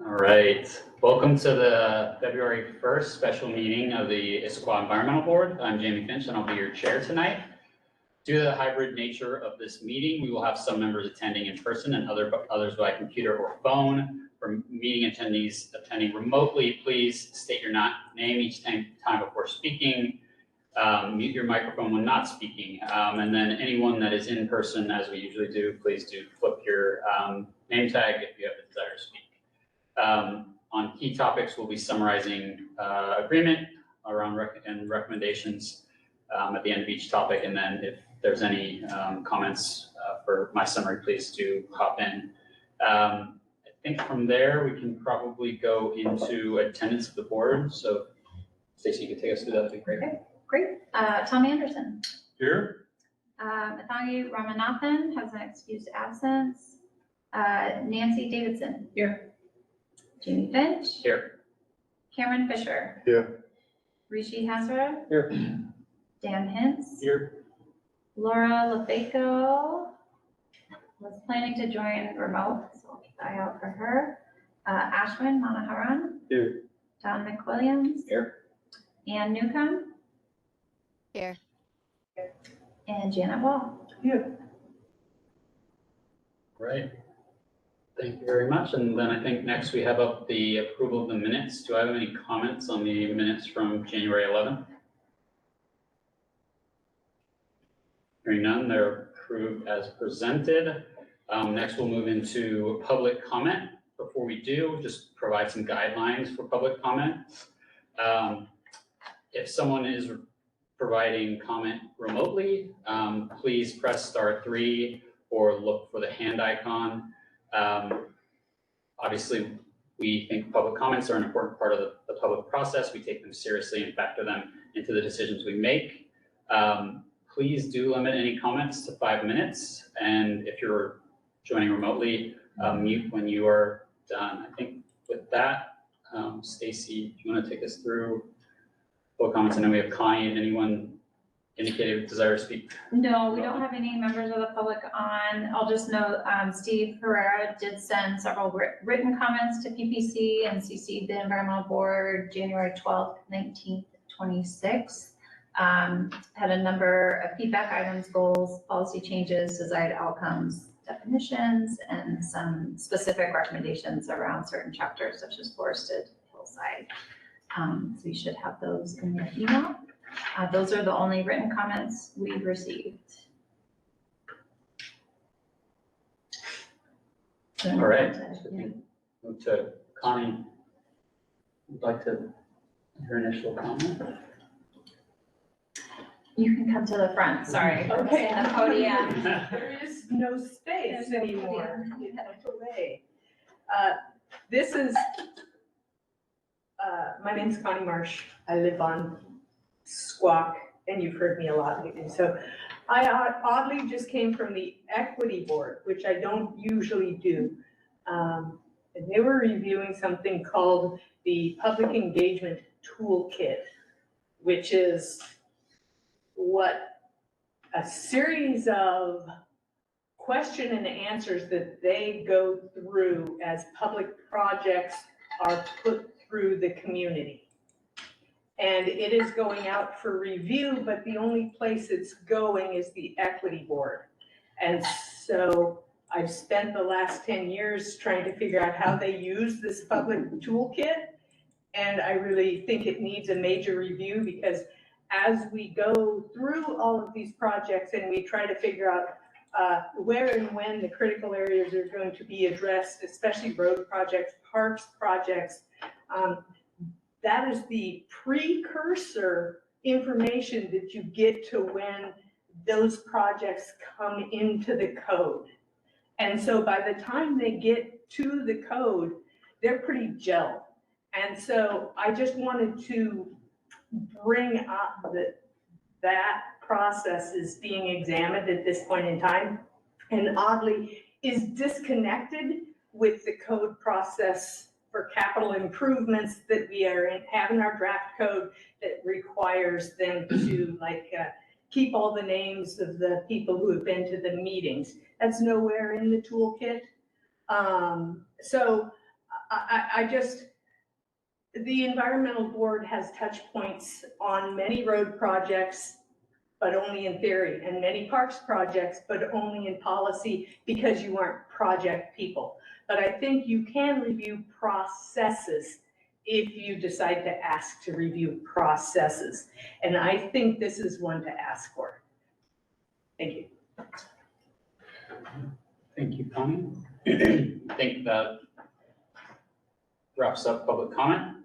All right, welcome to the February 1st special meeting of the Issaquah Environmental Board. I'm Jamie Finch and I'll be your chair tonight. Due to the hybrid nature of this meeting, we will have some members attending in person and others by computer or phone. For meeting attendees attending remotely, please state your name each time before speaking. Mute your microphone when not speaking. And then anyone that is in person, as we usually do, please do flip your name tag if you have the desire to speak. On key topics, we'll be summarizing agreement around and recommendations at the end of each topic. And then if there's any comments for my summary, please do hop in. I think from there, we can probably go into attendance of the board. So Stacey, you can take us through that, that'd be great. Okay, great. Tommy Anderson. Here. Mathangi Ramanathan has an excused absence. Nancy Davidson. Here. Jamie Finch. Here. Cameron Fisher. Here. Rishi Hazra. Here. Dan Hintz. Here. Laura LaFaco was planning to join remote, so I'll keep an eye out for her. Ashwin Manaharan. Here. Don McWilliams. Here. Ann Newcomb. Here. And Janet Wall. Here. Right. Thank you very much. And then I think next we have up the approval of the minutes. Do I have any comments on the minutes from January 11th? Hearing none, they're approved as presented. Next, we'll move into public comment. Before we do, just provide some guidelines for public comment. If someone is providing comment remotely, please press *3 or look for the hand icon. Obviously, we think public comments are an important part of the public process. We take them seriously and factor them into the decisions we make. Please do limit any comments to 5 minutes. And if you're joining remotely, mute when you are done. I think with that, Stacey, do you want to take us through public comments? I know we have Connie and anyone indicated a desire to speak. No, we don't have any members of the public on. I'll just note, Steve Herrera did send several written comments to PPC and CC'd the Environmental Board January 12th, 19th, 26th. Had a number of feedback items, goals, policy changes, desired outcomes, definitions, and some specific recommendations around certain chapters such as forested, hillside. So you should have those in your email. Those are the only written comments we've received. All right. Move to Connie. Would like to your initial comment? You can come to the front, sorry. Okay. The podium. There is no space anymore. You have to wait. This is, my name's Connie Marsh. I live on Squawk, and you've heard me a lot lately. So I oddly just came from the Equity Board, which I don't usually do. And they were reviewing something called the Public Engagement Toolkit, which is what a series of question and answers that they go through as public projects are put through the community. And it is going out for review, but the only place it's going is the Equity Board. And so I've spent the last 10 years trying to figure out how they use this public toolkit. And I really think it needs a major review, because as we go through all of these projects and we try to figure out where and when the critical areas are going to be addressed, especially road projects, parks projects, that is the precursor information that you get to when those projects come into the code. And so by the time they get to the code, they're pretty gelled. And so I just wanted to bring up that process is being examined at this point in time, and oddly is disconnected with the code process for capital improvements that we have in our draft code that requires them to keep all the names of the people who have been to the meetings. That's nowhere in the toolkit. So I just, the environmental board has touch points on many road projects, but only in theory, and many parks projects, but only in policy, because you aren't project people. But I think you can review processes if you decide to ask to review processes. And I think this is one to ask for. Thank you. Thank you, Connie. I think that wraps up public comment.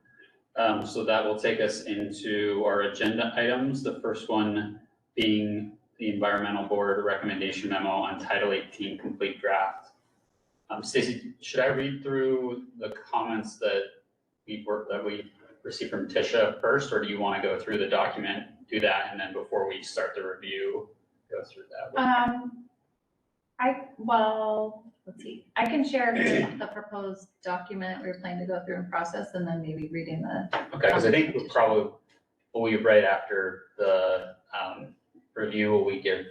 So that will take us into our agenda items. The first one being the environmental board recommendation memo on Title 18 complete draft. Stacey, should I read through the comments that we received from Tisha first, or do you want to go through the document, do that, and then before we start the review, go through that? Well, let's see, I can share the proposed document we were planning to go through and process, and then maybe reading the. Okay, because I think will we right after the review, will we give,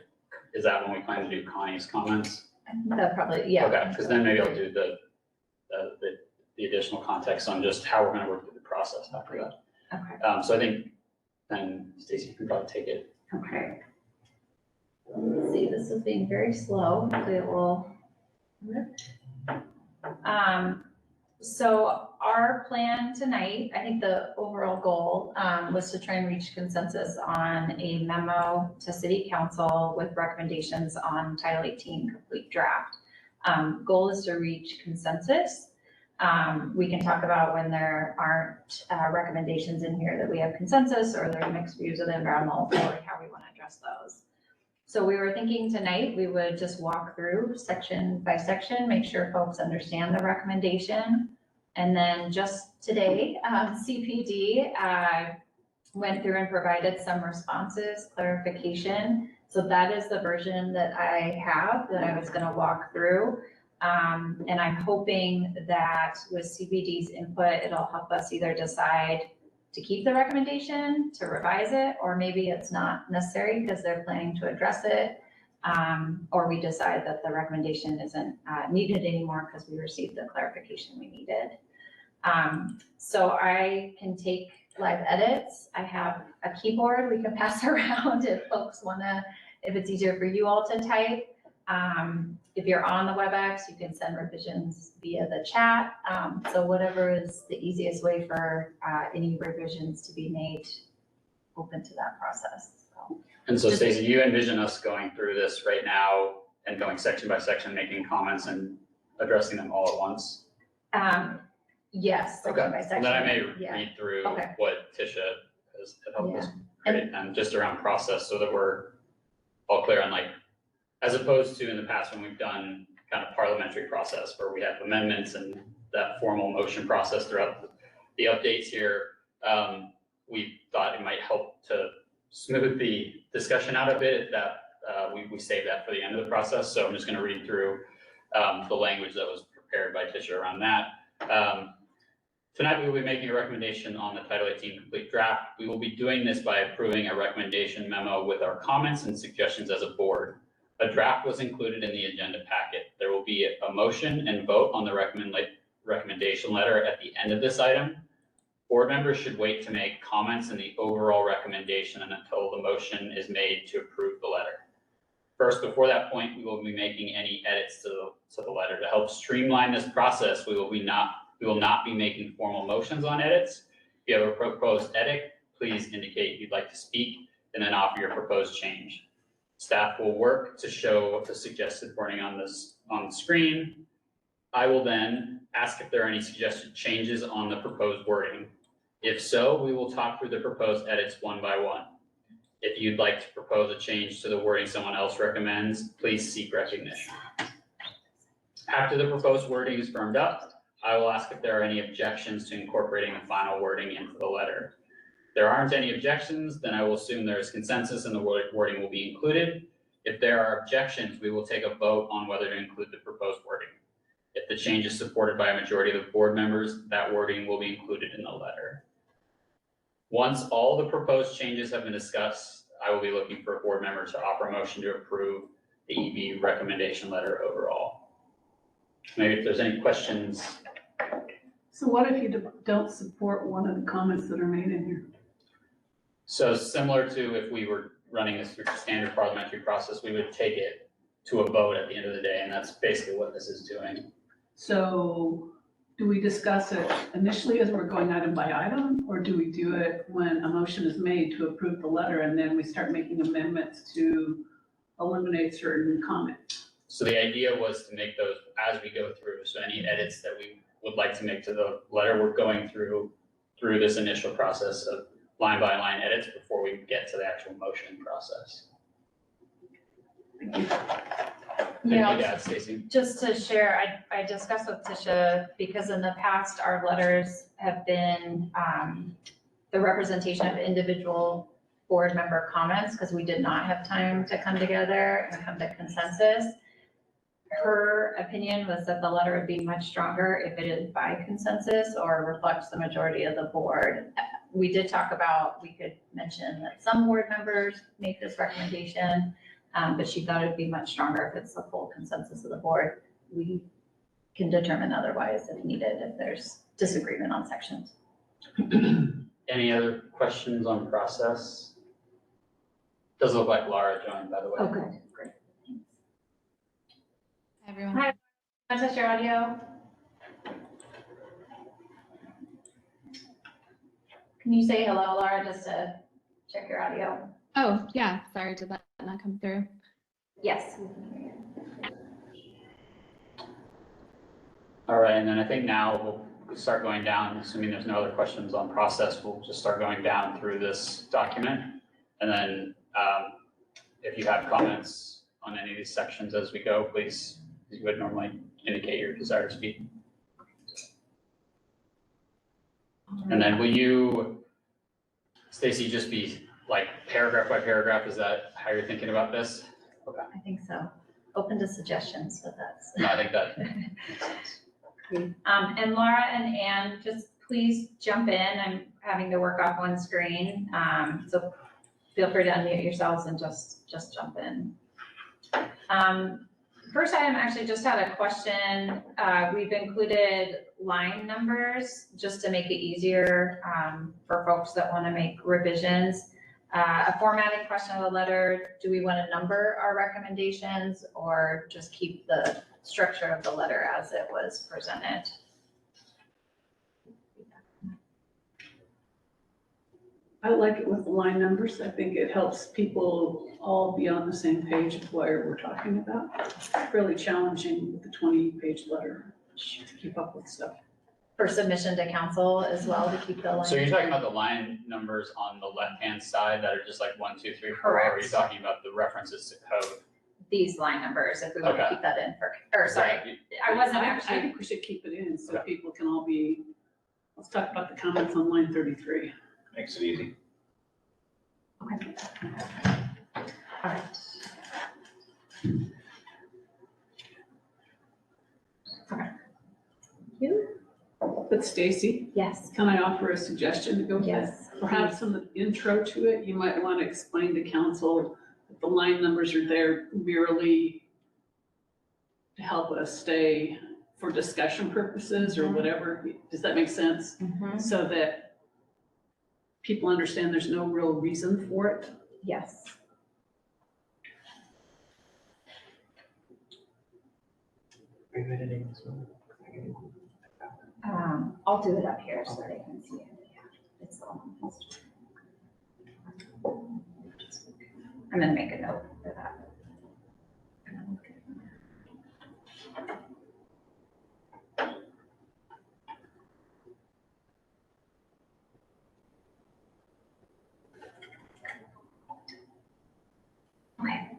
is that when we plan to do Connie's comments? That probably, yeah. Okay, because then maybe I'll do the additional context on just how we're gonna work through the process after that. Okay. So I think then Stacey can probably take it. Okay. Let's see, this is being very slow, hopefully it will. So our plan tonight, I think the overall goal was to try and reach consensus on a memo to city council with recommendations on Title 18 complete draft. Goal is to reach consensus. We can talk about when there aren't recommendations in here that we have consensus, or there are mixed views of the environmental board, how we want to address those. So we were thinking tonight we would just walk through section by section, make sure folks understand the recommendation. And then just today, CPD went through and provided some responses, clarification. So that is the version that I have that I was going to walk through. And I'm hoping that with CPD's input, it'll help us either decide to keep the recommendation, to revise it, or maybe it's not necessary because they're planning to address it. Or we decide that the recommendation isn't needed anymore because we received the clarification we needed. So I can take live edits. I have a keyboard we can pass around if folks wanna, if it's easier for you all to type. If you're on the WebEx, you can send revisions via the chat. So whatever is the easiest way for any revisions to be made, open to that process. So. And so Stacey, you envision us going through this right now and going section by section, making comments and addressing them all at once? Yes, section by section. Then I may read through what Tisha has helped us create and just around process so that we're all clear on, like, as opposed to in the past when we've done kind of parliamentary process where we have amendments and that formal motion process throughout the updates here, we thought it might help to smooth the discussion out a bit if that we save that for the end of the process. So I'm just going to read through the language that was prepared by Tisha around that. Tonight, we will be making a recommendation on the Title 18 complete draft. We will be doing this by approving a recommendation memo with our comments and suggestions as a board. A draft was included in the agenda packet. There will be a motion and vote on the recommendation letter at the end of this item. Board members should wait to make comments in the overall recommendation until the motion is made to approve the letter. First, before that point, we will be making any edits to the letter. To help streamline this process, we will not be making formal motions on edits. If you have a proposed edit, please indicate you'd like to speak and then offer your proposed change. Staff will work to show the suggested wording on the screen. I will then ask if there are any suggested changes on the proposed wording. If so, we will talk through the proposed edits one by one. If you'd like to propose a change to the wording someone else recommends, please seek recognition. After the proposed wording is firmed up, I will ask if there are any objections to incorporating the final wording into the letter. If there aren't any objections, then I will assume there is consensus and the wording will be included. If there are objections, we will take a vote on whether to include the proposed wording. If the change is supported by a majority of the board members, that wording will be included in the letter. Once all the proposed changes have been discussed, I will be looking for a board member to offer a motion to approve the EB recommendation letter overall. Maybe if there's any questions So what if you don't support one of the comments that are made in here? So similar to if we were running a standard parliamentary process, we would take it to a vote at the end of the day, and that's basically what this is doing. So do we discuss it initially as we're going item by item, or do we do it when a motion is made to approve the letter and then we start making amendments to eliminate certain comments? So the idea was to make those as we go through, so any edits that we would like to make to the letter, we're going through this initial process of line by line edits before we get to the actual motion process. Thank you. Yeah, Yeah, Stacy. just to share, I discussed with Tisha, because in the past, our letters have been the representation of individual board member comments, because we did not have time to come together and come to consensus. Her opinion was that the letter would be much stronger if it is by consensus or reflects the majority of the board. We did talk about, we could mention that some board members make this recommendation, but she thought it'd be much stronger if it's the full consensus of the board. We can determine otherwise if needed, if there's disagreement on sections. Any other questions on process? Does look like Laura joined, by the way. Oh, good, great. Thanks. Hi, everyone. Hi. Can I test your audio? Can you say hello, Laura, just to check your audio? Oh, yeah, sorry, did that not come through? Yes. All right, and then I think now we'll start going down, assuming there's no other questions on process, we'll just start going down through this document. And then if you have comments on any of these sections as we go, please, as you would normally indicate your desire to speak. And then will you, Stacy, just be like paragraph by paragraph? Is that how you're thinking about this? Okay. I think so. Open to suggestions, but that's. No, I think that makes sense. And Laura and Ann, just please jump in. I'm having to work off one screen. So feel free to unmute yourselves and just jump in. First item, actually just had a question. We've included line numbers just to make it easier for folks that want to make revisions. A formatting question of the letter, do we want to number our recommendations or just keep the structure of the letter as it was presented? I like it with the line numbers. I think it helps people all be on the same page of what we're talking about. It's really challenging with the 20-page letter to keep up with stuff. For submission to council as well, to keep the line. So you're talking about the line numbers on the left-hand side that are just like 1, 2, 3, 4, or are you Correct. talking about the references to code? These line numbers, if we want to Okay. keep that in for, or sorry, I wasn't I actually, think we should keep it in so Okay. people can all be, let's talk about the comments on line 33. Makes it easy. okay. All right. Okay. You? But Stacy, Yes. can I offer a suggestion to go with this? Yes. Perhaps in the intro to it, you might want to explain to council that the line numbers are there merely to help us stay for discussion purposes or whatever. Does that make sense? Mhm. So that people understand there's no real reason for it. Yes. Are you editing this one? I'll do it up here so they can see it. Yeah, it's all. I'm gonna make a note for that. Okay,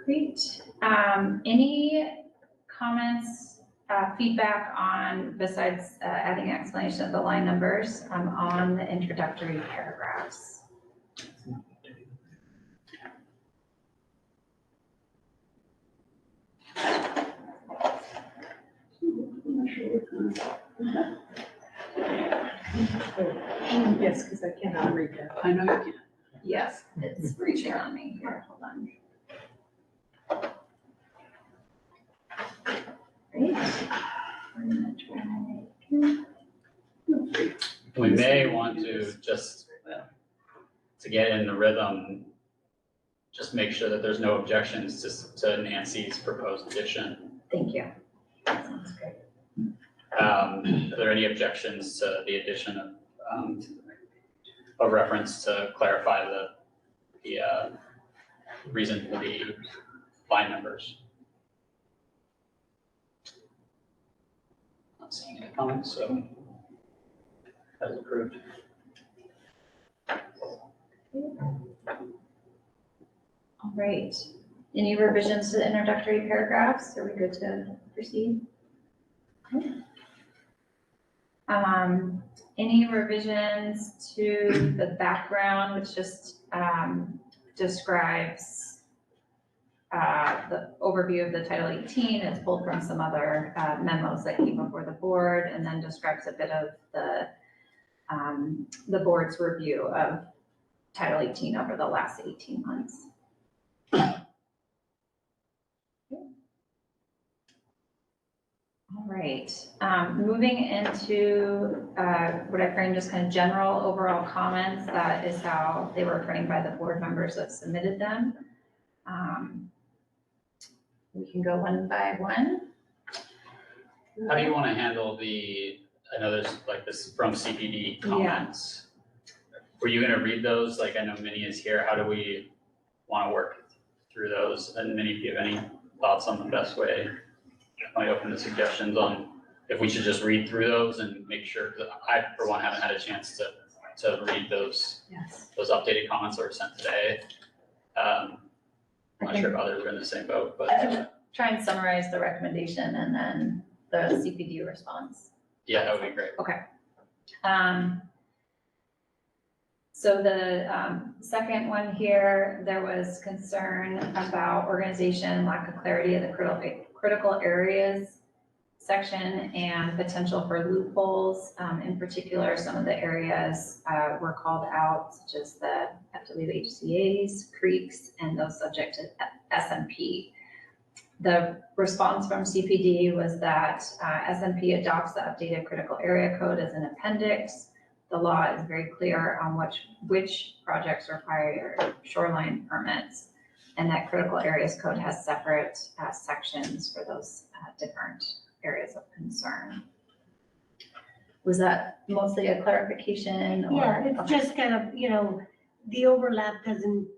great. Any comments, feedback on, besides adding explanation of the line numbers on the introductory paragraphs? Yes, because I cannot read that. I know you can. Yes, it's reaching on me here, hold on. Great. We're gonna try We may want to just, to get in the rhythm, just make sure that there's no objections to Nancy's proposed addition. Thank you. That sounds great. Are there any objections to the addition of reference to clarify the reason for the line numbers? Not seeing any comments, so that is approved. All right. Any revisions to the introductory paragraphs? Are we good to proceed? Okay. Any revisions to the background, which just describes the overview of the Title 18. It's pulled from some other memos that came before the board, and then describes a bit of the board's review of Title 18 over the last 18 months. All right, moving into what I framed as kind of general overall comments. That is how they were framed by the board members that submitted them. We can go one by one. How do you want to handle I know there's like this from CPD comments. Were you gonna read those? Like, I know Minnie is here. How do we want to work through those? And Minnie, if you have any thoughts on the best way, definitely open to suggestions on if we should just read through those and make sure, because I, for one, haven't had a chance to read those updated comments that were sent today. I'm not sure if others are in the same boat, but. I can try and summarize the recommendation and then the CPD response. Yeah, that would be great. Okay. So the second one here, there was concern about organization, lack of clarity of the critical areas section and potential for loopholes. In particular, some of the areas were called out, such as the FWHCAs, creeks, and those subject to SMP. The response from CPD was that SMP adopts the updated critical area code as an appendix. The law is very clear on which projects require shoreline permits, and that critical areas code has separate sections for those different areas of concern. Was that mostly a clarification? Or? Yeah, it's just kind of, the overlap doesn't,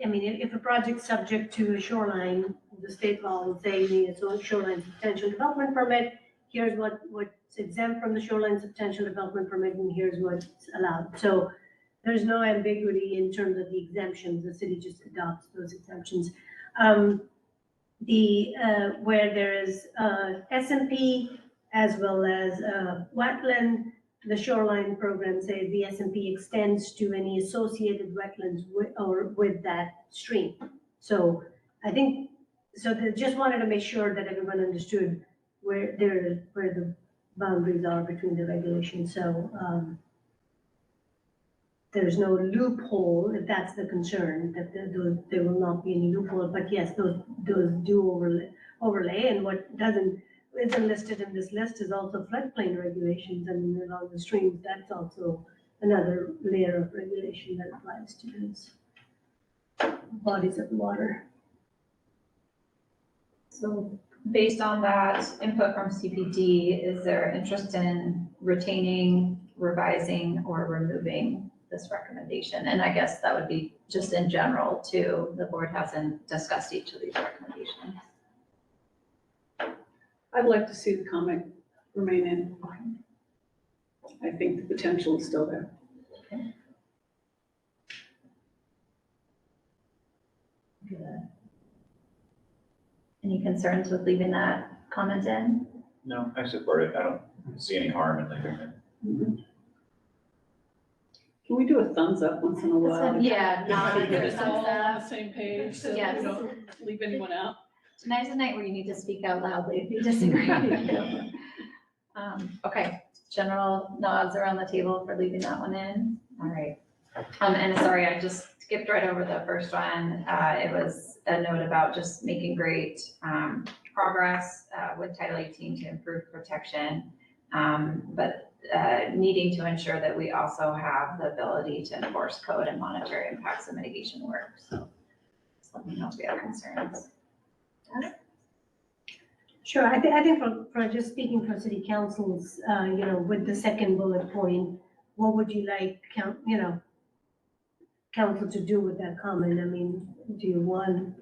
I mean, if a project's subject to a shoreline, the state law will say you need a shoreline substantial development permit. Here's what's exempt from the shoreline substantial development permit, and here's what's allowed. So there's no ambiguity in terms of the exemptions. The city just adopts those exemptions. Where there is SMP as well as wetland, the shoreline program says the SMP extends to any associated wetlands with that stream. So I think, they just wanted to make sure that everyone understood where the boundaries are between the regulations. So there's no loophole, if that's the concern, that there will not be any loophole. But yes, those do overlay, and what isn't listed in this list is also floodplain regulations, and along the streams, that's also another layer of regulation that applies to those bodies of water. So based on that input from CPD, is there interest in retaining, revising, or removing this recommendation? And I guess that would be just in general too. The board hasn't discussed each of these recommendations. I'd like to see the comment remain in. I think the potential is still there. Okay. Good. Any concerns with leaving that comment in? No, I support it. I don't see any harm in leaving it. Mm-hmm. Can we do a thumbs up once in a while? Yeah, Just to get thumbs us all on up. the same page, so Yes. we don't leave anyone out. Tonight's the night where you need to speak out loudly if you disagree. Okay, general nods around the table for leaving that one in. All right. And sorry, I just skipped right over the first one. It was a note about just making great progress with Title 18 to improve protection. But needing to ensure that we also have the ability to enforce code and monitor impacts of mitigation work. So just let me know if you have concerns. Sure, I think for just speaking for city councils, with the second bullet point, what would you like, council to do with that comment? I mean, do you want,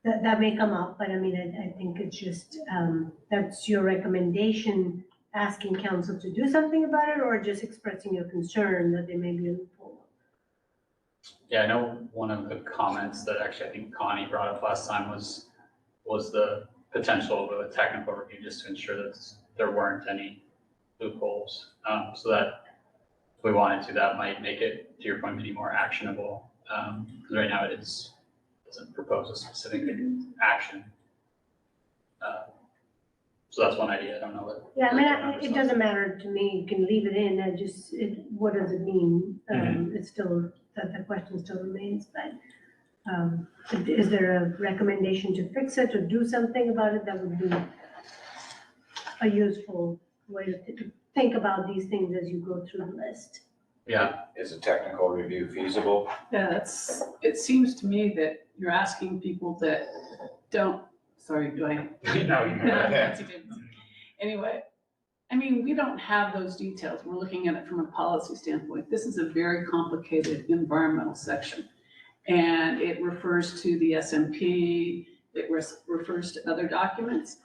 that may come up, but I mean, I think it's just, that's your recommendation, asking council to do something about it, or just expressing your concern that there may be a loophole? Yeah, I know one of the comments that actually I think Connie brought up last time was the potential of a technical review just to ensure that there weren't any loopholes. So that if we wanted to, that might make it, to your point, be more actionable. Because right now it doesn't propose a specific action. So that's one idea. I don't know what. Yeah, I mean, it doesn't matter to me, you can leave it in, what does it mean? It's still, that question still remains, but is there a recommendation to fix it or do something about it? That would be a useful way to think about these things as you go through the list. Yeah, Is a technical review feasible? Yeah, it seems to me that you're asking people that don't, sorry, do I? No, you can go ahead. Anyway, I mean, we don't have those details. We're looking at it from a policy standpoint. This is a very complicated environmental section. And it refers to the SMP, it refers to other documents.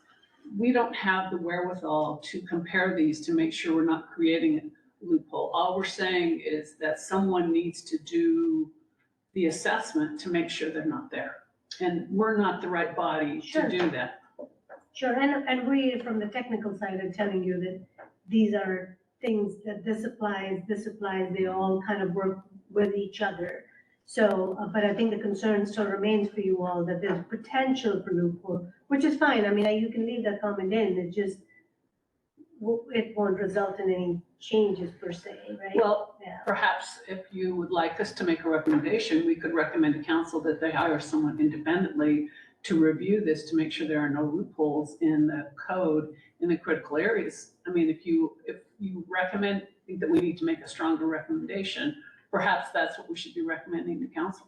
We don't have the wherewithal to compare these to make sure we're not creating a loophole. All we're saying is that someone needs to do the assessment to make sure they're not there. And we're not the right body to do that. Sure, and we, from the technical side, are telling you that these are things that this applies, they all kind of work with each other. So, but I think the concern still remains for you all that there's potential for loophole, which is fine. I mean, you can leave that comment in, it just, it won't result in any changes per se, right? Well, Yeah. perhaps if you would like us to make a recommendation, we could recommend to council that they hire someone independently to review this to make sure there are no loopholes in the code in the critical areas. I mean, if you think that we need to make a stronger recommendation, perhaps that's what we should be recommending to council.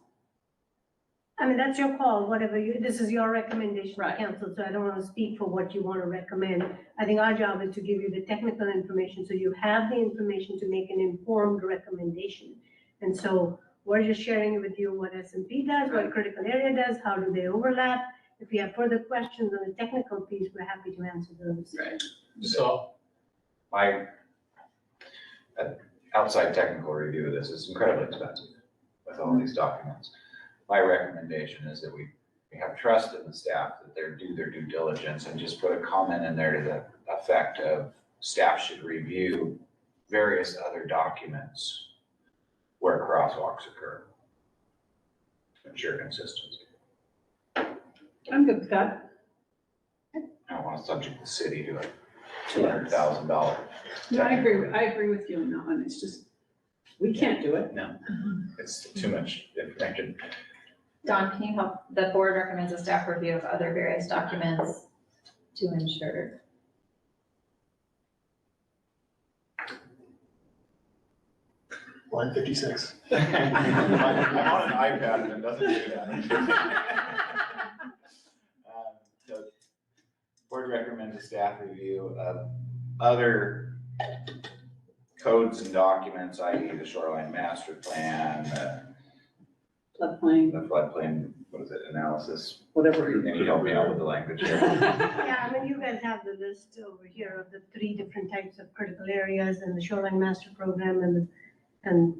I mean, that's your call, whatever this is your recommendation to Right. council, so I don't want to speak for what you want to recommend. I think our job is to give you the technical information, so you have the information to make an informed recommendation. And so we're just sharing with you what SMP does, what critical area does, how do they overlap. If you have further questions on the technical piece, we're happy to answer those. Right. so, My outside technical review of this is incredibly expensive with all these documents. My recommendation is that we have trust in the staff that they do their due diligence and just put a comment in there to the effect of staff should review various other documents where crosswalks occur. To ensure consistency. I'm good with that. I don't want to subject the city to a $200,000. No, I agree with you on that one. It's just, we can't do it. No, it's too much information. Don, can you help? The board recommends a staff review of other various documents to ensure. Line 56. I'm on an iPad and it doesn't do that. So, board recommends a staff review of other codes and documents, i.e. the shoreline master plan, Floodplain, the floodplain, what is it, analysis? whatever. Can you help me out with the language here? Yeah, I mean, you guys have the list over here of the 3 different types of critical areas and the shoreline master program and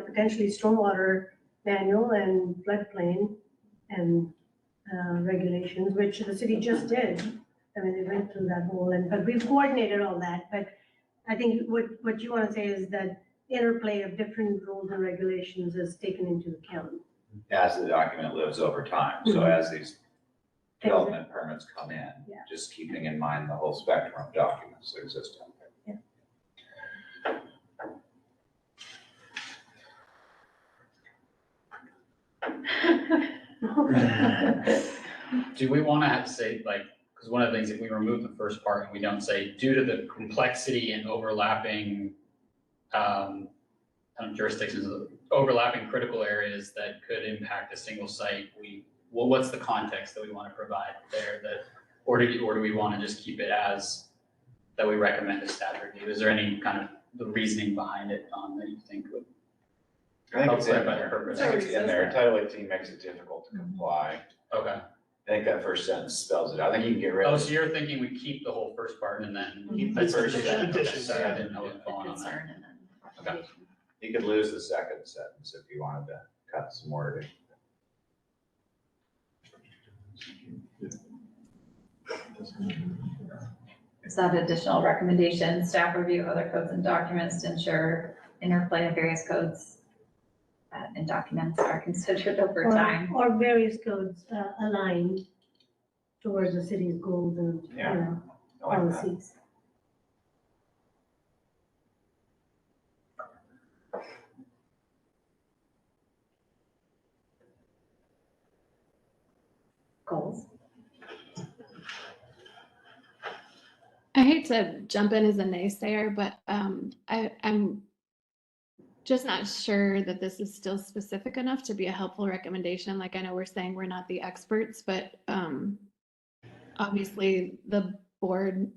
potentially stormwater manual and floodplain and regulations, which the city just did. I mean, they went through that whole, but we've coordinated all that. But I think what you want to say is that interplay of different rules and regulations is taken into account. As the document lives over time. So as these development permits come in, Yeah. just keeping in mind the whole spectrum of documents that exist out do we want to say, like, because one of the things, if we remove the first part and we don't say, due to the complexity and overlapping jurisdictions, overlapping critical areas that could impact a single site, what's the context that we want to provide there or do we want to just keep it as that we recommend a staff review? Is there any kind of the reasoning behind it that you think would I think help it's in clarify the there. purpose? I think it's in there. Title 18 makes it difficult to comply. Okay. I think that first sentence spells it out. I think you can get rid Oh, of so you're thinking we keep the whole first part and then Keep the the first addition. sentence? Okay, Addition, sorry, I yeah. didn't know what was going on there. Concern and then recommendation. You could lose the second sentence if you wanted to cut some wording. Is that additional recommendation, staff review of other codes and documents to ensure interplay of various codes and documents are considered over time? Or various codes aligned towards the city's goals and, you Yeah. know, I like that. policies. Goals. I hate to jump in as a naysayer, but I'm just not sure that this is still specific enough to be a helpful recommendation. Like, I know we're saying we're not the experts, but obviously the board,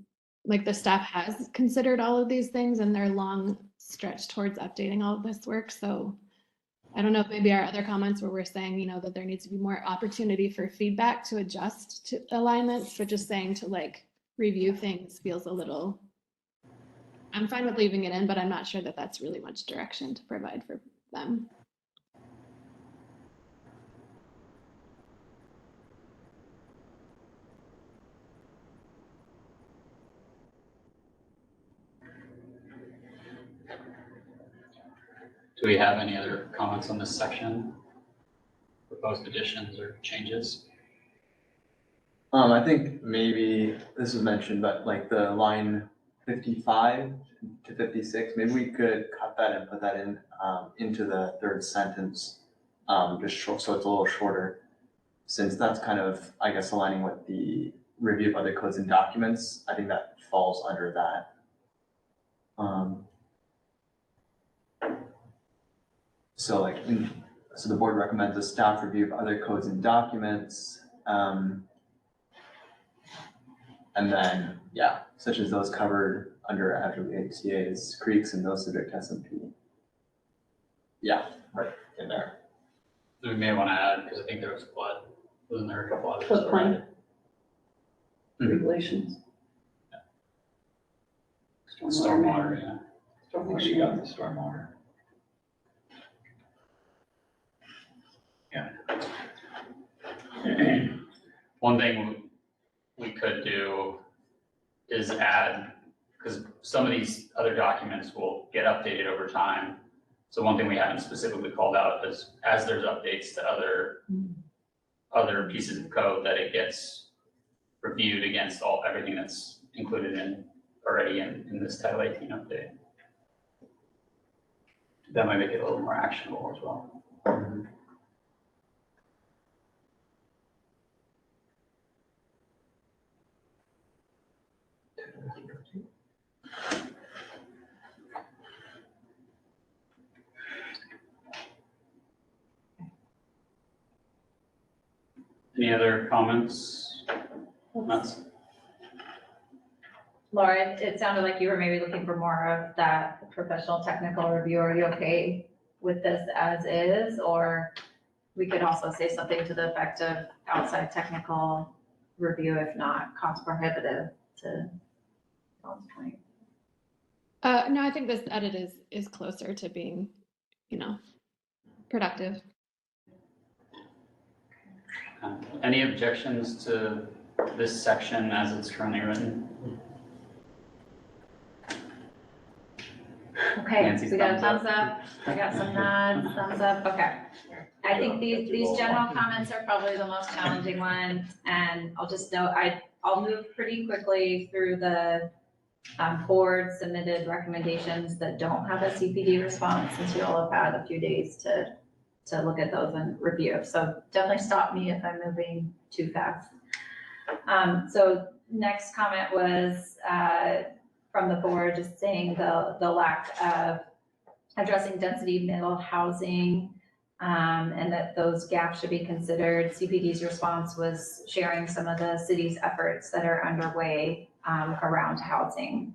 like the staff has considered all of these things and they're long stretch towards updating all of this work. So I don't know if maybe our other comments where we're saying, you know, that there needs to be more opportunity for feedback to adjust to alignments, but just saying to like review things feels a little, I'm fine with leaving it in, but I'm not sure that that's really much direction to provide for them. Do we have any other comments on this section? Proposed additions or changes? I think maybe this was mentioned, but like the line 55 to 56, maybe we could cut that and put that in into the third sentence, just short, so it's a little shorter, since that's kind of, I guess, aligning with the review of other codes and documents. I think that falls under that. So like, so the board recommends a staff review of other codes and documents. And then, yeah, such as those covered under FWHCA's, creeks, and those subject to SMP. Yeah, right in there. We may want to add, because I think there was wasn't there a couple others? Floodplain. Mhm. Regulations. Stormwater, yeah. I think she got the stormwater. One thing we could do is add, because some of these other documents will get updated over time. So one thing we haven't specifically called out is as there's updates to other pieces of code, that it gets reviewed against everything that's included already in this Title 18 update. That might make it a little more actionable as well. Any other comments? Laura, it sounded like you were maybe looking for more of that professional technical review. Are you okay with this as is? Or we could also say something to the effect of outside technical review, if not cost prohibitive, to Tom's point. No, I think this edit is closer to being, you know, productive. Any objections to this section as it's currently written? Okay, Nancy's we got a thumbs thumbs up, we got some nods, thumbs up, okay. I think these general comments are probably the most challenging ones, and I'll just note, I'll move pretty quickly through the board submitted recommendations that don't have a CPD response, since you all have had a few days to look at those and review. So definitely stop me if I'm moving too fast. So next comment was from the board, just saying the lack of addressing density middle housing, and that those gaps should be considered. CPD's response was sharing some of the city's efforts that are underway around housing.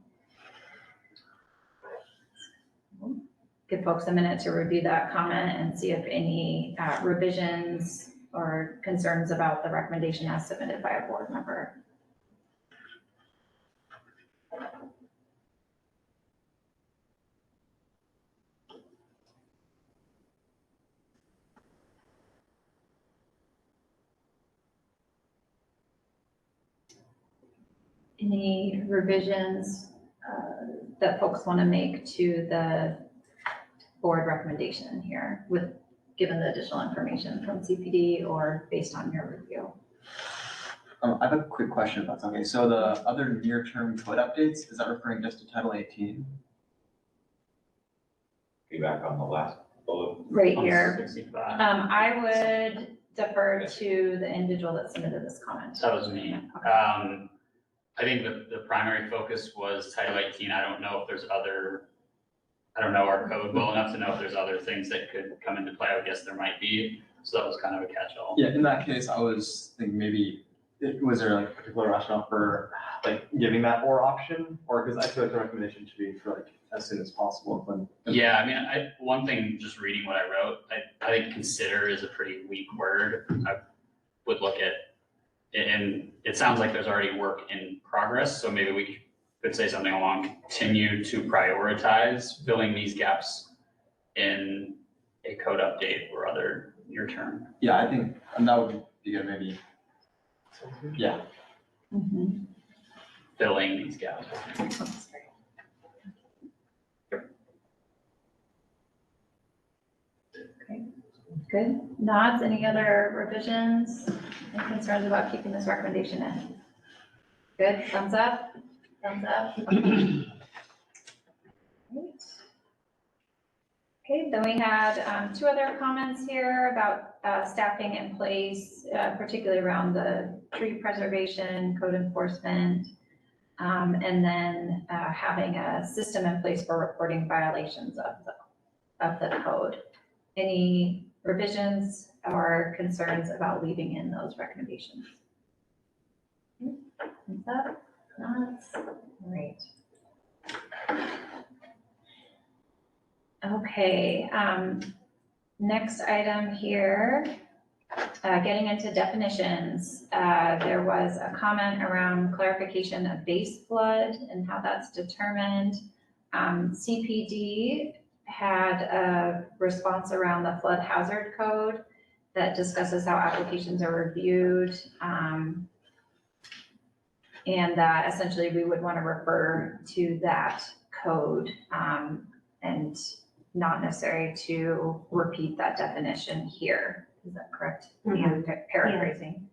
Give folks a minute to review that comment and see if any revisions or concerns about the recommendation as submitted by a board member. Any revisions that folks want to make to the board recommendation here with, given the additional information from CPD or based on your review? I have a quick question if that's okay. So the other near-term code updates, is that referring just to Title 18? Feedback on the last bullet. Right here. 65. I would defer to the individual that submitted this comment. That was me. I think the primary focus was Title 18. I don't know if there's other, I don't know our code well enough to know if there's other things that could come into play. I would guess there might be. So that was kind of a catch-all. Yeah, in that case, I was thinking maybe, was there like a particular rationale for like giving that or option? Or because I feel like the recommendation should be for like as soon as possible. When Yeah, I mean, one thing, just reading what I wrote, I think consider is a pretty weak word. I would look at, and it sounds like there's already work in progress, so maybe we could say something along, continue to prioritize filling these gaps in a code update or other near term. Yeah, I think, and that would be good, maybe. Yeah. Mhm. Filling these gaps. Okay, good. Nods, any other revisions and concerns about keeping this recommendation in? Good, thumbs up, thumbs up. Great. Okay, then we had two other comments here about staffing in place, particularly around the tree preservation, code enforcement, and then having a system in place for reporting violations of the code. Any revisions or concerns about leaving in those recommendations? Thumbs up, nods, great. Okay, next item here, getting into definitions. There was a comment around clarification of base flood and how that's determined. CPD had a response around the flood hazard code that discusses how applications are reviewed. And that essentially we would want to refer to that code and not necessary to repeat that definition here. Is that correct? Mhm. Paraphrasing.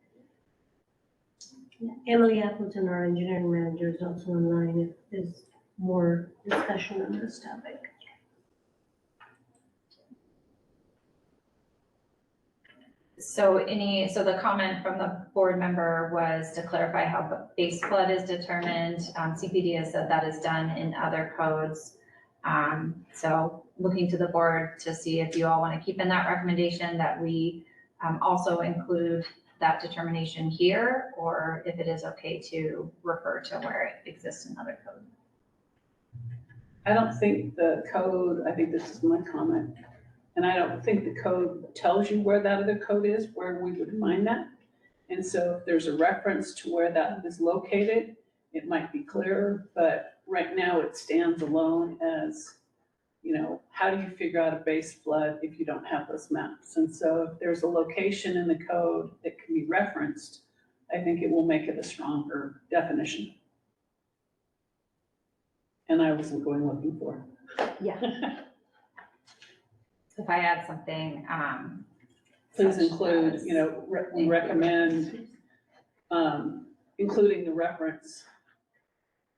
Emily Appleton, our engineering manager, is also online if there's more discussion on this topic. So the comment from the board member was to clarify how base flood is determined. CPD has said that is done in other codes. So looking to the board to see if you all want to keep in that recommendation that we also include that determination here, or if it is okay to refer to where it exists in other code. I don't think the code, I think this is my comment, and I don't think the code tells you where that other code is, where we would find that. And so if there's a reference to where that is located, it might be clearer, but right now it stands alone as, you know, how do you figure out a base flood if you don't have those maps? And so if there's a location in the code that can be referenced, I think it will make it a stronger definition. And I wasn't going looking for. Yeah. If I add something, Please such include, as- you know, we recommend including the reference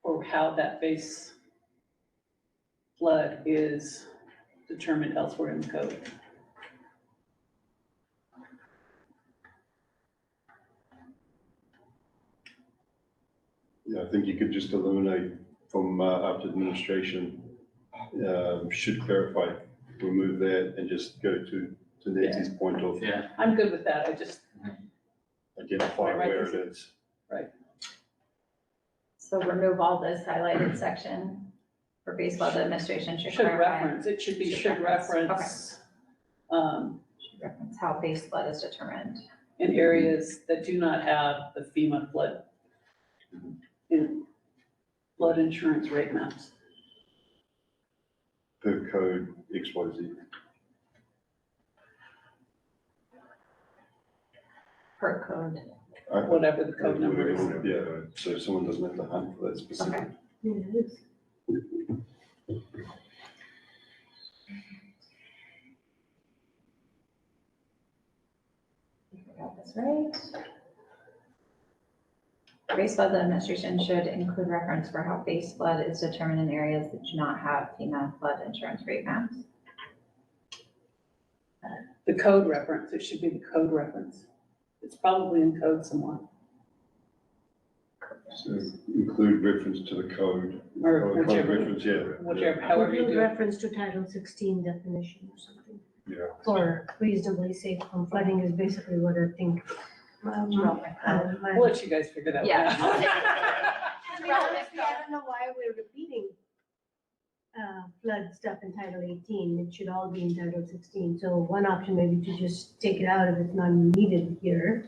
for how that base flood is determined elsewhere in the code. Yeah, I think you could just eliminate from up to administration, should clarify, remove that and just go to Nancy's point of Yeah, I'm good with that, I just, identify Right, where it is. So remove all this highlighted section for base flood administration should should clarify. reference, it should be Should should reference, reference. Should reference how base flood is determined. In areas that do not have the FEMA flood, flood insurance rate maps. Per code XYZ. Per code. Whatever the code number is. Yeah, so someone doesn't have to hunt for that specific. Got this right. Base flood administration should include reference for how base flood is determined in areas that do not have FEMA flood insurance rate maps. The code reference, it should be the code reference. It's probably in code somewhere, So include reference to the code. or Code whichever, reference, yeah. whichever, however you Include do it. reference to Title 16 definition or something, Yeah. or reasonably safe from flooding is basically what I think. Relevant code. We'll let you guys figure that one Yeah. out. I mean, honestly, I don't know why we're repeating flood stuff in Title 18. It should all be in Title 16. So one option may be to just take it out if it's not needed here.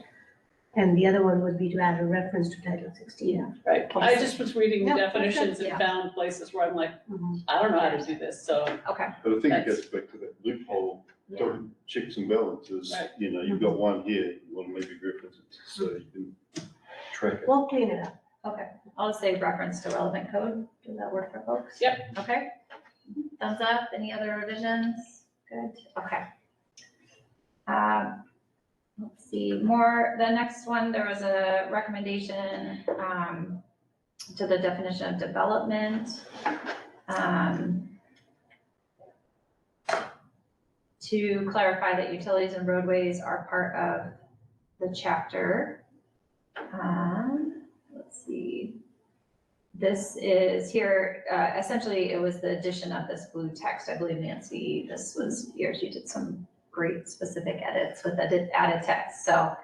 And the other one would be to add a reference to Title 16. Yeah. Right, I just was reading the Yeah, definitions and yeah. found places where I'm like, Mhm. I don't know how to do this, so. Okay. But I think it That's- goes back to that loophole, don't checks and balances, Right. you know, you've got one here, you want to maybe reference it so you can track it. We'll clean it up. Okay, I'll just say reference to relevant code. Does that work for folks? Yep. Okay. Thumbs up. Any other revisions? Good. Okay. Let's see, the next one, there was a recommendation to the definition of development. To clarify that utilities and roadways are part of the chapter. Let's see. This is here, essentially, it was the addition of this blue text. I believe Nancy, this was yours. You did some great specific edits with added text. So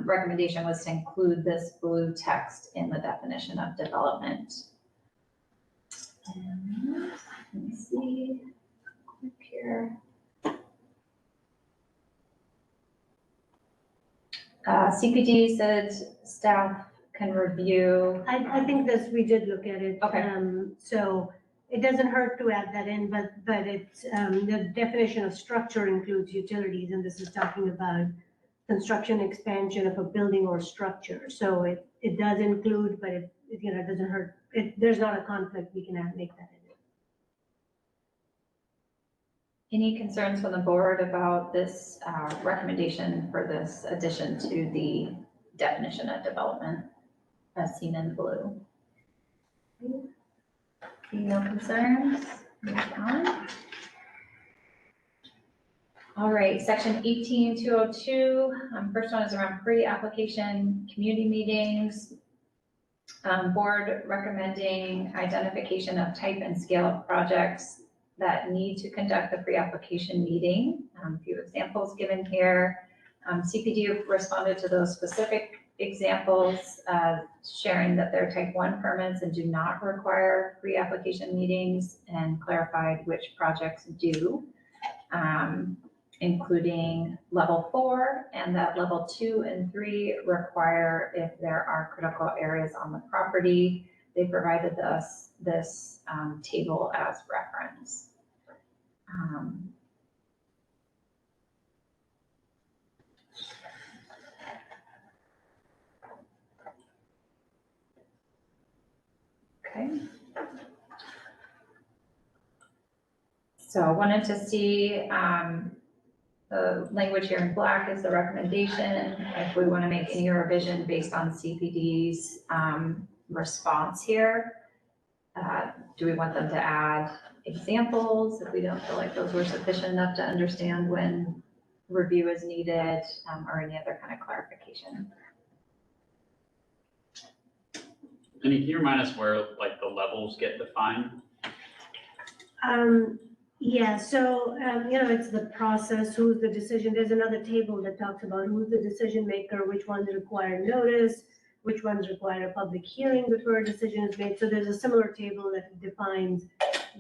recommendation was to include this blue text in the definition of development. And let me see, click here. CPD said staff can review. I think this, we did look at it. Okay. So it doesn't hurt to add that in, but it's, the definition of structure includes utilities, and this is talking about construction, expansion of a building or structure. So it does include, but it doesn't hurt. There's not a conflict, we can make that in. Any concerns from the board about this recommendation for this addition to the definition of development as seen in blue? No concerns? Move on. All right, section 18-202. First one is around pre-application community meetings. Board recommending identification of type and scale of projects that need to conduct the pre-application meeting. A few examples given here. CPD responded to those specific examples, sharing that they're type 1 permits and do not require pre-application meetings, and clarified which projects do, including level 4, and that level 2 and 3 require if there are critical areas on the property. They provided us this table as reference. Okay. So I wanted to see the language here in black is the recommendation. If we want to make any revision based on CPD's response here, do we want them to add examples if we don't feel like those were sufficient enough to understand when review is needed, or any other kind of clarification? Minnie, can you remind us where like the levels get defined? Yeah, so, it's the process, who's the decision, there's another table that talks about who's the decision maker, which ones require notice, which ones require a public hearing before a decision is made. So there's a similar table that defines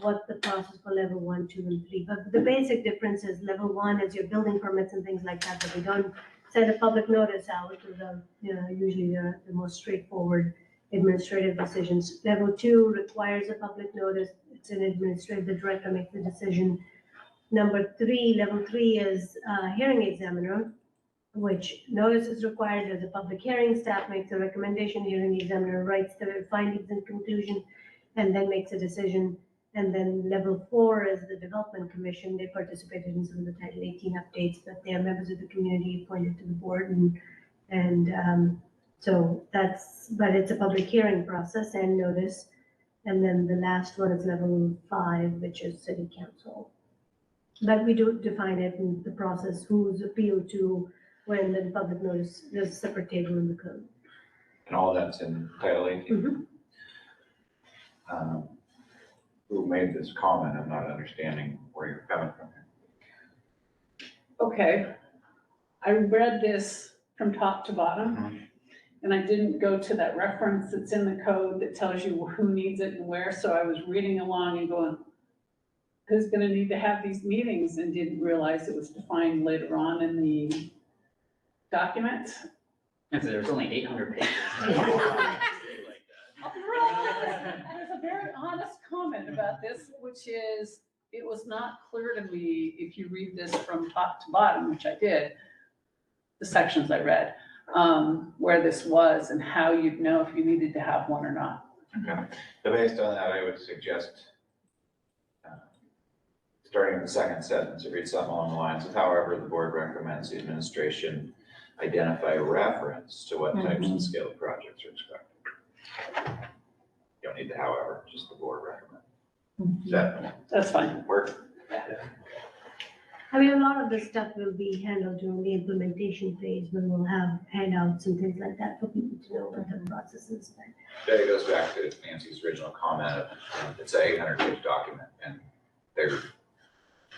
what the process for level 1, 2, and 3. But the basic difference is level 1 is your building permits and things like that, but we don't send a public notice out to the, usually the most straightforward administrative decisions. Level 2 requires a public notice. It's an administrative, the director makes the decision. Level 3 is hearing examiner, which notice is required. There's a public hearing, staff makes a recommendation, hearing examiner writes the findings and conclusion, and then makes a decision. And then level 4 is the development commission. They participated in some of the Title 18 updates, but they are members of the community appointed to the board. So but it's a public hearing process and notice. And then the last one is level 5, which is city council. But we do define it in the process, who's appealed to, when the public notice, there's a separate table in the code. And all that's in Title 18. Who made this comment? I'm not understanding where you're coming from here. Okay, I read this from top to bottom, and I didn't go to that reference that's in the code that tells you who needs it and where, so I was reading along and going, who's gonna need to have these meetings, and didn't realize it was defined later on in the document. And so there's only 800 pages. There's a very honest comment about this, which is, it was not clear to me, if you read this from top to bottom, which I did, the sections I read, where this was and how you'd know if you needed to have one or not. Okay, so based on that, I would suggest starting in the second sentence, it reads something along the lines of, however, the board recommends the administration identify reference to what types and scale of projects are expected. You don't need the however, just the board recommend. Does that That's fine. work? I mean, a lot of this stuff will be handled during the implementation phase, when we'll have handouts and things like that for people to know what the process is. That goes back to Nancy's original comment of, it's an 800-page document, and there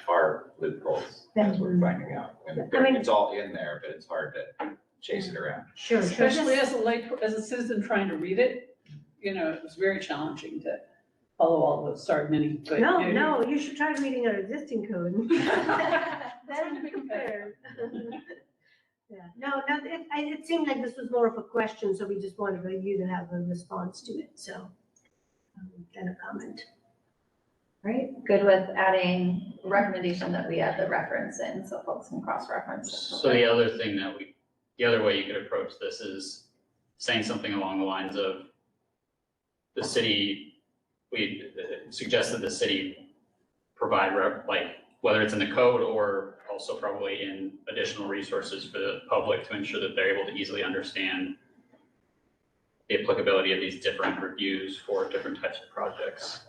are loopholes, as we're finding out. And I mean- it's all in there, but it's hard to chase it around. Sure. Especially as a citizen trying to read it, it was very challenging to follow all those, sorry, Minnie. But, No, you should try reading our existing code. Trying to be compared. Yeah, no, it seemed like this was more of a question, so we just wanted you to have a response to it, so, kind of comment. Right, good with adding recommendation that we add the reference in, so folks can cross-reference. So the other thing the other way you could approach this is saying something along the lines of the city, we suggest that the city provide whether it's in the code or also probably in additional resources for the public to ensure that they're able to easily understand the applicability of these different reviews for different types of projects.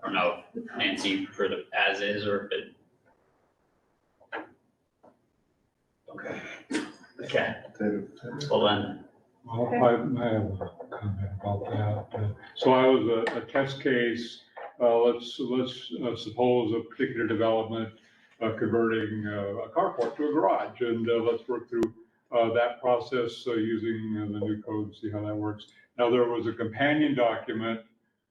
I don't know, Nancy, for the as is, or if it. Okay, well then, Well, I have a comment about that. So I was a test case, let's suppose a particular development converting a carport to a garage, and let's work through that process using the new code and see how that works. Now, there was a companion document,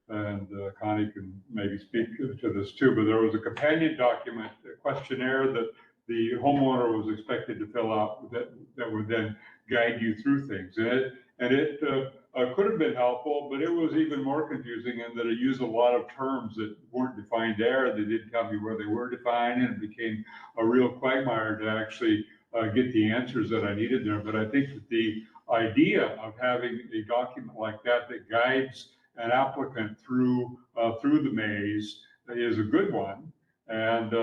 and Connie can maybe speak to this too, but there was a companion document, a questionnaire that the homeowner was expected to fill out that would then guide you through things. And it could have been helpful, but it was even more confusing in that it used a lot of terms that weren't defined there. They didn't tell me where they were defined, and it became a real quagmire to actually get the answers that I needed there. But I think that the idea of having a document like that that guides an applicant through the maze is a good one, and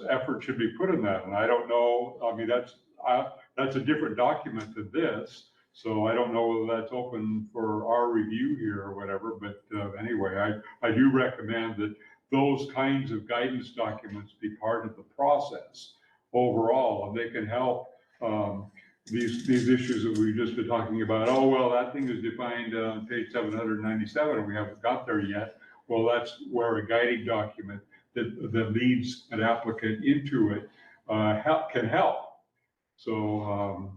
effort should be put in that. And I don't know, I mean, that's a different document than this, so I don't know whether that's open for our review here or whatever, but anyway, I do recommend that those kinds of guidance documents be part of the process overall, and they can help these issues that we've just been talking about. Oh, well, that thing is defined on page 797 and we haven't got there yet. Well, that's where a guiding document that leads an applicant into it can help. So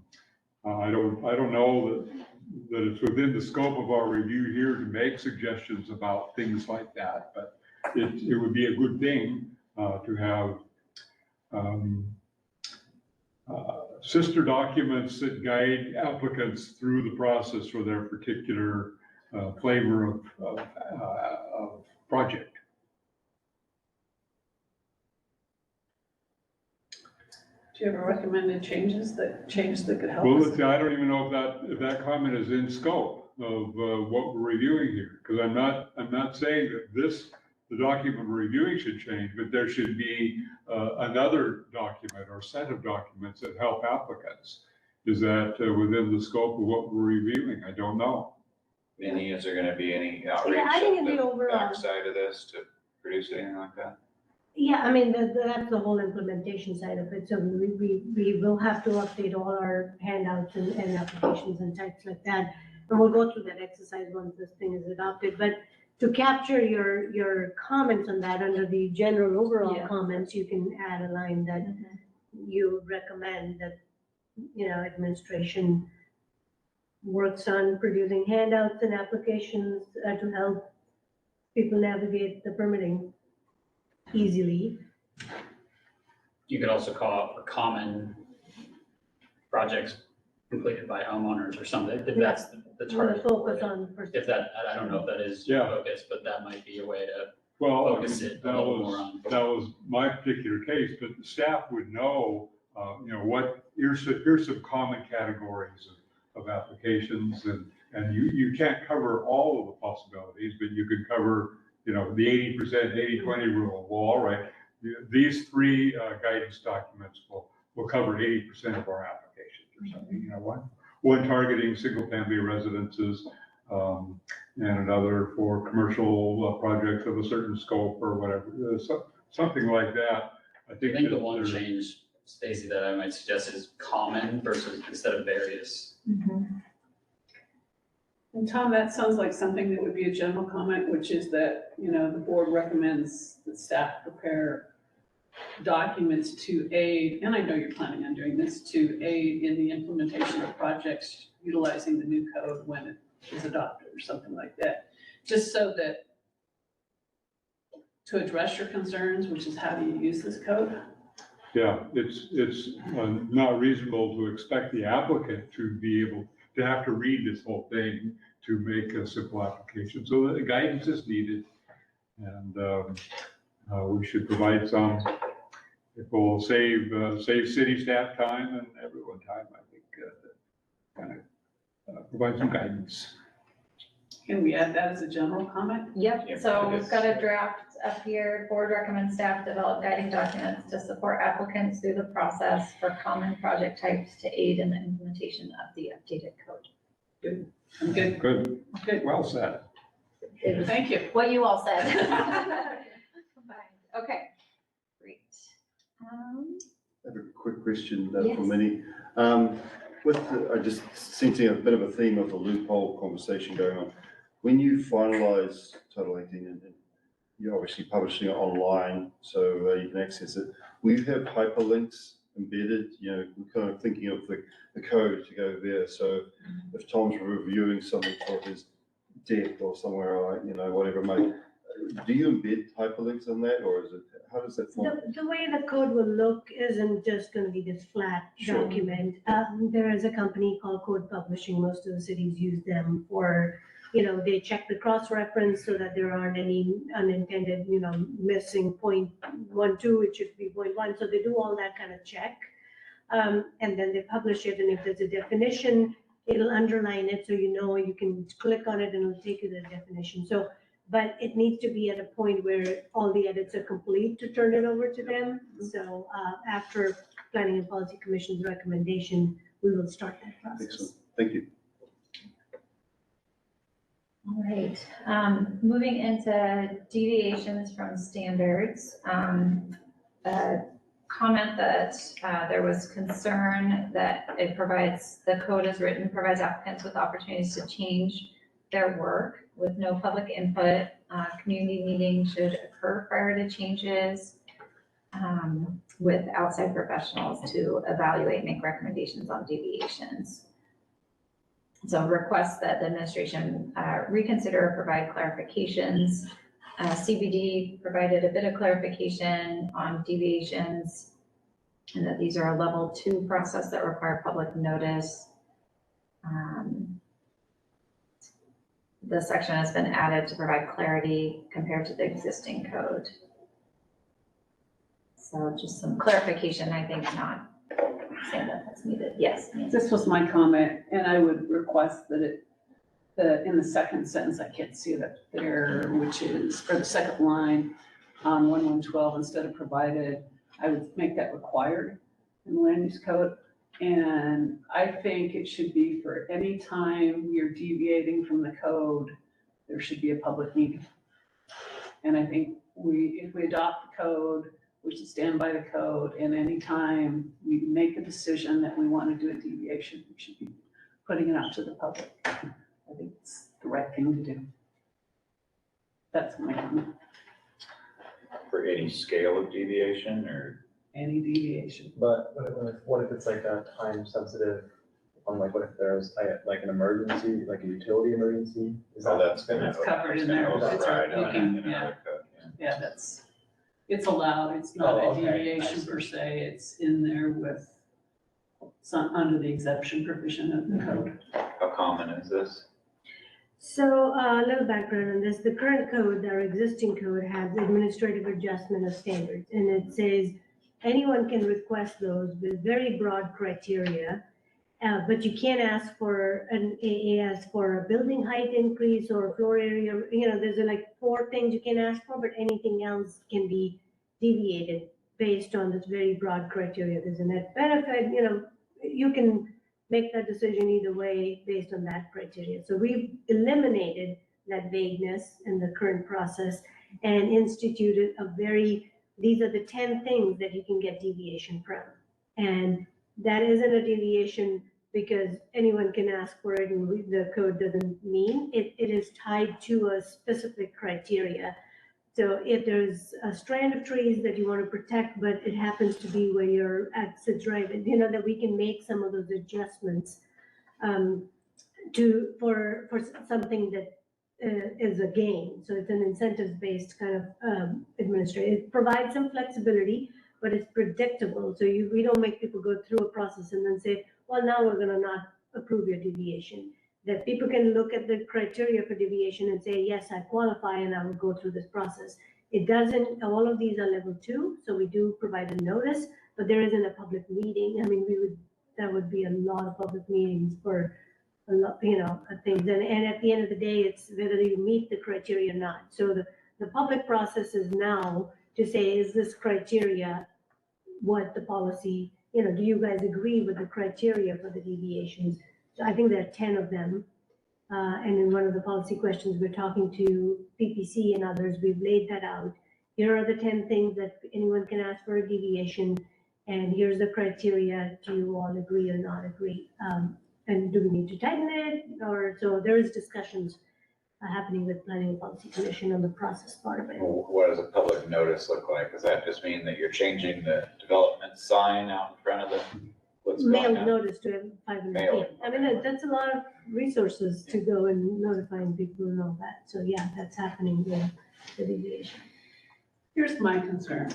I don't know that it's within the scope of our review here to make suggestions about things like that, but it would be a good thing to have sister documents that guide applicants through the process for their particular flavor of project. Do you have recommended changes that could help Well, us? let's see, I don't even know if that comment is in scope of what we're reviewing here, because I'm not saying that the document we're reviewing should change, but there should be another document or set of documents that help applicants. Is that within the scope of what we're reviewing? I don't know. Minnie, is there gonna be any outreach Yeah, I think on in the overall- backside of this to produce anything like that? Yeah, I mean, that's the whole implementation side of it. So we will have to update all our handouts and applications and types like that. And we'll go through that exercise once this thing is adopted. But to capture your comments on that, under the general overall Yeah. comments, you can add a line that you recommend that, administration works on producing handouts and applications to help people navigate the permitting easily. You could also call out for common projects completed by homeowners or something, if that's the We're gonna target. focus on first. If that, I don't know if that is your focus, but that might be a way to Well, focus it a that little more on. was my particular case, but the staff would know, here's some common categories of applications, and you can't cover all of the possibilities, but you can cover, the 80%, 80-20 rule. Well, all right, these three guidance documents will cover 80% of our applications or something, one targeting single-family residences, and another for commercial projects of a certain scope or whatever, something like that. I I think think that the one there's- change, Stacy, that I might suggest is common versus instead of various. And Tom, that sounds like something that would be a general comment, which is that, the board recommends that staff prepare documents to aid, and I know you're planning on doing this, to aid in the implementation of projects utilizing the new code when it is adopted or something like that. Just so that, to address your concerns, which is how do you use this code? Yeah, it's not reasonable to expect the applicant to be able to have to read this whole thing to make a simple application. So the guidance is needed, and we should provide some. It will save city staff time and everyone time, I think, kind of provide some guidance. Can we add that as a general comment? Yep, Yep, so it we've is. got a draft up here. Board recommends staff develop guiding documents to support applicants through the process for common project types to aid in the implementation of the updated code. I'm good. Good, Good. well said. It was Thank you. what you all said. Okay, great. I have a quick question Yes. for Minnie. I just sensing a bit of a theme of the loophole conversation going on. When you finalize Title 18 and you're obviously publishing it online, so you can access it, will you have hyperlinks embedded? We're kind of thinking of the code to go there. So if Tom's reviewing something for his deck or somewhere, whatever it might, do you embed hyperlinks on that, or how does that form? The way the code will look isn't just gonna be this flat Sure. document. There is a company called Code Publishing. Most of the cities use them for, they check the cross-reference so that there aren't any unintended, missing point 1.2, it should be point 1. So they do all that kind of check. And then they publish it, and if there's a definition, it'll underline it, so you can click on it and it'll take you to the definition. So, but it needs to be at a point where all the edits are complete to turn it over to them. So after Planning and Policy Commission's recommendation, we will start that process. Excellent, thank you. All right, moving into deviations from standards. comment that there was concern that it provides, the code as written provides applicants with opportunities to change their work with no public input. Community meetings should occur prior to changes with outside professionals to evaluate, make recommendations on deviations. So request that the administration reconsider or provide clarifications. CBD provided a bit of clarification on deviations and that these are a level 2 process that require public notice. The section has been added to provide clarity compared to the existing code. So just some clarification, I think, not saying that that's needed. Yes. Nancy. This was my comment, and I would request that in the second sentence, I can't see it up there, which is, for the second line on 1112, instead of provided, I would make that required in the land use code. And I think it should be for any time you're deviating from the code, there should be a public meeting. And I think if we adopt the code, we should stand by the code, and anytime we make a decision that we want to do a deviation, we should be putting it out to the public. I think it's the right thing to do. That's my comment. For any scale of deviation or? Any deviation. But what if it's like a time sensitive, like what if there's like an emergency, like a utility emergency? Is that? That's gonna. That's covered in there. That's It's right. looking, yeah. Yeah, it's allowed. It's not Oh, a okay. I deviation see. per se. It's in there with some, under the exception provision of the code. How common is this? So a little background on this. The current code, our existing code, has administrative adjustment of standards. And it says anyone can request those with very broad criteria. But you can't ask for a building height increase or floor area. There's like 4 things you can ask for, but anything else can be deviated based on this very broad criteria. There's a net benefit, you can make that decision either way based on that criteria. So we've eliminated that vagueness in the current process and instituted these are the 10 things that you can get deviation from. And that isn't a deviation because anyone can ask for it and the code doesn't mean. It is tied to a specific criteria. So if there's a strand of trees that you want to protect, but it happens to be where you're at Sid's Drive, that we can make some of those adjustments for something that is a gain. So it's an incentives-based kind of administration. It provides some flexibility, but it's predictable. So we don't make people go through a process and then say, well, now we're going to not approve your deviation. That people can look at the criteria for deviation and say, yes, I qualify and I will go through this process. It doesn't, all of these are level 2, so we do provide a notice, but there isn't a public meeting. I mean, that would be a lot of public meetings for a lot, things. And at the end of the day, it's whether you meet the criteria or not. So the public process is now to say, is this criteria what the policy, do you guys agree with the criteria for the deviations? So I think there are 10 of them. And in one of the policy questions, we're talking to PPC and others, we've laid that out. Here are the 10 things that anyone can ask for a deviation. And here's the criteria. Do you all agree or not agree? And do we need to tighten it? So there is discussions happening with Planning and Policy Commission on the process part of it. What does a public notice look like? Does that just mean that you're changing the development sign out in front of the, what's going Mailed on? notice to 500 Mailed, feet. I mean, that's a lot of resources to go and notifying people and all that. So yeah, that's happening with the deviation. Here's my concern.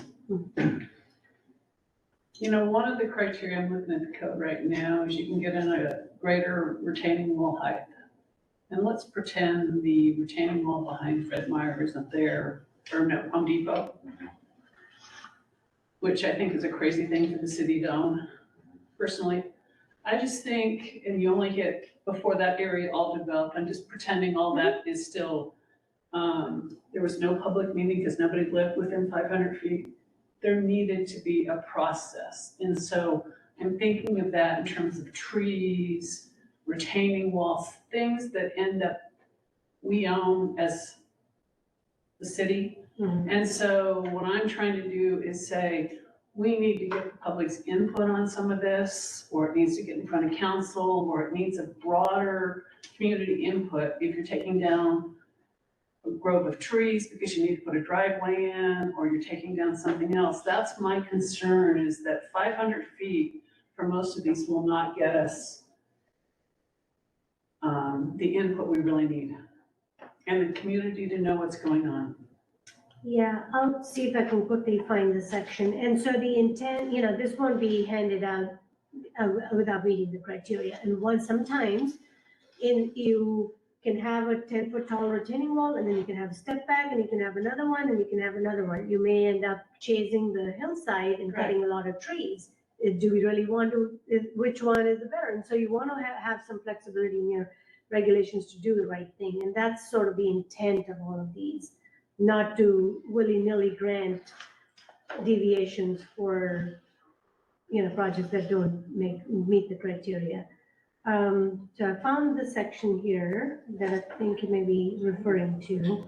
One of the criteria I'm looking at the code right now is you can get in a greater retaining wall height. And let's pretend the retaining wall behind Fred Meyer isn't there, or no, Home Depot, which I think is a crazy thing for the city to own, personally. I just think, and you only get before that area all developed, I'm just pretending all that is still, there was no public meeting because nobody lived within 500 feet. There needed to be a process. And so I'm thinking of that in terms of trees, retaining walls, things that end up we own as the city. Mhm. And so what I'm trying to do is say, we need to get the public's input on some of this, or it needs to get in front of council, or it needs a broader community input. If you're taking down a grove of trees because you need to put a driveway in, or you're taking down something else, that's my concern, is that 500 feet for most of these will not get us the input we really need, and the community to know what's going on. Yeah, I'll see if I can quickly find the section. And so the intent, this won't be handed out without meeting the criteria. And sometimes you can have a 10-foot tall retaining wall, and then you can have a step back, and you can have another one, and you can have another one. You may end up chasing the hillside and cutting a lot of trees. Do we really want to, which one is the better? And so you want to have some flexibility in your regulations to do the right thing. And that's sort of the intent of all of these, not to willy-nilly grant deviations for, projects that don't meet the criteria. So I found the section here that I think you may be referring to.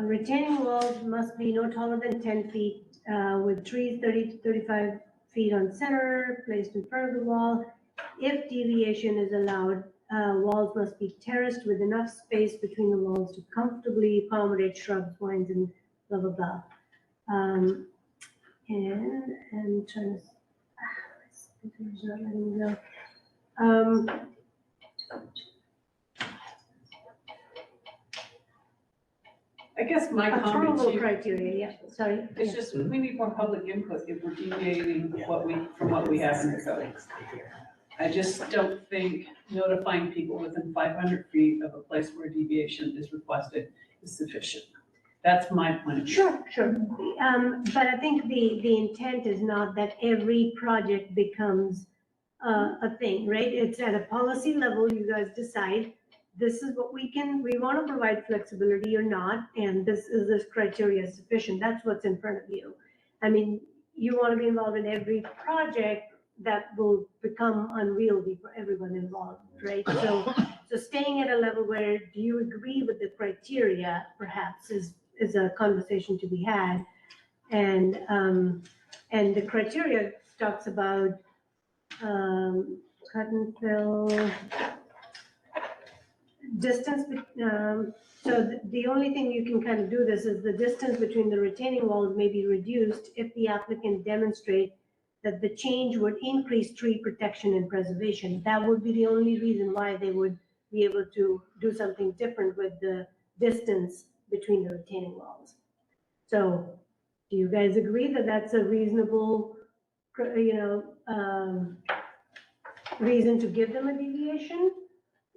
Retaining walls must be no taller than 10 feet, with trees 30 to 35 feet on center, placed in front of the wall. If deviation is allowed, walls must be terraced with enough space between the walls to comfortably accommodate shrubs, vines, and blah, blah, blah. And trying to, it's not letting me go. I guess my comment Approval to criteria, yeah, sorry. it's just, we need more public input if we're deviating from what we have in the code. I just don't think notifying people within 500 feet of a place where deviation is requested is sufficient. That's my point of view. Sure. But I think the intent is not that every project becomes a thing, right? It's at a policy level, you guys decide, this is what we want to provide flexibility or not, and this criteria sufficient. That's what's in front of you. I mean, you want to be involved in every project that will become unwieldy for everyone involved, right? So staying at a level where, do you agree with the criteria, perhaps, is a conversation to be had. And the criteria talks about cut and fill, distance. So the only thing you can kind of do this is the distance between the retaining walls may be reduced if the applicant demonstrate that the change would increase tree protection and preservation. That would be the only reason why they would be able to do something different with the distance between the retaining walls. So do you guys agree that that's a reasonable, reason to give them a deviation?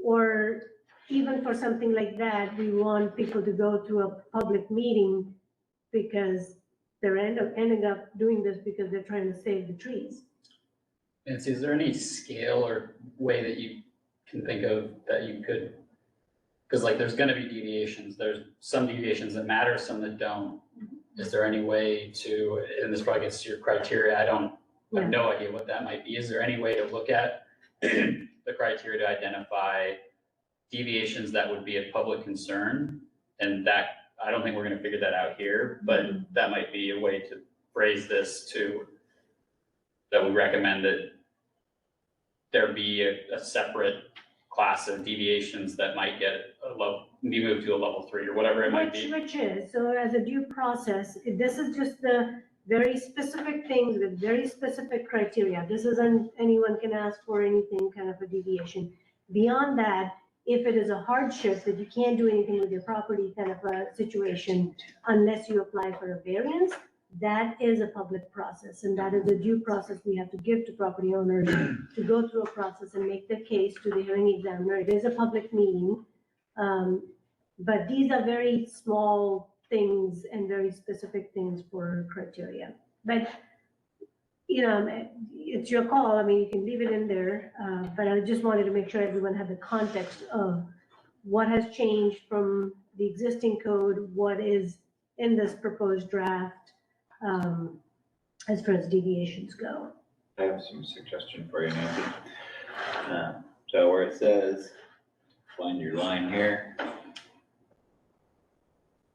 Or even for something like that, we want people to go to a public meeting because they're ending up doing this because they're trying to save the trees? Nancy, is there any scale or way that you can think of that you could, because like there's gonna be deviations, there's some deviations that matter, some that don't. Is there any way to, and this probably gets to your criteria, I have no idea what that might be. Is there any way to look at the criteria to identify deviations that would be of public concern? And that, I don't think we're gonna figure that out here, but that might be a way to phrase this that we recommend that there be a separate class of deviations that might be moved to a level 3 or whatever it might be. Which is, so as a due process, this is just the very specific things with very specific criteria. This isn't anyone can ask for anything kind of a deviation. Beyond that, if it is a hardship that you can't do anything with your property kind of a situation unless you apply for a variance, that is a public process, and that is a due process we have to give to property owners to go through a process and make their case to the hearing examiner. It is a public meeting, but these are very small things and very specific things for criteria. But it's your call. I mean, you can leave it in there, but I just wanted to make sure everyone had the context of what has changed from the existing code, what is in this proposed draft, as far as deviations go. I have some suggestion for you, Nancy. So where it says, find your line here.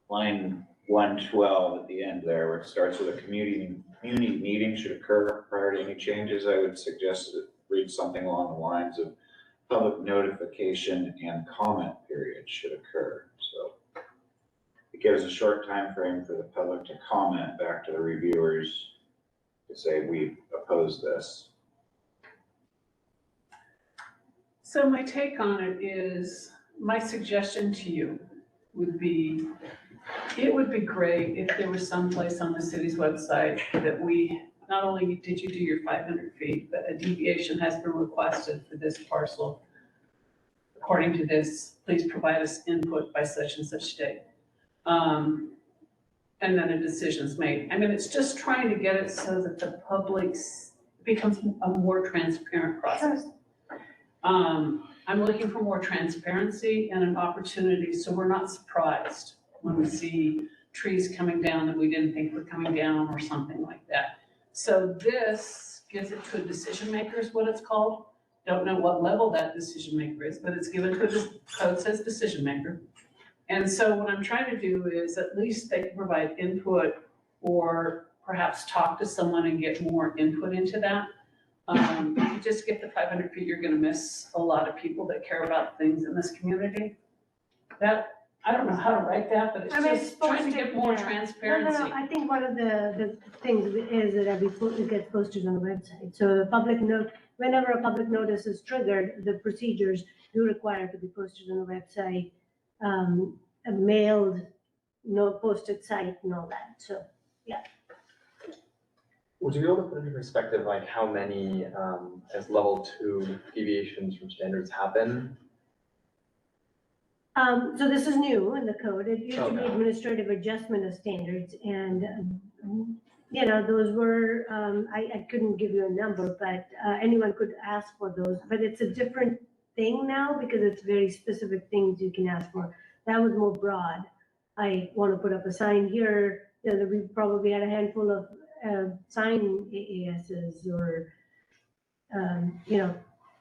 Line 112 at the end there, where it starts with a community meeting should occur prior to any changes, I would suggest that it read something along the lines of public notification and comment period should occur. So it gives a short time frame for the public to comment back to the reviewers to say, we oppose this. So my take on it is, my suggestion to you would be, it would be great if there was some place on the city's website that we, not only did you do your 500 feet, but a deviation has been requested for this parcel. According to this, please provide us input by such and such date. And then a decision's made. I mean, it's just trying to get it so that the public becomes a more transparent process. I'm looking for more transparency and an opportunity, so we're not surprised when we see trees coming down that we didn't think were coming down or something like that. So this gives it to a decision maker is what it's called. Don't know what level that decision maker is, but it's given to the code says decision maker. And so what I'm trying to do is at least they can provide input or perhaps talk to someone and get more input into that. If you just get the 500 feet, you're gonna miss a lot of people that care about things in this community. That, I don't know how to write that, but it's I mean, it's just trying to posted, get more yeah. transparency. No, I think one of the things is that it gets posted on the website. So the public note, whenever a public notice is triggered, the procedures do require to be posted on the website, mailed, no posted site and all that. So, yeah. Would you be able to put into perspective, like how many, as level 2 deviations from standards happen? So this is new in the code. It used to be Okay. administrative adjustment of standards and, you know, those were, I couldn't give you a number, but anyone could ask for those. But it's a different thing now because it's very specific things you can ask for. That was more broad. I want to put up a sign here, you know, we probably had a handful of sign AASs or, you know,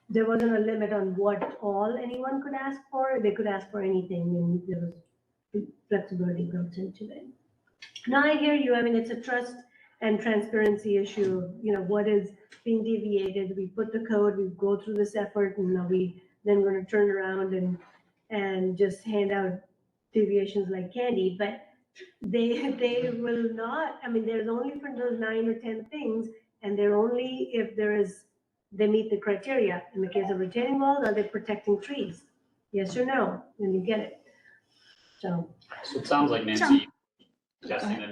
there wasn't a limit on what all anyone could ask for. They could ask for anything and there was flexibility built into it. Now I hear you. I mean, it's a trust and transparency issue. You know, what is being deviated? We put the code, we go through this effort and now we then going to turn around and just hand out deviations like candy, but they will not, I mean, there's only for those 9 or 10 things, and they're only if they meet the criteria. In the case of retaining walls, are they protecting trees? Yes or no, then you get it. So it sounds like Nancy suggesting that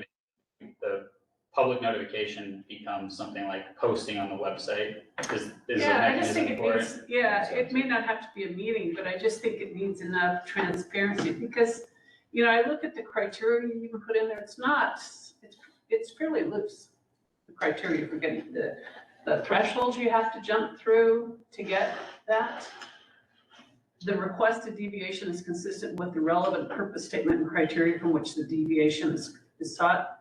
maybe the public notification becomes something like posting on the website. Is a Yeah, I just think mechanism it for needs, yeah, it may not have to be a meeting, but I just think it needs enough transparency because, you know, I look at the criteria you can put in there, it's fairly loose. The criteria for getting the thresholds you have to jump through to get that. The requested deviation is consistent with the relevant purpose statement and criteria from which the deviation is sought.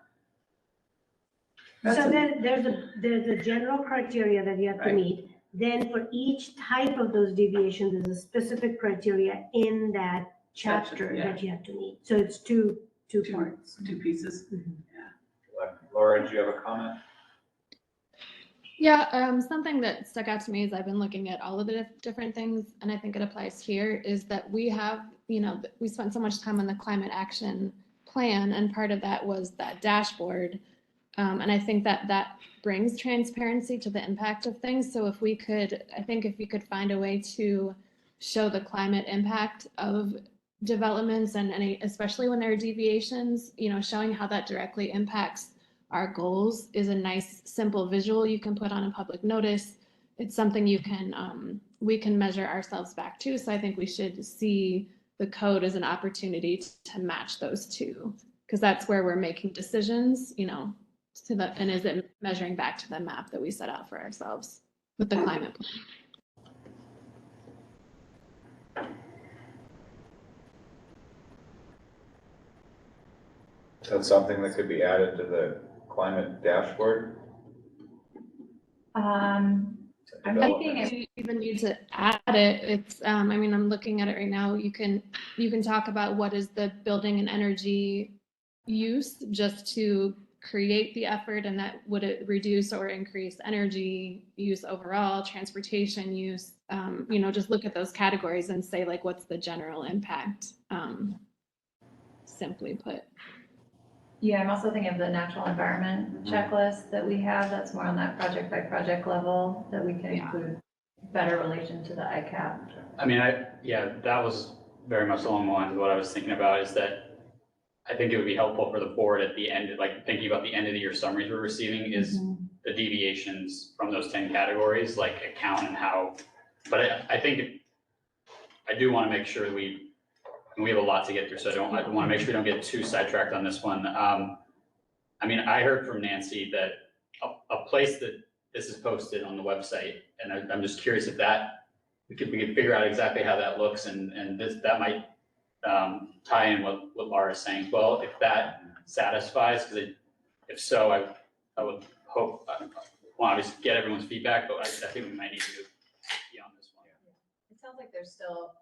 So then there's a general criteria that you have to Right. meet. Then for each type of those deviations, there's a specific criteria in that chapter yeah. that you have to meet. So it's two parts. 2 pieces. Laura, do you have a comment? Yeah, something that stuck out to me as I've been looking at all of the different things, and I think it applies here, is that we have, you know, we spent so much time on the climate action plan, and part of that was that dashboard. And I think that brings transparency to the impact of things. So if we could, I think if we could find a way to show the climate impact of developments and any, especially when there are deviations, you know, showing how that directly impacts our goals is a nice, simple visual you can put on a public notice. It's something you can, we can measure ourselves back to. So I think we should see the code as an opportunity to match those two, because that's where we're making decisions, you know, to the, and is it measuring back to the map that we set out for ourselves with the climate plan. Is that something that could be added to the climate dashboard? I'm thinking if You even need to add it. It's, I mean, I'm looking at it right now. You can talk about what is the building and energy use just to create the effort, and that would it reduce or increase energy use overall, transportation use, just look at those categories and say like, what's the general impact? Simply put. Yeah, I'm also thinking of the natural environment checklist that we have, that's more on that project by project level, that we can include better relation to the ICAP. I mean, that was very much along the lines of what I was thinking about, is that I think it would be helpful for the board at the end, like thinking about the end of the year summaries we're receiving, is the deviations from those 10 categories, like account and how, but I think I do want to make sure that we have a lot to get through, so I want to make sure we don't get too sidetracked on this one. I mean, I heard from Nancy that a place that this is posted on the website, and I'm just curious if we could figure out exactly how that looks, and that might tie in what Laura's saying as well, if that satisfies, because if so, I would hope, well, obviously get everyone's feedback, but I think we might need to be on this one. It sounds like there's still,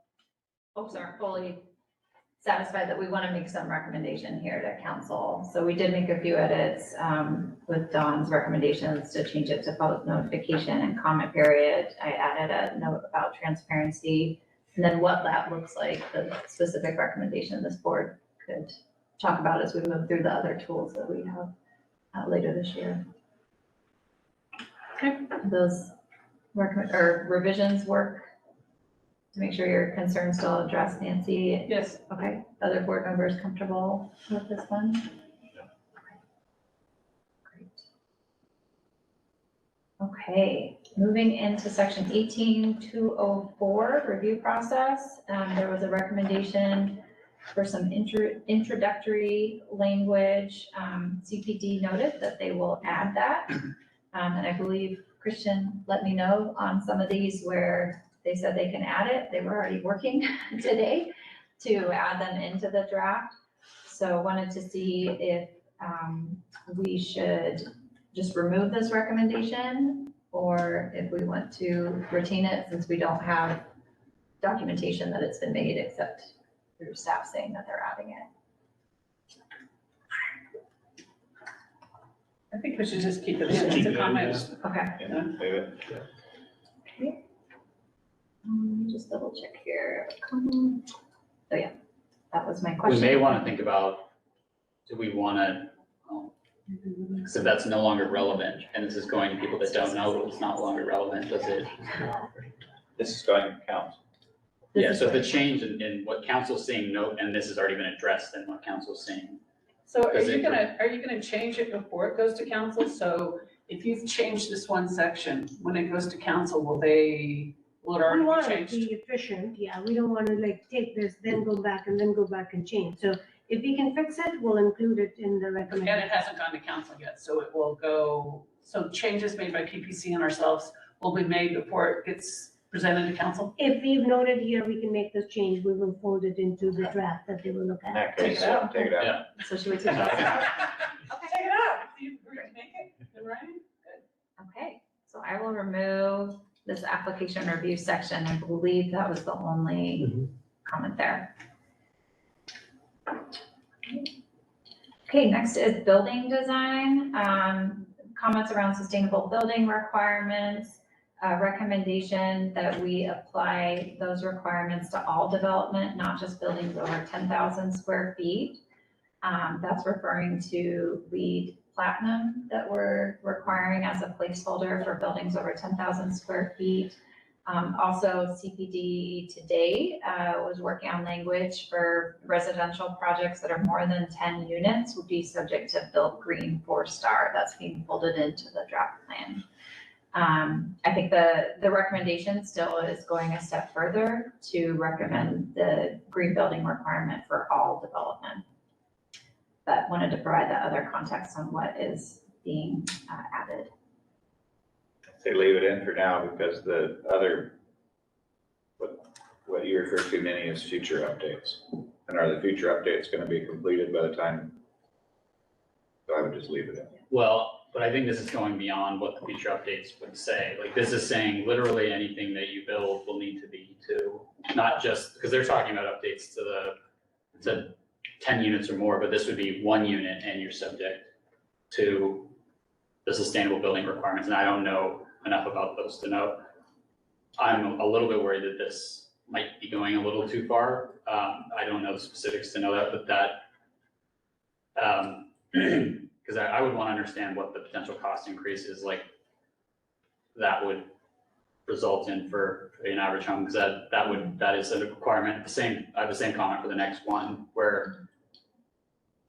folks aren't fully satisfied that we want to make some recommendation here to council. So we did make a few edits with Dawn's recommendations to change it to public notification and comment period. I added a note about transparency, and then what that looks like, the specific recommendation this board could talk about as we move through the other tools that we have later this year. Okay. Those revisions work to make sure your concerns still addressed, Nancy? Yes. Okay, other board members comfortable with this one? Great. Okay, moving into section 18.204, review process. There was a recommendation for some introductory language. CPD noted that they will add that. And I believe Christian let me know on some of these where they said they can add it. They were already working today to add them into the draft. So wanted to see if we should just remove this recommendation, or if we want to retain it, since we don't have documentation that it's been made except through staff saying that they're adding it. I think we should just keep it in as a comment. Okay. Yeah, leave it. Okay. Just double check here. So yeah, that was my We question. may want to think about, do we want to, because if that's no longer relevant, and this is going to people that don't know that it's not longer relevant, does it? This is going to count. Yeah, so if the change in what council's seeing, note, and this has already been addressed in what council's seeing. So are you gonna change it before it goes to council? So if you've changed this one section, when it goes to council, will it We already want be to changed? be efficient, yeah, we don't want to like take this, then go back and then go back and change. So if we can fix it, we'll include it in the And recommendation. it hasn't gone to council yet, so it will go, so changes made by PPC and ourselves will be made before it gets presented to council? If we've noted here, we can make this change, we will fold it into the draft that they will look In at. that case, Take it out. take it out. Yeah. So should we take that out? Take it out. You agree to make it, good, Ryan? Okay, so I will remove this application review section. I believe that was the only comment there. Okay, next is building design. Comments around sustainable building requirements. Recommendation that we apply those requirements to all development, not just buildings over 10,000 square feet. That's referring to LEED Platinum that we're requiring as a placeholder for buildings over 10,000 square feet. Also, CPD today was working on language for residential projects that are more than 10 units would be subject to Built Green 4-star. That's being folded into the draft plan. I think the recommendation still is going a step further to recommend the green building requirement for all development. But wanted to provide that other context on what is being added. Say leave it in for now, because the other, what you refer to, Minnie, is future updates. And are the future updates going to be completed by the time? So I would just leave it in. Well, but I think this is going beyond what the future updates would say. Like, this is saying literally anything that you build will need to be to, not just, because they're talking about updates to 10 units or more, but this would be 1 unit and you're subject to the sustainable building requirements. And I don't know enough about those to know. I'm a little bit worried that this might be going a little too far. I don't know the specifics to know that, but that, because I would want to understand what the potential cost increase is like that would result in for an average home, because that is a requirement. I have the same comment for the next one, where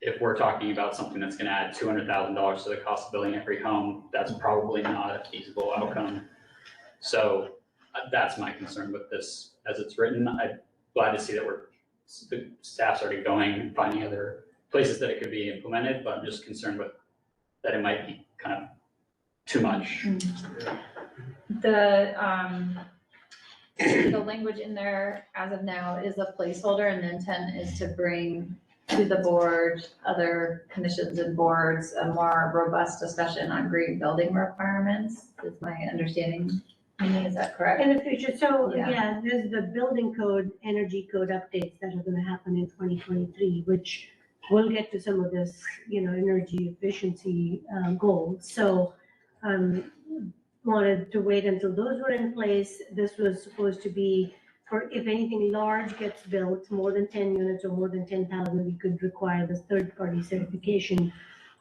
if we're talking about something that's going to add $200,000 to the cost of building every home, that's probably not a feasible outcome. So that's my concern with this as it's written. I'm glad to see that the staff's already going and finding other places that it could be implemented, but I'm just concerned with that it might be kind of too much. The language in there as of now is a placeholder, and the intent is to bring to the board, other commissions and boards, a more robust discussion on green building requirements, is my understanding. Amy, is that correct? In the future, so, Yeah. yeah, there's the building code, energy code updates that are gonna happen in 2023, which will get to some of this, energy efficiency goals. So, wanted to wait until those were in place. This was supposed to be for if anything large gets built, more than 10 units or more than 10,000, we could require this third-party certification.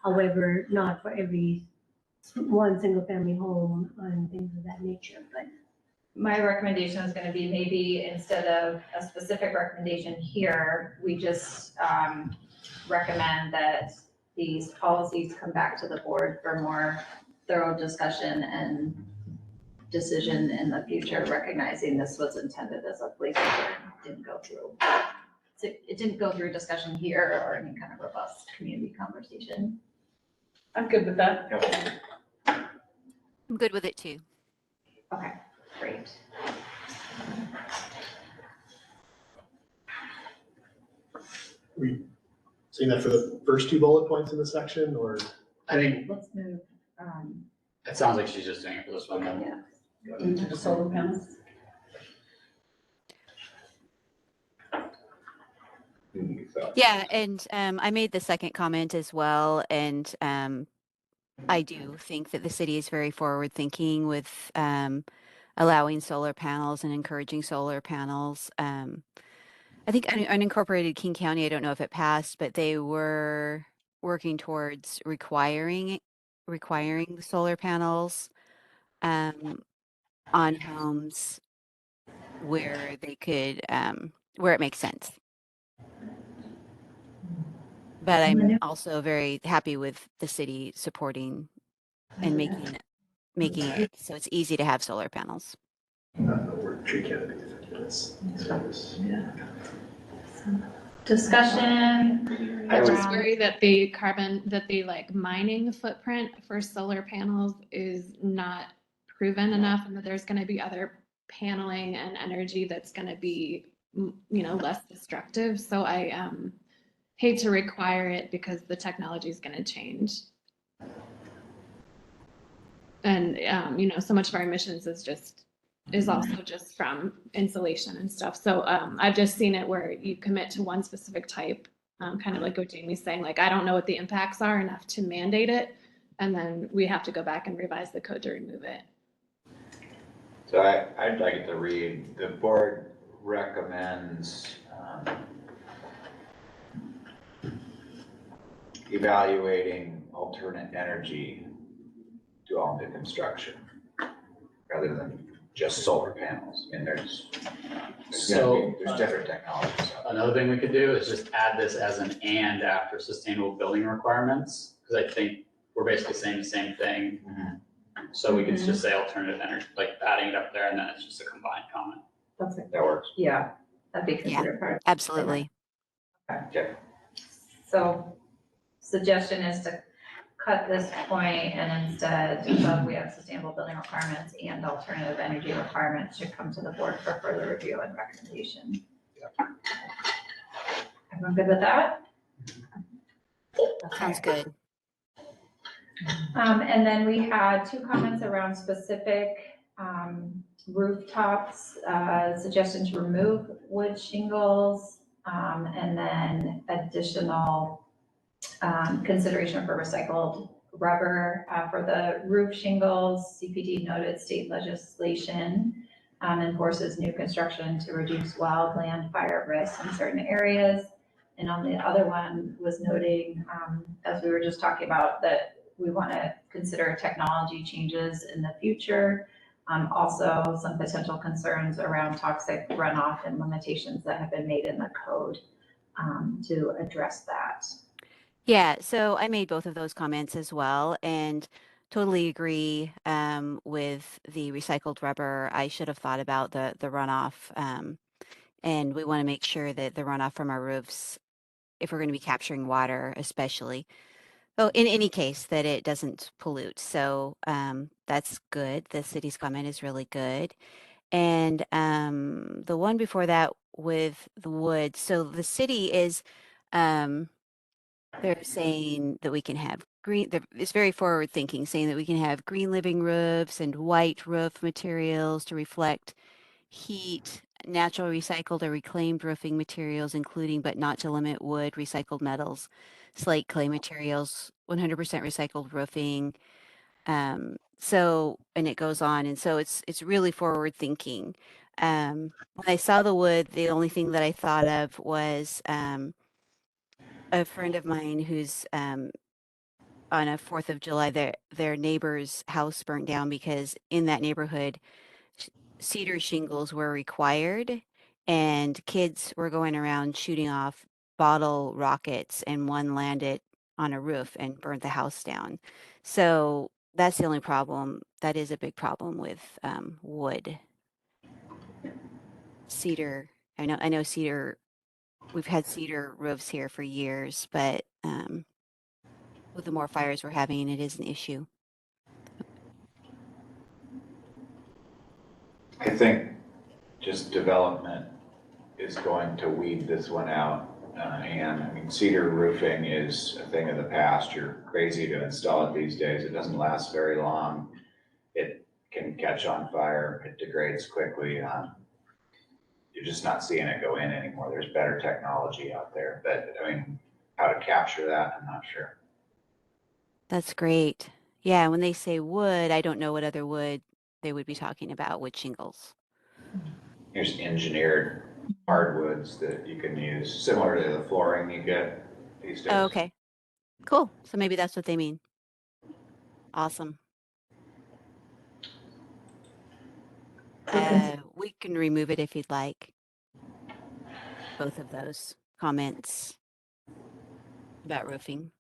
However, not for every one single-family home and things of that nature, but. My recommendation is gonna be maybe instead of a specific recommendation here, we just recommend that these policies come back to the board for more thorough discussion and decision in the future, recognizing this was intended as a placeholder, didn't go through. It didn't go through discussion here or any kind of robust community conversation. I'm good with that. I'm good with it too. Okay, great. We seeing that for the first 2 bullet points in the section, or? I think Let's move, it sounds like she's just doing it for this one. yeah. Into the solar panels. Yeah, and I made the second comment as well, and I do think that the city is very forward thinking with allowing solar panels and encouraging solar panels. I think unincorporated King County, I don't know if it passed, but they were working towards requiring solar panels on homes where they could, where it makes sense. But I'm also very happy with the city supporting and making it so it's easy to have solar panels. Or tree canopies. Discussion. I just around- worry that the like mining footprint for solar panels is not proven enough, and that there's gonna be other paneling and energy that's gonna be, less destructive. So I hate to require it because the technology is gonna change. And, so much of our emissions is also just from insulation and stuff. So I've just seen it where you commit to one specific type, kind of like what Jamie's saying, like, I don't know what the impacts are enough to mandate it. And then we have to go back and revise the code to remove it. So I'd like it to read, the board recommends evaluating alternate energy to all new construction, rather than just solar panels. I mean, there's different technologies. Another thing we could do is just add this as an and after sustainable building requirements, because I think we're basically saying the same thing. So we could just say alternative energy, like adding it up there, and then it's just a combined comment. That's it. That works. Yeah, that'd be considered part of. Absolutely. Okay. So suggestion is to cut this point and instead, we have sustainable building requirements and alternative energy requirements should come to the board for further review and recommendation. Everyone good with that? Sounds good. And then we had 2 comments around specific rooftops, suggestion to remove wood shingles And then additional consideration for recycled rubber. For the roof shingles, CPD noted state legislation enforces new construction to reduce wildland fire risks in certain areas. And on the other one was noting, as we were just talking about, that we want to consider technology changes in the future. Also some potential concerns around toxic runoff and limitations that have been made in the code to address that. Yeah, so I made both of those comments as well, and totally agree with the recycled rubber. I should have thought about the runoff, and we want to make sure that the runoff from our roofs, if we're going to be capturing water, especially, in any case, that it doesn't pollute. So that's good. The city's comment is really good. And the one before that with the wood, so the city is. They're saying that we can have it's very forward thinking, saying that we can have green living roofs and white roof materials to reflect heat, natural recycled or reclaimed roofing materials, including but not to limit wood, recycled metals, slate, clay materials, 100% recycled roofing. So, and it goes on. And so it's really forward thinking. When I saw the wood, the only thing that I thought of was, a friend of mine who's on a 4th of July, their neighbor's house burnt down because in that neighborhood, cedar shingles were required and kids were going around shooting off bottle rockets, and one landed on a roof and burnt the house down. So that's the only problem. That is a big problem with wood. Cedar, I know cedar. We've had cedar roofs here for years, but with the more fires we're having, it is an issue. I think just development is going to weed this one out. And I mean, cedar roofing is a thing of the past. You're crazy to install it these days. It doesn't last very long. It can catch on fire. It degrades quickly. You're just not seeing it go in anymore. There's better technology out there, but I mean, how to capture that, I'm not sure. That's great. Yeah, when they say wood, I don't know what other wood they would be talking about. Wood shingles. Here's engineered hardwoods that you can use, similar to the flooring you get these days. Oh, okay. Cool. So maybe that's what they mean. Awesome. We can remove it if you'd like. Both of those comments about roofing.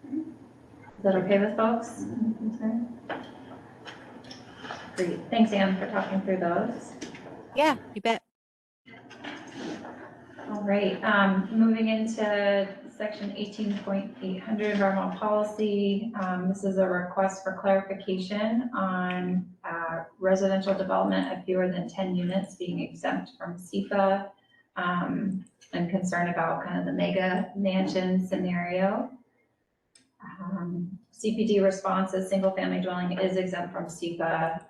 Is that okay with folks? Great. Thanks, Anne, for talking through those. Yeah, you bet. All right, moving into section 18.800 environmental policy. This is a request for clarification on residential development of fewer than 10 units being exempt from SEPA, and concern about kind of the mega mansion scenario. CPD response is single family dwelling is exempt from SEPA.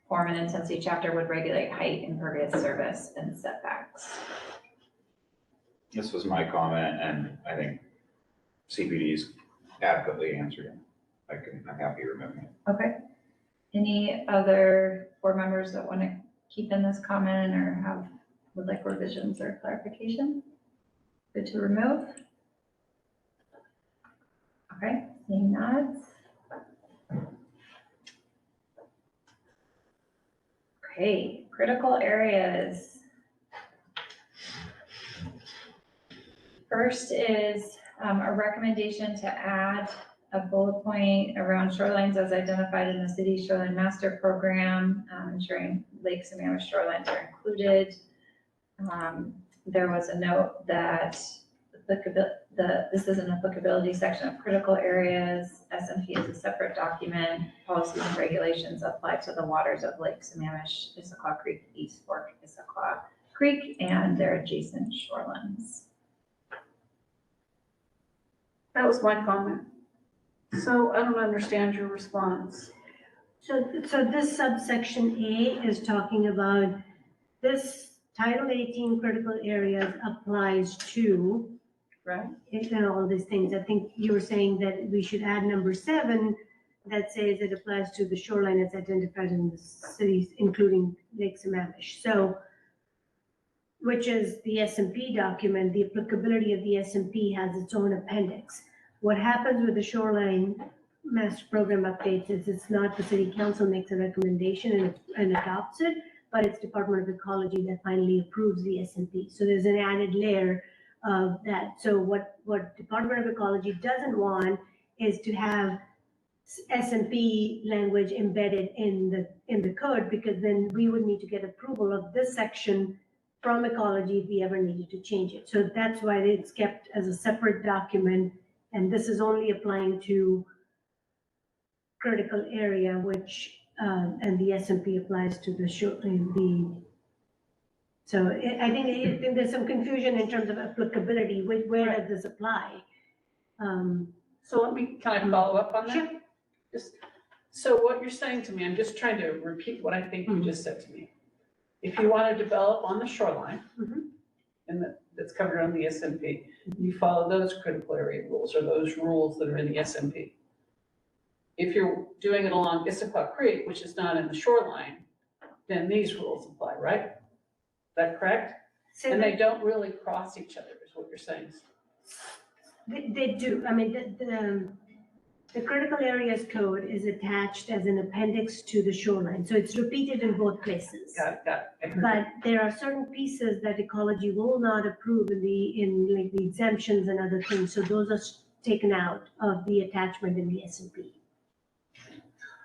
Form and intensity chapter would regulate height, impervious surface, and setbacks. This was my comment, and I think CPD's adequately answered it. I'm happy removing it. Okay. Any other board members that want to keep in this comment or would like revisions or clarification? Good to remove? Okay, seeing that. Okay, critical areas. First is a recommendation to add a bullet point around shorelines as identified in the city's shoreline master program, ensuring Lake Sammamish shorelines are included. There was a note that this is an applicability section of critical areas. SMP is a separate document. Policies and regulations apply to the waters of Lake Sammamish, Issaquah Creek, East Fork, Issaquah Creek, and their adjacent shorelands. That was my comment. So I don't understand your response. So this subsection A is talking about this Title 18 critical areas applies to, Right. all these things. I think you were saying that we should add number 7 that says it applies to the shoreline as identified in the cities, including Lake Sammamish. So, which is the SMP document, the applicability of the SMP has its own appendix. What happens with the shoreline master program updates is it's not the city council makes a recommendation and adopts it, but it's Department of Ecology that finally approves the SMP. So there's an added layer of that. So what Department of Ecology doesn't want is to have SMP language embedded in the code, because then we would need to get approval of this section from ecology if we ever needed to change it. So that's why it's kept as a separate document, and this is only applying to critical area, which, and the SMP applies to the shore, so I think there's some confusion in terms of applicability, where does this apply? So can I follow up on that? Sure. So what you're saying to me, I'm just trying to repeat what I think you just said to me. If you want to develop on the shoreline, and that's covered on the SMP, you follow those critical area rules or those rules that are in the SMP. If you're doing it along Issaquah Creek, which is not in the shoreline, then these rules apply, right? Is that correct? And they don't really cross each other, is what you're saying. They do. I mean, the critical areas code is attached as an appendix to the shoreline, so it's repeated in both places. Got it. But there are certain pieces that ecology will not approve in like the exemptions and other things, so those are taken out of the attachment in the SMP.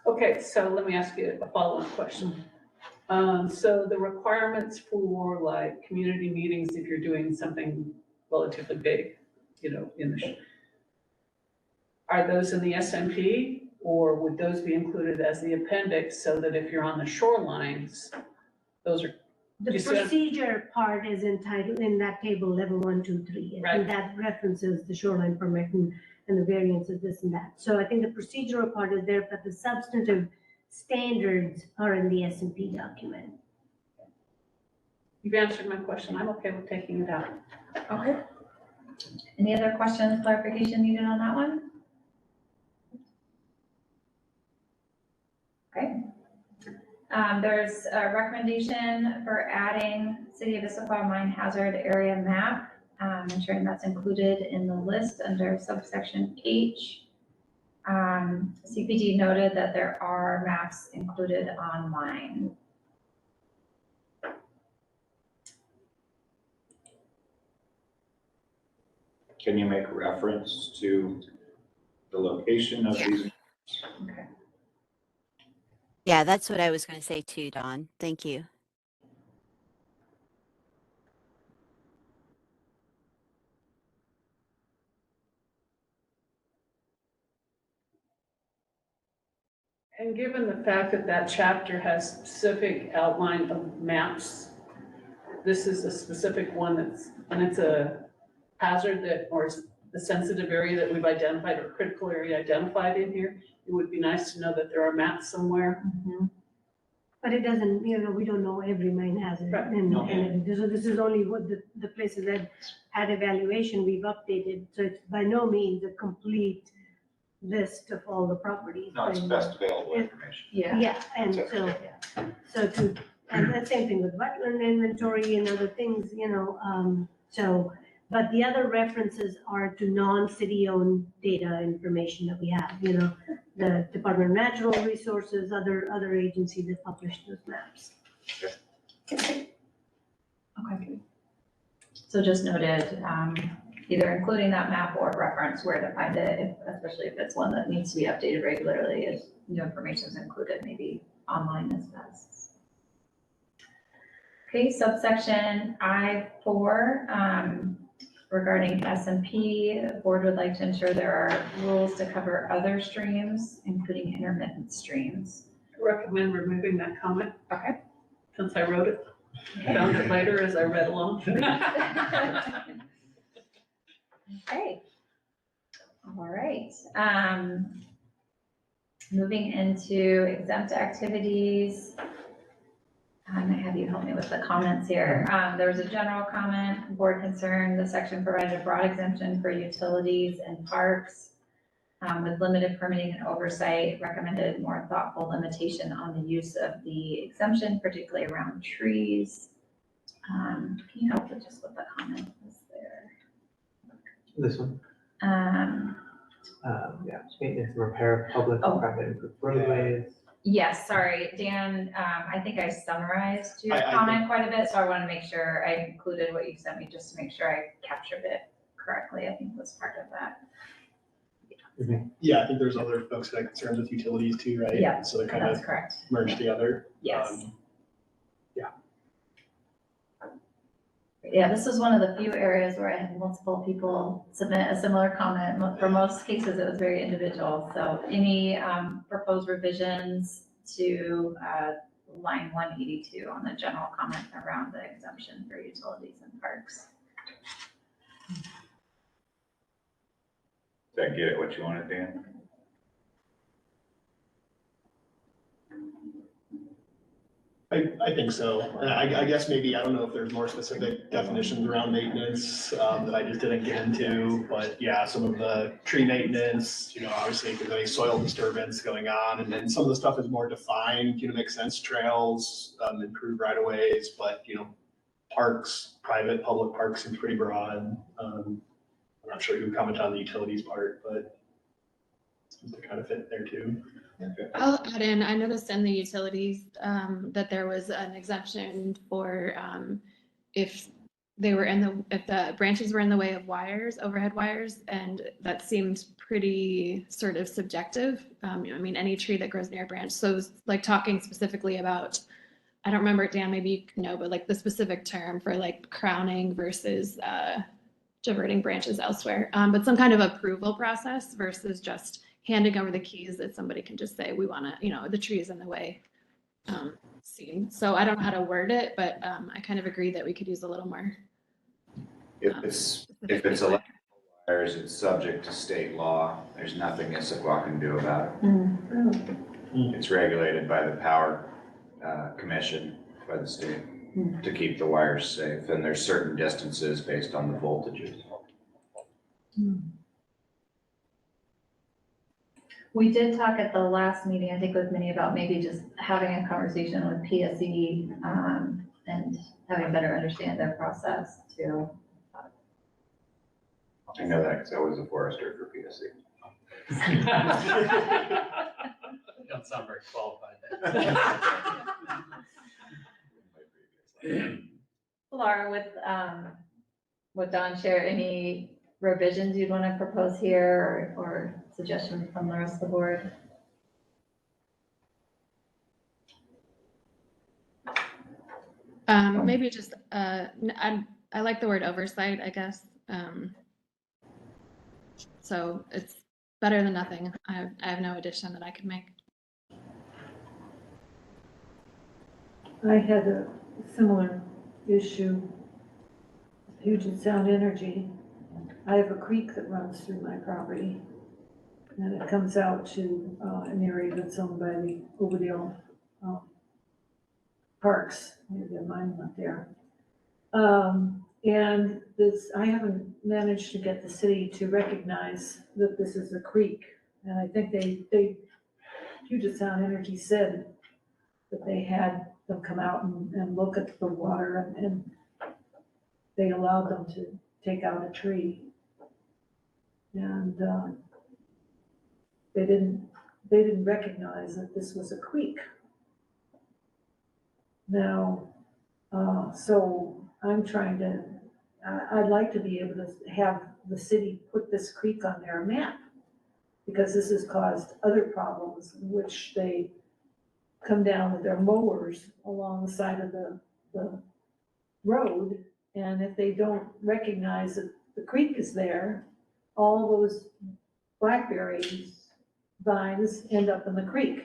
Okay, so let me ask you a follow-up question. So the requirements for like community meetings, if you're doing something relatively big, in the, are those in the SMP, or would those be included as the appendix so that if you're on the shorelines, those are? The procedure part is entitled in that table, level 1, 2, 3, Right. and that references the shoreline permit and the variances, this and that. So I think the procedural part is there, but the substantive standards are in the SMP document. You've answered my question. I'm okay with taking it out. Okay. Any other questions, clarification needed on that one? Okay. There's a recommendation for adding City of Issaquah Mine Hazard Area Map, ensuring that's included in the list under subsection H. CPD noted that there are maps included online. Can you make reference to the location of these? Okay. Yeah, that's what I was going to say too, Dawn. Thank you. And given the fact that that chapter has specific outline of maps, this is a specific one and it's a hazard or the sensitive area that we've identified or critical area identified in here. It would be nice to know that there are maps somewhere. But it doesn't, we don't know every mine hazard. Right. And this is only what the places that had evaluation we've updated. So it's by no means a complete list of all the properties. No, it's best available information. Yeah, and That's and the same thing with wetland inventory and other things, but the other references are to non-city owned data information that we have, the Department of Natural Resources, other agencies that publish those maps. Okay. So just noted, either including that map or reference where to find it, especially if it's one that needs to be updated regularly, if new information is included, maybe online is best. Okay, subsection I4, regarding SMP, the board would like to ensure there are rules to cover other streams, including intermittent streams. I recommend removing that comment. Okay. Since I wrote it, found it later as I read along. Okay. All right. Moving into exempt activities. I have you help me with the comments here. There was a general comment, board concern, the section provided a broad exemption for utilities and parks with limited permitting and oversight, recommended more thoughtful limitation on the use of the exemption, particularly around trees. Can you help with just what the comment was there? This one, Um, yeah, maintenance and repair of public Oh. and private improved roadways. Yes, sorry, Dan, I think I summarized your I comment quite a bit, so I want to make sure I included what you sent me, just to make sure I captured it correctly, I think was part of that. Yeah, I think there's other folks that have concerns with utilities too, right? Yeah, So they're kind That's of correct, merged together. yes. Um, Yeah, this was one of the few areas where I had multiple people submit a similar comment. For most cases, it was very individual. So any proposed revisions to line 182 on the general comment around the exemption for utilities and parks? Did I get it what you wanted, Dan? I think so. And I guess maybe, I don't know if there's more specific definitions around maintenance that I just didn't get into, but yeah, some of the tree maintenance, obviously if there's any soil disturbance going on, and then some of the stuff is more defined, makes sense, trails, improved right of ways, but, parks, private, public parks seems pretty broad. I'm not sure you would comment on the utilities part, but seems to kind of fit there too. I'll add in, I noticed in the utilities that there was an exemption for if the branches were in the way of wires, overhead wires, and that seemed pretty sort of subjective. Any tree that grows near a branch. So like talking specifically about, I don't remember, Dan, maybe you know, but like the specific term for like crowning versus diverting branches elsewhere, but some kind of approval process versus just handing over the keys that somebody can just say, we want to, the tree is in the way. Seen. So I don't know how to word it, but I kind of agree that we could use a little more. If it's electrical wires, it's subject to state law. There's nothing Issaquah can do about it. It's regulated by the Power Commission, by the state, to keep the wires safe. And there's certain distances based on the voltages. We did talk at the last meeting, I think with Minnie, about maybe just having a conversation with PSE and having a better understand their process too. I know that because I was a forester for PSC. You don't sound very qualified there. Laura, with what Don shared, any revisions you'd want to propose here or suggestions from the rest of the board? Maybe just, I like the word oversight, I guess. So it's better than nothing. I have no addition that I could make. I had a similar issue with Puget Sound Energy. I have a creek that runs through my property, and it comes out to an area that's owned by the Overdale Parks, their mine went there. And this, I haven't managed to get the city to recognize that this is a creek. And I think Puget Sound Energy said that they had them come out and look at the water, and they allowed them to take out a tree. And they didn't recognize that this was a creek. Now, so I'm trying to, I'd like to be able to have the city put this creek on their map, because this has caused other problems, which they come down with their mowers along the side of the road. And if they don't recognize that the creek is there, all those blackberry vines end up in the creek.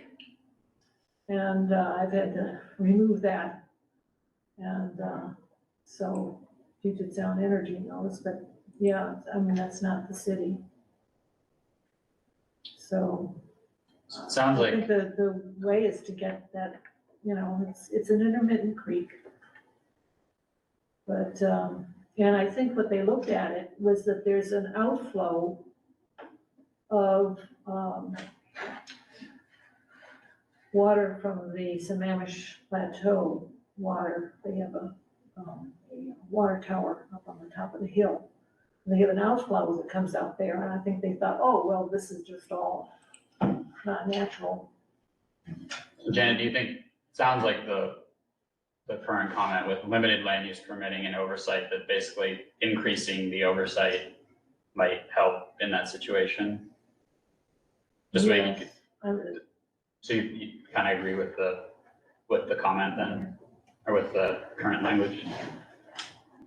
And I've had to remove that. And so Puget Sound Energy knows, but yeah, I mean, that's not the city. So Sounds I like, think the way is to get that you know, it's an intermittent creek. But, and I think what they looked at it was that there's an outflow of, water from the Sammamish Plateau water. They have a water tower up on the top of the hill. They have an outflow that comes out there, and I think they thought, oh, well, this is just all not natural. So Janet, do you think, sounds like the current comment with limited land use permitting and oversight, that basically increasing the oversight might help in that situation? Just so you could, so you kind of agree with the comment then, or with the current language?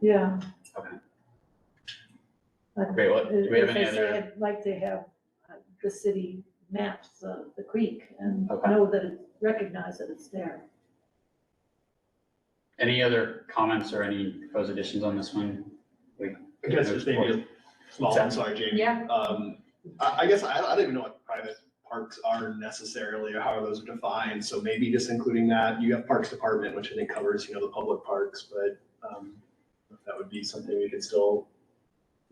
Yeah. Okay. Great, what, do we have any As I say, other? I'd like to have the city map the creek and Okay. know that it, recognize that it's there. Any other comments or any proposed additions on this one? I guess just maybe a small, I'm sorry, Jamie. Yeah. I guess I don't even know what private parks are necessarily or how those are defined. So maybe just including that. You have Parks Department, which I think covers, the public parks, but if that would be something we could still,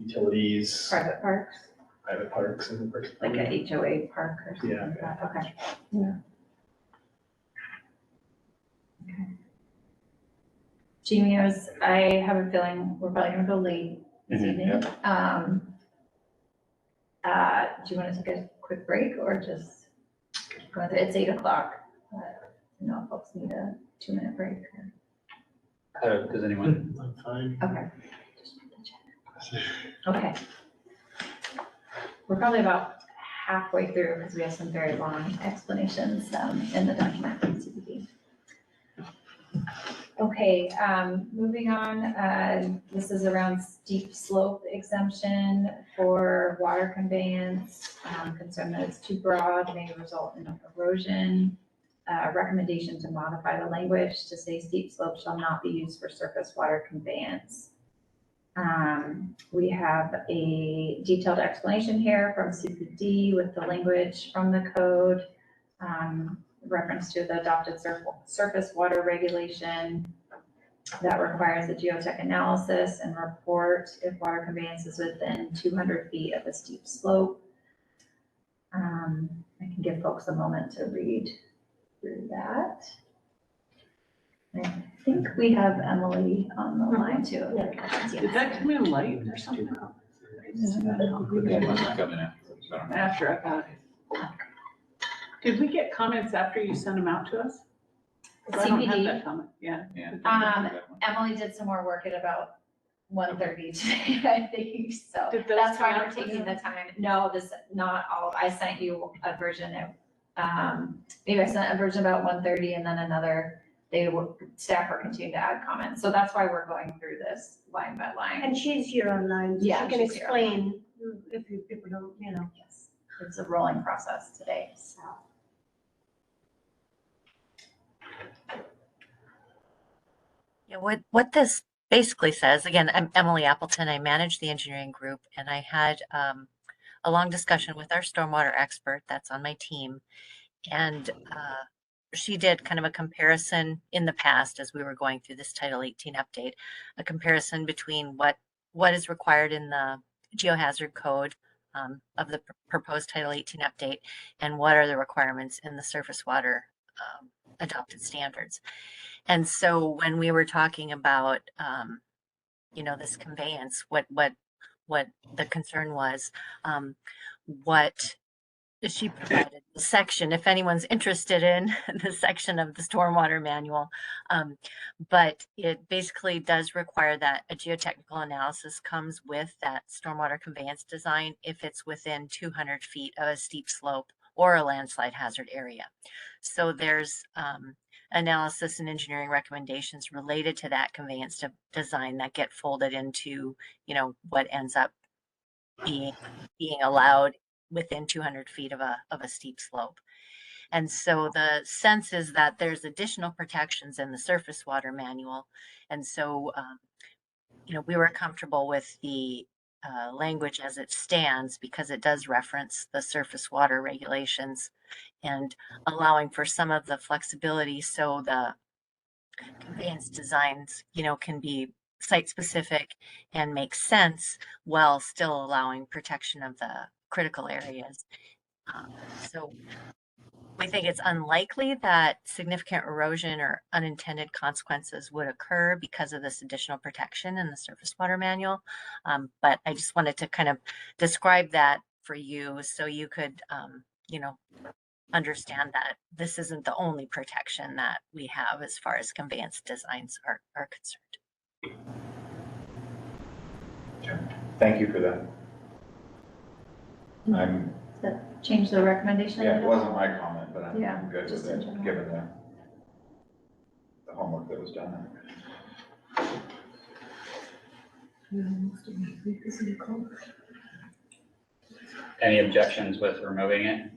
utilities, Private parks, private parks and parks. like a HOA park or something Yeah. like that, okay. Yeah. Okay. Jamie, I have a feeling we're probably gonna go late this evening. Do you want to take a quick break or just go through, it's 8 o'clock. No, folks need a 2-minute break. Does anyone? I'm fine. Okay. Okay. We're probably about halfway through because we have some very long explanations in the document from CPD. Okay, moving on, this is around steep slope exemption for water conveyance. Concern that it's too broad, may result in erosion. Recommendation to modify the language to say steep slopes shall not be used for surface water conveyance. We have a detailed explanation here from CPD with the language from the code. Reference to the adopted surface water regulation that requires a geotech analysis and report if water conveyance is within 200 feet of a steep slope. I can give folks a moment to read through that. I think we have Emily on the line too. Did that come in late or something? After I got it. Did we get comments after you sent them out to us? 'Cause I don't have that comment, yeah. Emily did some more work at about 1:30 today, I think, so Did those that's why come we're out taking for the time. No, not all, I sent you a version of, maybe I sent a version about 1:30 and then another, staff are continuing to add comments, so that's why we're going through this line by line. And she's here online, so Yeah, she can she's here. explain if people don't, Yes, it's a rolling process today, so. Yeah, what this basically says, again, I'm Emily Appleton, I manage the engineering group, and I had a long discussion with our stormwater expert that's on my team. And she did kind of a comparison in the past as we were going through this Title 18 update, a comparison between what is required in the geohazard code of the proposed Title 18 update and what are the requirements in the surface water adopted standards. And so when we were talking about, this conveyance, what the concern was, what she provided the section, if anyone's interested in the section of the stormwater manual. But it basically does require that a geotechnical analysis comes with that stormwater conveyance design if it's within 200 feet of a steep slope or a landslide hazard area. So there's analysis and engineering recommendations related to that conveyance design that get folded into, what ends up being allowed within 200 feet of a steep slope. And so the sense is that there's additional protections in the surface water manual. And so, we were comfortable with the language as it stands because it does reference the surface water regulations and allowing for some of the flexibility so the conveyance designs, can be site specific and make sense while still allowing protection of the critical areas. So we think it's unlikely that significant erosion or unintended consequences would occur because of this additional protection in the surface water manual. But I just wanted to kind of describe that for you so you could, understand that this isn't the only protection that we have as far as conveyance designs are concerned. Thank you for that. I'm, Change the recommendation? yeah, it wasn't my comment, but I'm Yeah, good just with in it, general. given the homework that was done. Any objections with removing it?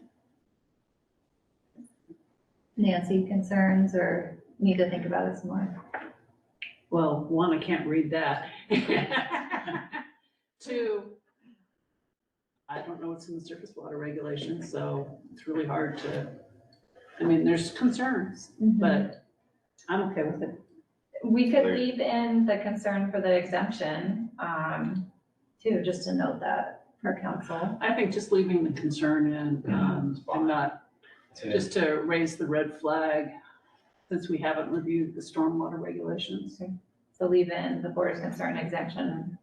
Nancy, concerns or need to think about it some more? Well, one, I can't read that. Two, I don't know what's in the surface water regulations, so it's really hard to, there's concerns, but I'm okay with it. We could leave in the concern for the exemption, too, just to note that for council. I think just leaving the concern in, and not, just to raise the red flag, since we haven't reviewed the stormwater regulations. So leave in the board's concern exemption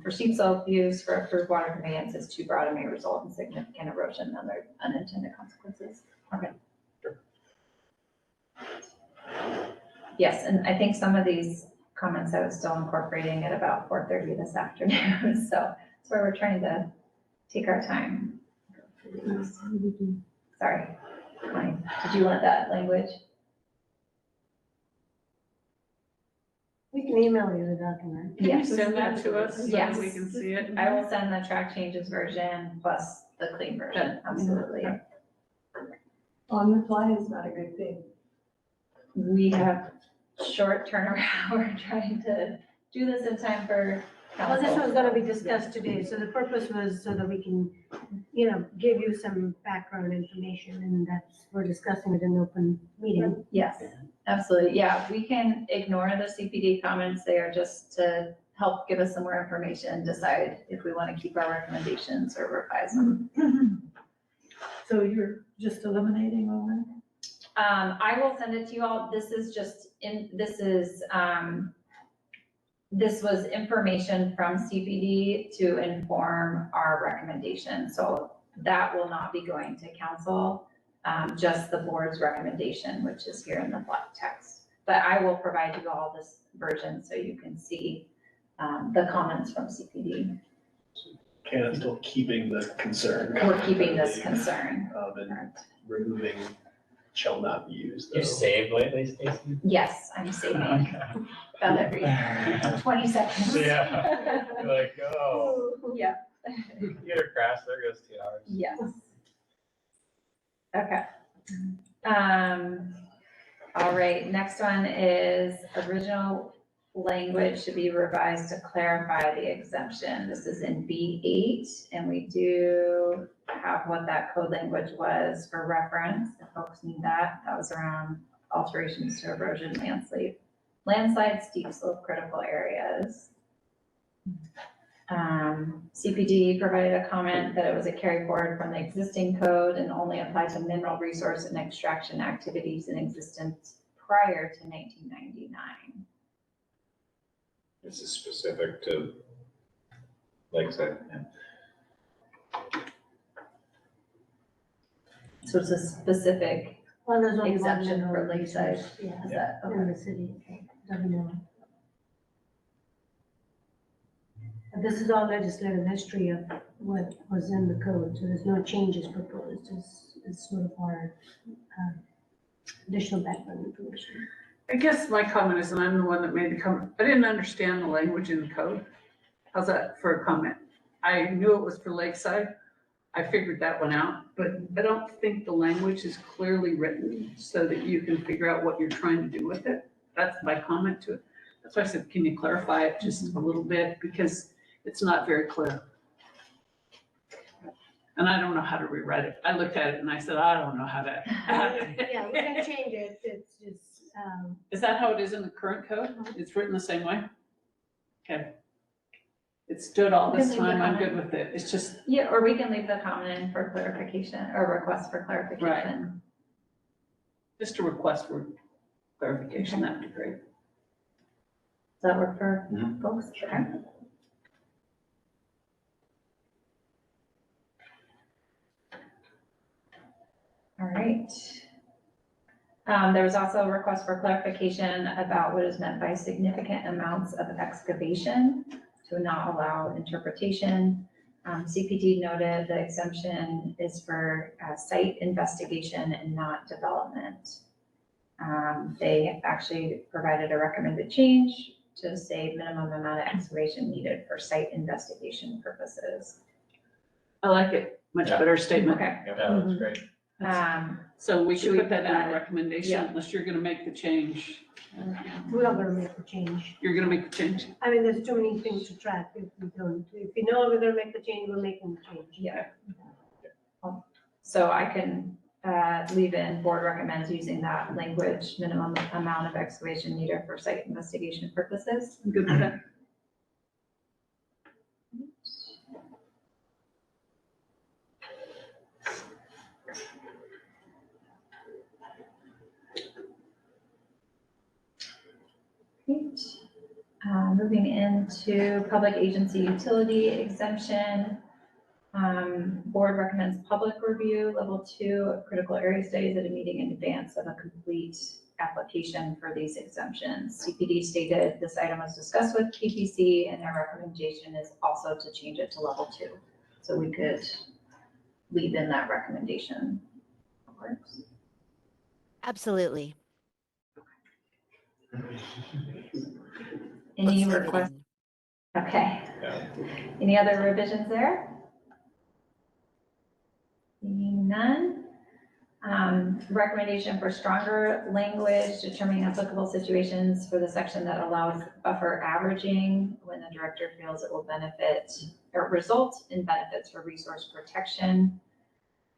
for steep slope use for approved water conveyance is too broad and may result in significant erosion and other unintended consequences. Okay. Sure. Yes, and I think some of these comments I was still incorporating at about 4:30 this afternoon. So that's where we're trying to take our time. Sorry, Connie, did you want that language? We can email you the document. Can you Yes. send that to us so Yes. that we can see it? I will send the track changes version plus the clean version, absolutely. On the fly is not a good thing. We have short turnaround. We're trying to do this in time for Well, this council. was gonna be discussed today, so the purpose was so that we can, give you some background information, and we're discussing it in open meeting. Yes, absolutely. Yeah, we can ignore the CPD comments. They are just to help give us some more information, decide if we want to keep our recommendations or revise them. So you're just eliminating all that? I will send it to you all. This was information from CPD to inform our recommendation. So that will not be going to council, just the board's recommendation, which is here in the black text. But I will provide you all this version so you can see the comments from CPD. Kind of still keeping the concern. We're keeping this concern. And removing shall not be used, though. You saved lately, Stacy? Yes, I'm saving about every 20 seconds. Yeah. You're like, oh, Yeah. computer crash, there goes 2 hours. Yes. Okay. All right, next one is original language should be revised to clarify the exemption. This is in B8, and we do have what that code language was for reference. If folks need that, that was around alterations to erosion, landslide, steep slope, critical areas. CPD provided a comment that it was a carry forward from the existing code and only applied to mineral resource and extraction activities in existence prior to 1999. This is specific to Lakeside. So it's a specific Well, there's only one exemption mineral for Lakeside. resource, yeah, Is that, in okay. the city, WNO. And this is all legislative history of what was in the code, so there's no changes proposed, it's sort of our additional background information. I guess my comment is, and I'm the one that made the comment, I didn't understand the language in the code. How's that for a comment? I knew it was for Lakeside. I figured that one out, but I don't think the language is clearly written so that you can figure out what you're trying to do with it. That's my comment to it. That's why I said, can you clarify it just a little bit? Because It's not very clear. And I don't know how to rewrite it. I looked at it and I said, I don't know how to. Yeah, we can change it, it's just, Is that how it is in the current code? It's written the same way? Okay. It stood all We can this leave the time, I'm comment. good with it. It's just, Yeah, or we can leave the comment in for clarification or request for clarification. just a request for clarification, that'd be great. Does that work for Mhm. folks? Okay. All right. There was also a request for clarification about what is meant by significant amounts of excavation to not allow interpretation. CPD noted the exemption is for site investigation and not development. They actually provided a recommended change to say minimum amount of excavation needed for site investigation purposes. I like it, much Yeah. better statement. Okay. Yeah, that's great. So we Should should we put that in put our that- recommendation yeah. unless you're gonna make the change. we're not gonna make the change. You're gonna make the change? I mean, there's too many things to track if we don't. If we know we're gonna make the change, we're making the change. Yeah. So I can leave in board recommends using that language, minimum amount of excavation needed for site investigation purposes. I'm good with that. Great. Moving into public agency utility exemption. Board recommends public review, level 2 of critical area studies at a meeting in advance of a complete application for these exemptions. CPD stated this item was discussed with PPC and their recommendation is also to change it to level 2. So we could leave in that recommendation. Works. Absolutely. Any Let's leave it requests? in. Okay. Any other revisions there? Seeing none. Recommendation for stronger language determining applicable situations for the section that allows buffer averaging when the director feels it will benefit or result in benefits for resource protection.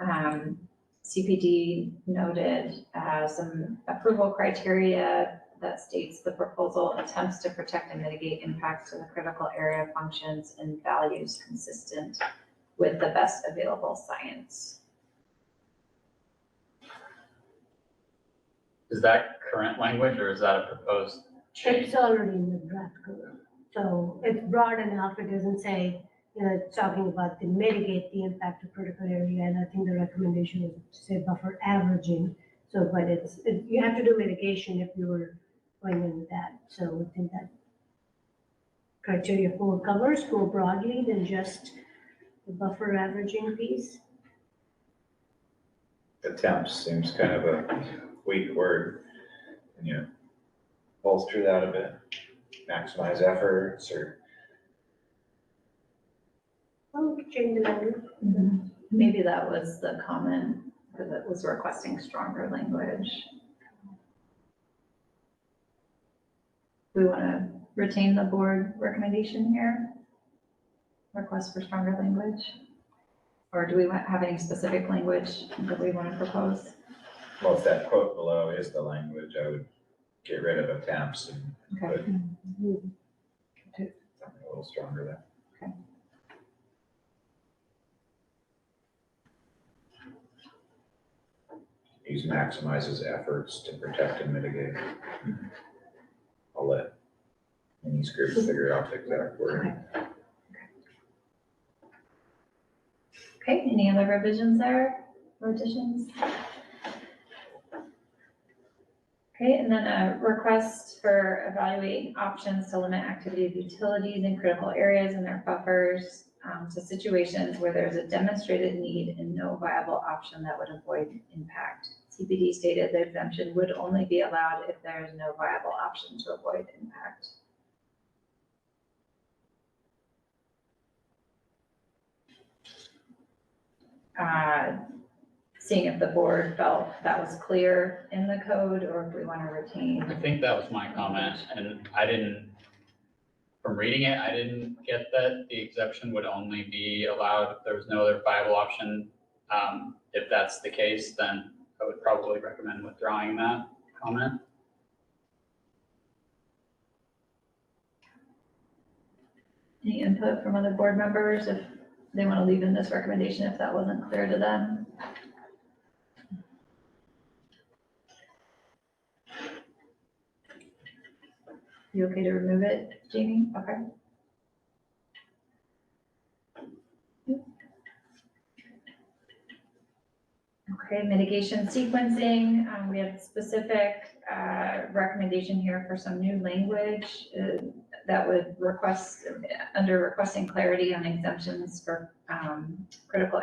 CPD noted some approval criteria that states the proposal attempts to protect and mitigate impacts to the critical area functions and values consistent with the best available science. Is that current language or is that a proposed change? It's already in the draft code. So it's broad enough. It doesn't say, it's talking about to mitigate the impact of critical area. And I think the recommendation is to say buffer averaging. So, but you have to do mitigation if you were going in with that. So I think that criteria 4 covers more broadly than just the buffer averaging piece. Attempts seems kind of a weak word. Can you bolster that a bit? Maximize efforts or? Oh, we could change the language. Maybe that was the comment because it was requesting stronger language. We want to retain the board recommendation here? Request for stronger language? Or do we have any specific language that we want to propose? Well, if that quote below is the language, I would get rid of attempts and put something a little stronger there. Okay. Use maximizes efforts to protect and mitigate. I'll let any group figure out the exact word. Okay, any other revisions there or additions? Okay, and then a request for evaluating options to limit activity of utilities in critical areas and their buffers to situations where there's a demonstrated need and no viable option that would avoid impact. CPD stated the exemption would only be allowed if there is no viable option to avoid impact. Seeing if the board felt that was clear in the code or if we want to retain. I think that was my comment and I didn't from reading it, I didn't get that the exemption would only be allowed if there was no other viable option. If that's the case, then I would probably recommend withdrawing that comment. Any input from other board members if they want to leave in this recommendation if that wasn't clear to them? You okay to remove it, Jamie? Okay. Okay, mitigation sequencing, we have specific recommendation here for some new language that would request, under requesting clarity on exemptions for critical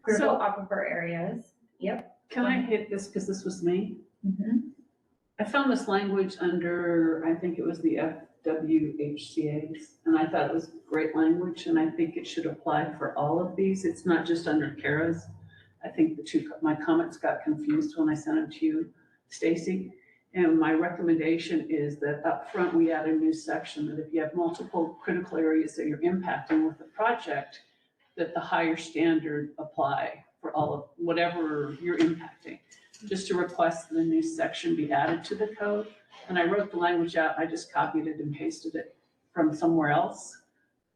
aquifer areas. Yep. Can I hit this, because this was me? Mhm. I found this language under, I think it was the FWHCA's, and I thought it was great language, and I think it should apply for all of these. It's not just under Kara's. I think my comments got confused when I sent them to you, Stacy. And my recommendation is that up front we add a new section that if you have multiple critical areas that you're impacting with the project, that the higher standard apply for all of whatever you're impacting. Just to request that a new section be added to the code. And I wrote the language out, I just copied it and pasted it from somewhere else.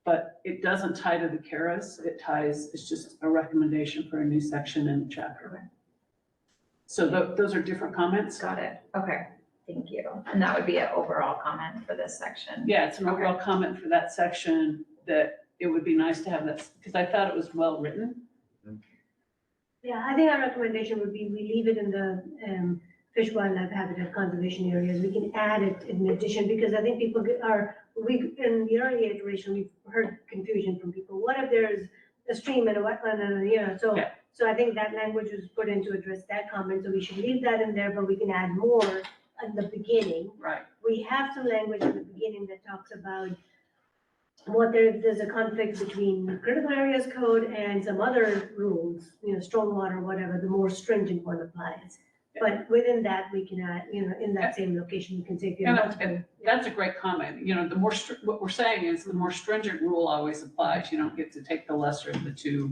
But it doesn't tie to the Kara's, it's just a recommendation for a new section in the chapter. So those are different comments. Got it. Okay, thank you. And that would be an overall comment for this section. Yeah, it's an overall comment for that section that it would be nice to have that, because I thought it was well written. Yeah, I think our recommendation would be we leave it in the fish, wildlife, habitat conservation areas. We can add it in addition, because I think people in the early iteration, we've heard confusion from people. What if there's a stream and a wetland and so I think that language was put in to address that comment. So we should leave that in there, but we can add more at the beginning. Right. We have some language at the beginning that talks about what there's a conflict between critical areas code and some other rules, stormwater, whatever, the more stringent one applies. But within that, we can add, in that same location, we can take. And that's a great comment. The more, what we're saying is the more stringent rule always applies. You don't get to take the lesser of the two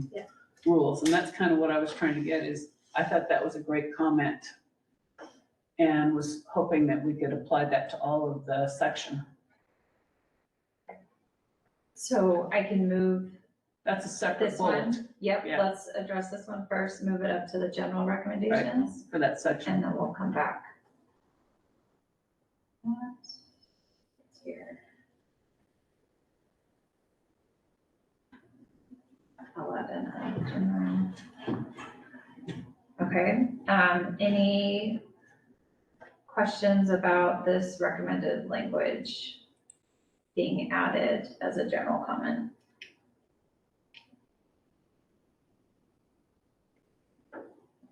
rules. And that's kind of what I was trying to get is, I thought that was a great comment and was hoping that we could apply that to all of the section. So I can move That's a separate this bullet. one. Yep, Yeah. let's address this one first, move it up to the general recommendations, For that section. and then we'll come back. It's here. 11. Okay, any questions about this recommended language being added as a general comment?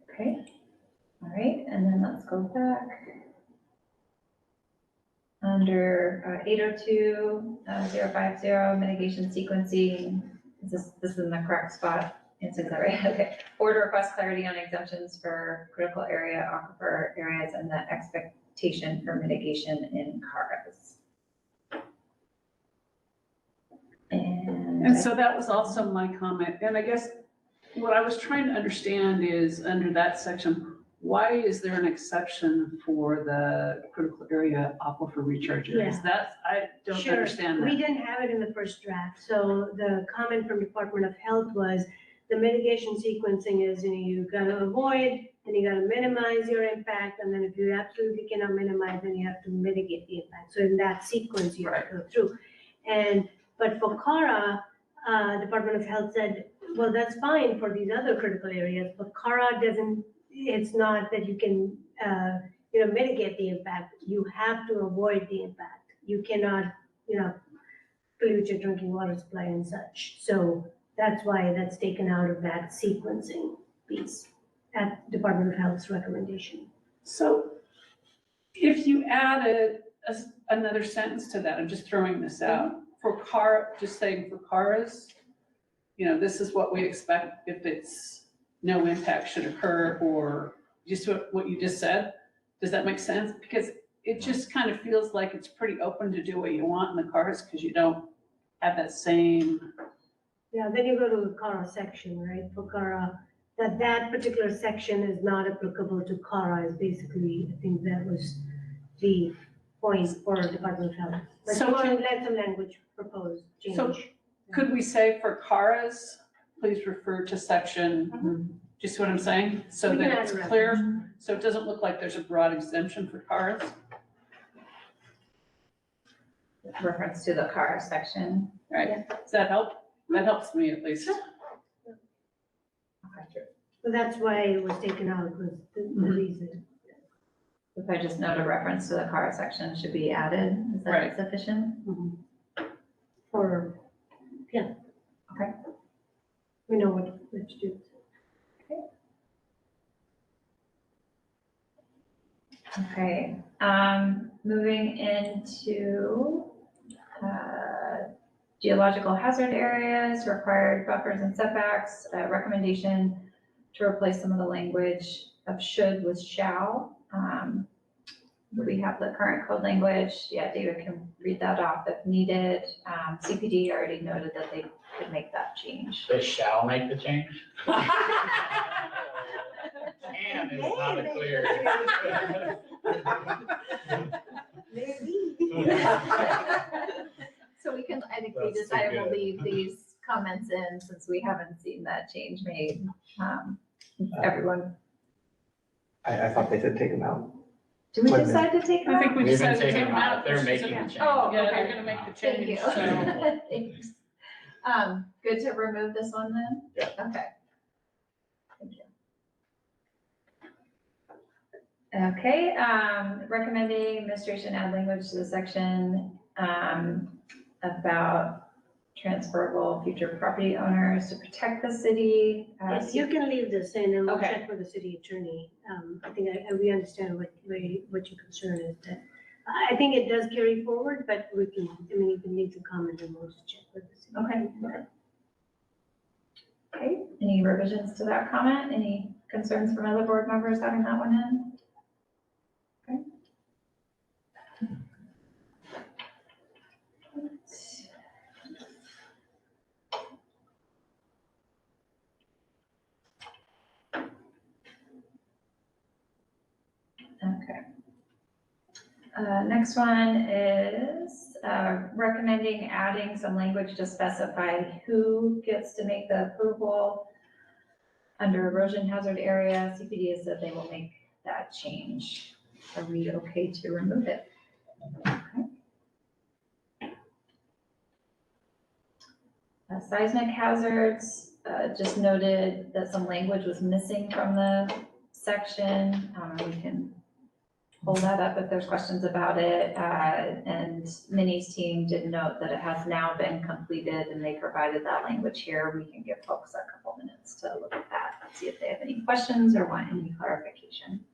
Okay, all right, and then let's go back. Under 802.050 mitigation sequencing, this is in the correct spot? Is that right? Okay. Board requests clarity on exemptions for critical area aquifer areas and the expectation for mitigation in CARs. And so that was also my comment. And I guess what I was trying to understand is under that section, why is there an exception for the critical area aquifer recharge areas? I don't understand that. We didn't have it in the first draft. So the comment from Department of Health was the mitigation sequencing is, you gotta avoid, and you gotta minimize your impact. And then if you absolutely cannot minimize, then you have to mitigate the impact. So in that sequence, you have to go through. But for CARA, Department of Health said, well, that's fine for these other critical areas, but CARA doesn't, it's not that you can, mitigate the impact. You have to avoid the impact. You cannot, pollute your drinking water supply and such. So that's why that's taken out of that sequencing piece at Department of Health's recommendation. So if you added another sentence to that, I'm just throwing this out, for just saying for CARAs, this is what we expect if it's no impact should occur, or just what you just said. Does that make sense? Because it just kind of feels like it's pretty open to do what you want in the cars because you don't have that same. Yeah, then you go to the Kara section, right? For Kara, that particular section is not applicable to Kara is basically, I think that was the point for Department of Health. But So you want to can- let some language proposed So change. could we say for CARAs, please refer to section, do you see what I'm saying? So We can that add it's a clear, so it doesn't look like there's a broad exemption for CARAs. Reference to the car section. Right, does that help? That helps me at least. So that's why it was taken out, was the reason. If I just note a reference to the car section should be added, is that Right. sufficient? Or, yeah. Okay. We know what to do. Okay, moving into geological hazard areas, required buffers and setbacks, recommendation to replace some of the language of should with shall. We have the current code language. Yeah, David can read that off if needed. CPD already noted that they could make that change. They shall make the change? Can is not a clear. Maybe. So we can, I think we That's too decided we'll good. leave these comments in since we haven't seen that change made. Everyone, I thought they said take them out. do we Wait a decide to take them I out? think we We've been decided to taking take them them out. out. They're which is making a- the change. Oh, Yeah, okay. they're gonna make the Thank change, you. so. Thanks. Good to remove this one then? Yeah. Okay. Thank you. Okay, recommending administration add language to the section, about transferable future property owners to protect the city. Yes, you can leave this in and we'll Okay. check with the city attorney. I think we understand what your concern is. That I think it does carry forward, but we can, you can leave the comment and we'll just check with the city. Okay. Okay, any revisions to that comment? Any concerns from other board members having that one in? Okay. Okay. Next one is recommending adding some language to specify who gets to make the approval under erosion hazard area. CPD has said they will make that change. Are we okay to remove it? Okay. Seismic hazards, just noted that some language was missing from the section. We can pull that up if there's questions about it. And Minnie's team did note that it has now been completed and they provided that language here. We can give folks a couple minutes to look at that and see if they have any questions or want any clarification.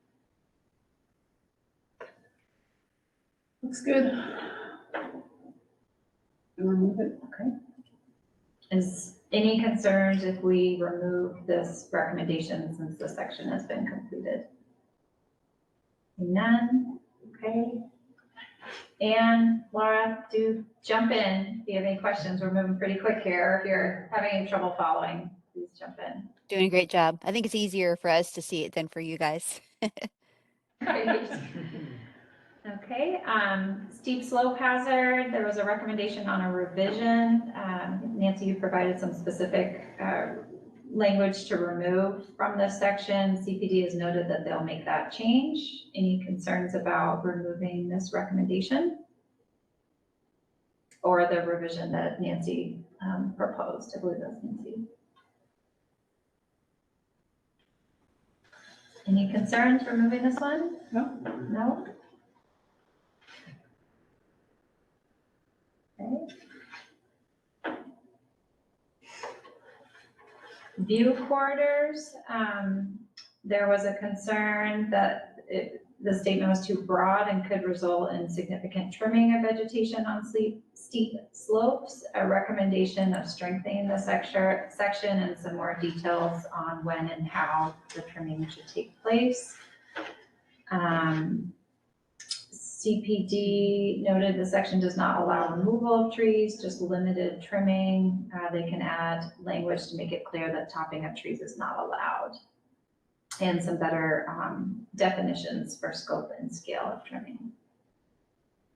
Looks good. Remove it. Okay. Is any concerns if we remove this recommendation since the section has been completed? None, okay. And Laura, do jump in if you have any questions. We're moving pretty quick here. If you're having any trouble following, please jump in. Doing a great job. I think it's easier for us to see it than for you guys. Okay, steep slope hazard, there was a recommendation on a revision. Nancy, you provided some specific language to remove from this section. CPD has noted that they'll make that change. Any concerns about removing this recommendation? Or the revision that Nancy proposed, I believe that's Nancy. Any concerns removing this one? No. No? Okay. View corridors, there was a concern that the statement was too broad and could result in significant trimming of vegetation on steep slopes. A recommendation of strengthening the section and some more details on when and how the trimming should take place. CPD noted the section does not allow removal of trees, just limited trimming. They can add language to make it clear that topping of trees is not allowed. And some better definitions for scope and scale of trimming.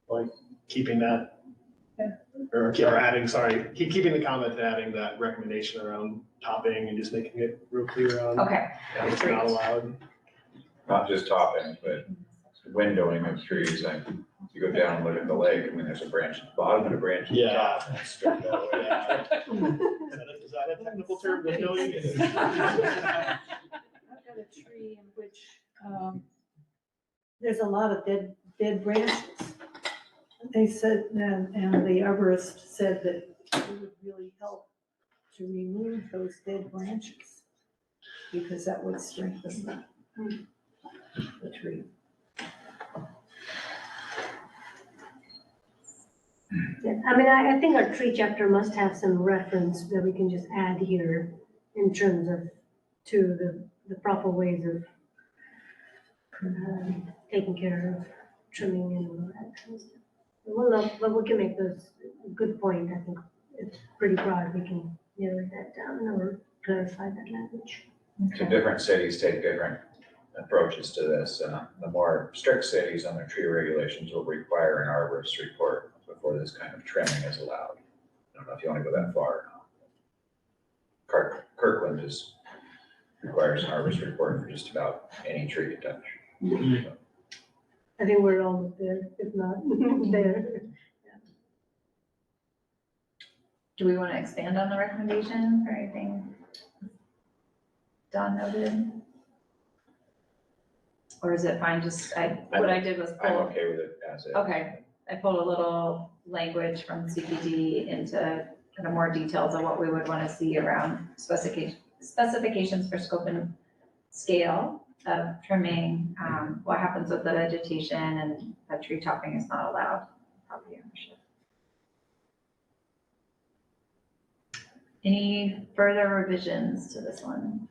Like keeping that, or adding, sorry, keeping the comment and adding that recommendation around topping and just making it real clear on. Okay. It's not allowed. Not just topping, but windowing of trees. Like you go down and look at the lake, I mean, there's a branch at the bottom and a branch at the top. And it's stripped all the way down. Is that a technical term, windowing? I've got a tree in which, there's a lot of dead branches. They said, and the arborist said that it would really help to remove those dead branches because that would strengthen the tree. Yeah, I mean, I think our tree chapter must have some reference that we can just add here in terms of to the proper ways of taking care of trimming and all that kind of stuff. But we can make those a good point. I think it's pretty broad. We can narrow that down or clarify that language. So different cities take different approaches to this. The more strict cities on their tree regulations will require an arborist report before this kind of trimming is allowed. I don't know if you want to go that far or not. Kirkland requires an arborist report for just about any tree you touch. So, I think we're almost there, if not there. Do we want to expand on the recommendation or anything Don noted? Or is it fine, just, what I did was I'm pull, okay with it as is. okay, I pulled a little language from CPD into kind of more details of what we would want to see around specifications for scope and scale of trimming, what happens with the vegetation, and that tree topping is not allowed, property ownership. Any further revisions to this one?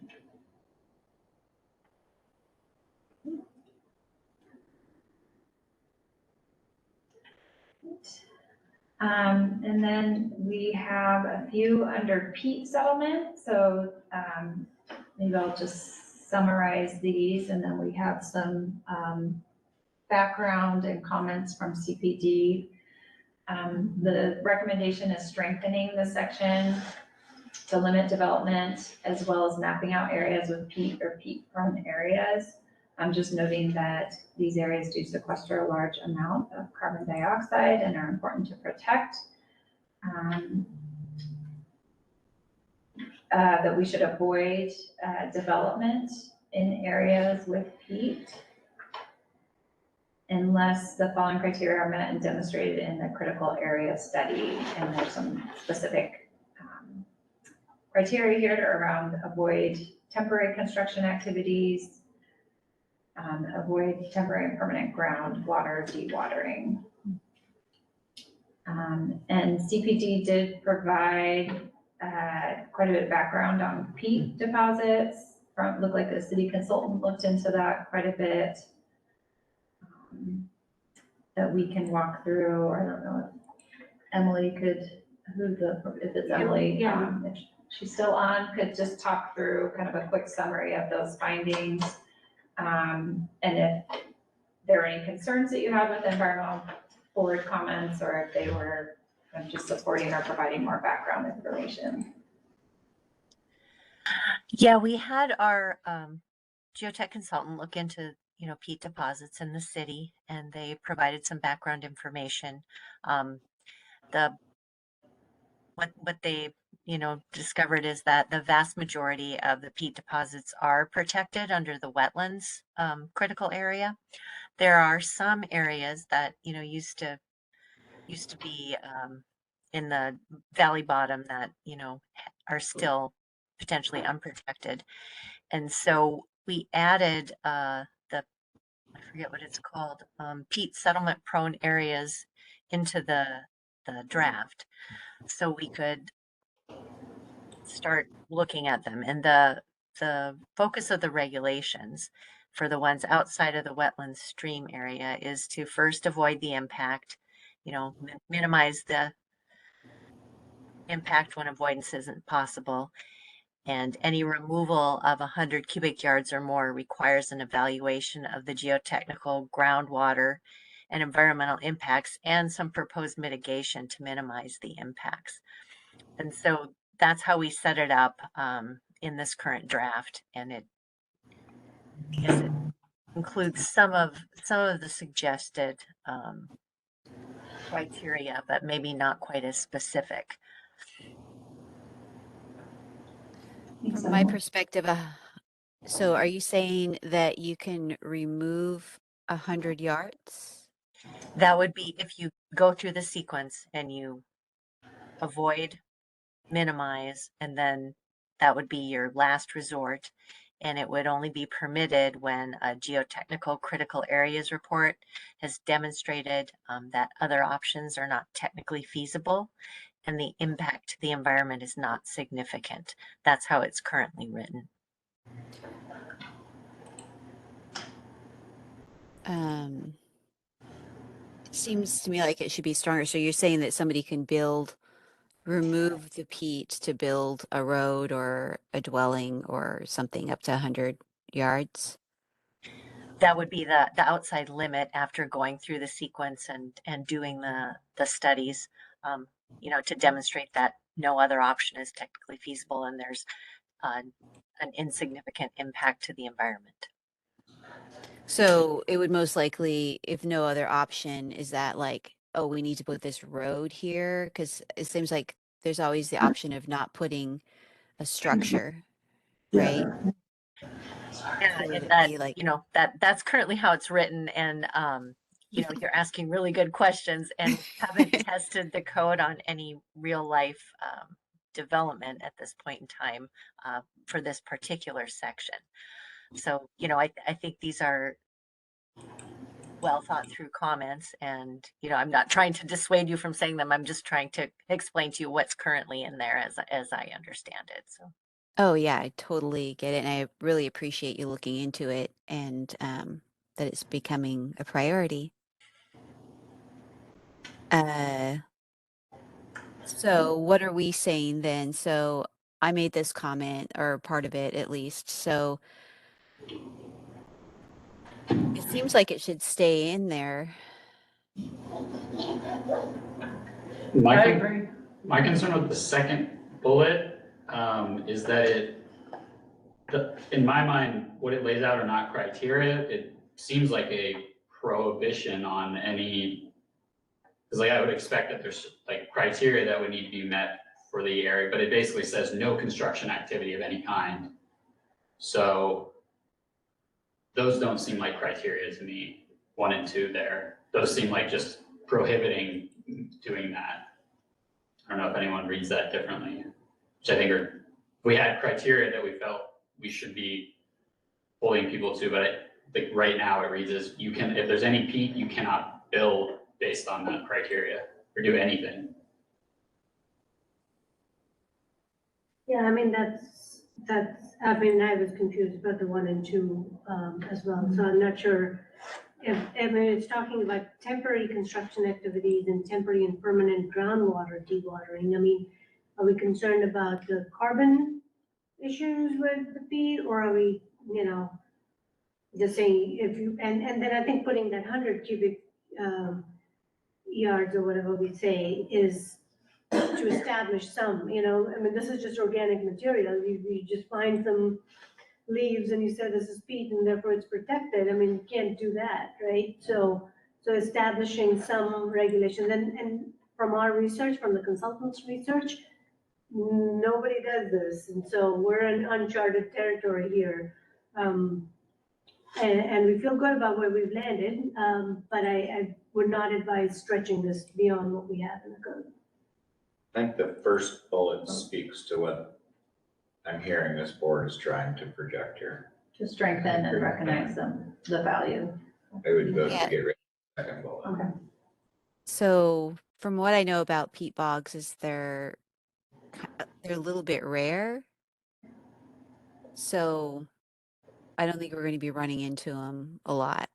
And then we have a few under peat settlement. So maybe I'll just summarize these, and then we have some background and comments from CPD. The recommendation is strengthening the section to limit development as well as mapping out areas with peat or peat-prone areas. I'm just noting that these areas do sequester a large amount of carbon dioxide and are important to protect. That we should avoid development in areas with peat unless the following criteria are met and demonstrated in the critical area study. And there's some specific criteria here around avoid temporary construction activities, avoid temporary and permanent groundwater dewatering. And CPD did provide quite a bit of background on peat deposits. Looked like the city consultant looked into that quite a bit. That we can walk through. I don't know if Emily could, if it's Emily, if she's still on, could just talk through kind of a quick summary of those findings. And if there are any concerns that you have with environmental board comments, or if they were just supporting or providing more background information. Yeah, we had our geotech consultant look into, peat deposits in the city, and they provided some background information. What they discovered is that the vast majority of the peat deposits are protected under the wetlands critical area. There are some areas that used to be in the valley bottom that are still potentially unprotected, and so we added I forget what it's called, peat settlement prone areas into the draft, so we could start looking at them. And the focus of the regulations for the ones outside of the wetland stream area is to first avoid the impact, minimize the impact when avoidance isn't possible. And any removal of 100 cubic yards or more requires an evaluation of the geotechnical, groundwater, and environmental impacts and some proposed mitigation to minimize the impacts. And so that's how we set it up in this current draft. And it includes some of the suggested criteria, but maybe not quite as specific. From my perspective, so are you saying that you can remove 100 yards? That would be if you go through the sequence and you avoid, minimize, and then that would be your last resort. And it would only be permitted when a geotechnical critical areas report has demonstrated that other options are not technically feasible and the impact to the environment is not significant. That's how it's currently written. It seems to me like it should be stronger. So you're saying that somebody can remove the peat to build a road or a dwelling or something up to 100 yards? That would be the outside limit after going through the sequence and doing the studies, to demonstrate that no other option is technically feasible and there's an insignificant impact to the environment. So it would most likely, if no other option, is that like, oh, we need to put this road here? Because it seems like there's always the option of not putting a structure, right? Yeah, Or would and it that, be like, that's currently how it's written. And, you're asking really good questions and haven't tested the code on any real life development at this point in time for this particular section. So, I think these are well thought through comments and, I'm not trying to dissuade you from saying them. I'm just trying to explain to you what's currently in there as I understand it. So. oh yeah, I totally get it. And I really appreciate you looking into it and that it's becoming a priority. So what are we saying then? So I made this comment or part of it at least. So it seems like it should stay in there. I agree. My concern with the second bullet is that in my mind, what it lays out are not criteria. It seems like a prohibition on any, because I would expect that there's like criteria that would need to be met for the area, but it basically says no construction activity of any kind. So those don't seem like criteria to me, 1 and 2 there. Those seem like just prohibiting doing that. I don't know if anyone reads that differently, which I think we had criteria that we felt we should be holding people to, but like right now it reads as if there's any peat, you cannot build based on that criteria or do anything. Yeah, I mean, I was confused about the 1 and 2 as well. So I'm not sure it's talking about temporary construction activities and temporary and permanent groundwater dewatering. I mean, are we concerned about the carbon issues with the peat, or are we, just saying and then I think putting that 100 cubic yards or whatever we say is to establish some, I mean, this is just organic material. You just find some leaves and you say this is peat and therefore it's protected. I mean, you can't do that, right? So establishing some regulations and from our research, from the consultants' research, nobody does this. And so we're in uncharted territory here. And we feel good about where we've landed, but I would not advise stretching this beyond what we have in the code. I think the first bullet speaks to what I'm hearing this board is trying to project here. To strengthen and recognize the value. I would vote to get rid of the second bullet. Okay. So from what I know about peat bogs is they're a little bit rare. So I don't think we're going to be running into them a lot.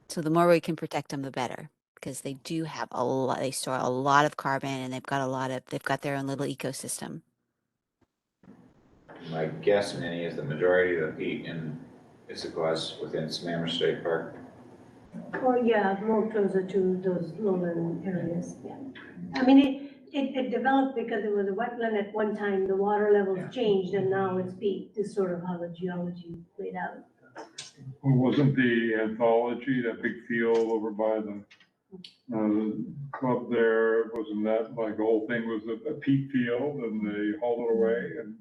So the more we can protect them, the better, because they do have a lot, they store a lot of carbon, and they've got their own little ecosystem. My guess, Minnie, is the majority of the peat in Issaquah is within Memo State Park. Or, yeah, more closer to those lowland areas, yeah. I mean, it developed because it was a wetland at one time, the water levels changed, and now it's peaked, is sort of how the geology played out. Well, wasn't the anthology, that big field over by the club there, wasn't that like the whole thing was a peat field and they hauled it away? And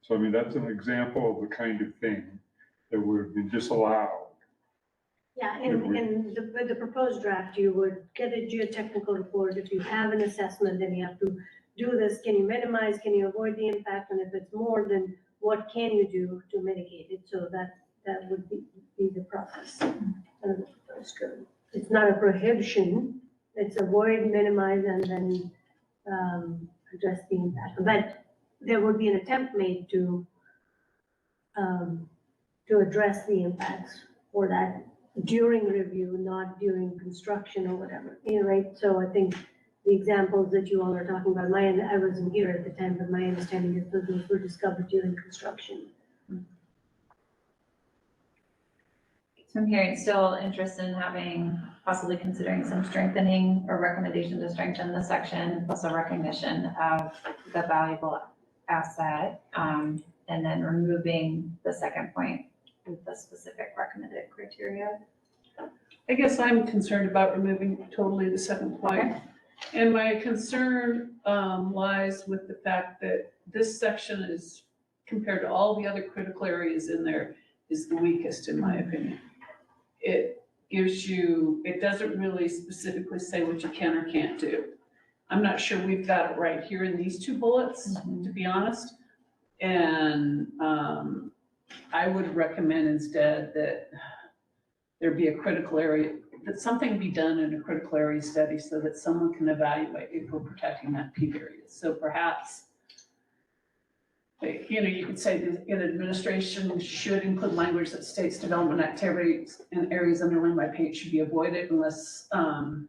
so, I mean, that's an example of the kind of thing that would be disallowed. Yeah, in the proposed draft, you would get a geotechnical report. If you have an assessment, then you have to do this. Can you minimize, can you avoid the impact? And if it's more, then what can you do to mitigate it? So that would be the process. It's not a prohibition, it's avoid, minimize, and then address the impact. But there would be an attempt made to address the impacts for that during review, not during construction or whatever, right? So I think the examples that you all are talking about, I wasn't here at the time, but my understanding is that those were discovered during construction. So I'm hearing still interest in possibly considering some strengthening or recommendation to strengthen the section, plus a recognition of the valuable asset, and then removing the second point with the specific recommended criteria. I guess I'm concerned about removing totally the second point. And my concern lies with the fact that this section is, compared to all the other critical areas in there, is the weakest in my opinion. It doesn't really specifically say what you can or can't do. I'm not sure we've got it right here in these two bullets, to be honest. And I would recommend instead that there be a critical area, that something be done in a critical area study so that someone can evaluate if we're protecting that peat area. So perhaps, you could say that an administration should include language that states development activities in areas underlain by peat should be avoided unless, some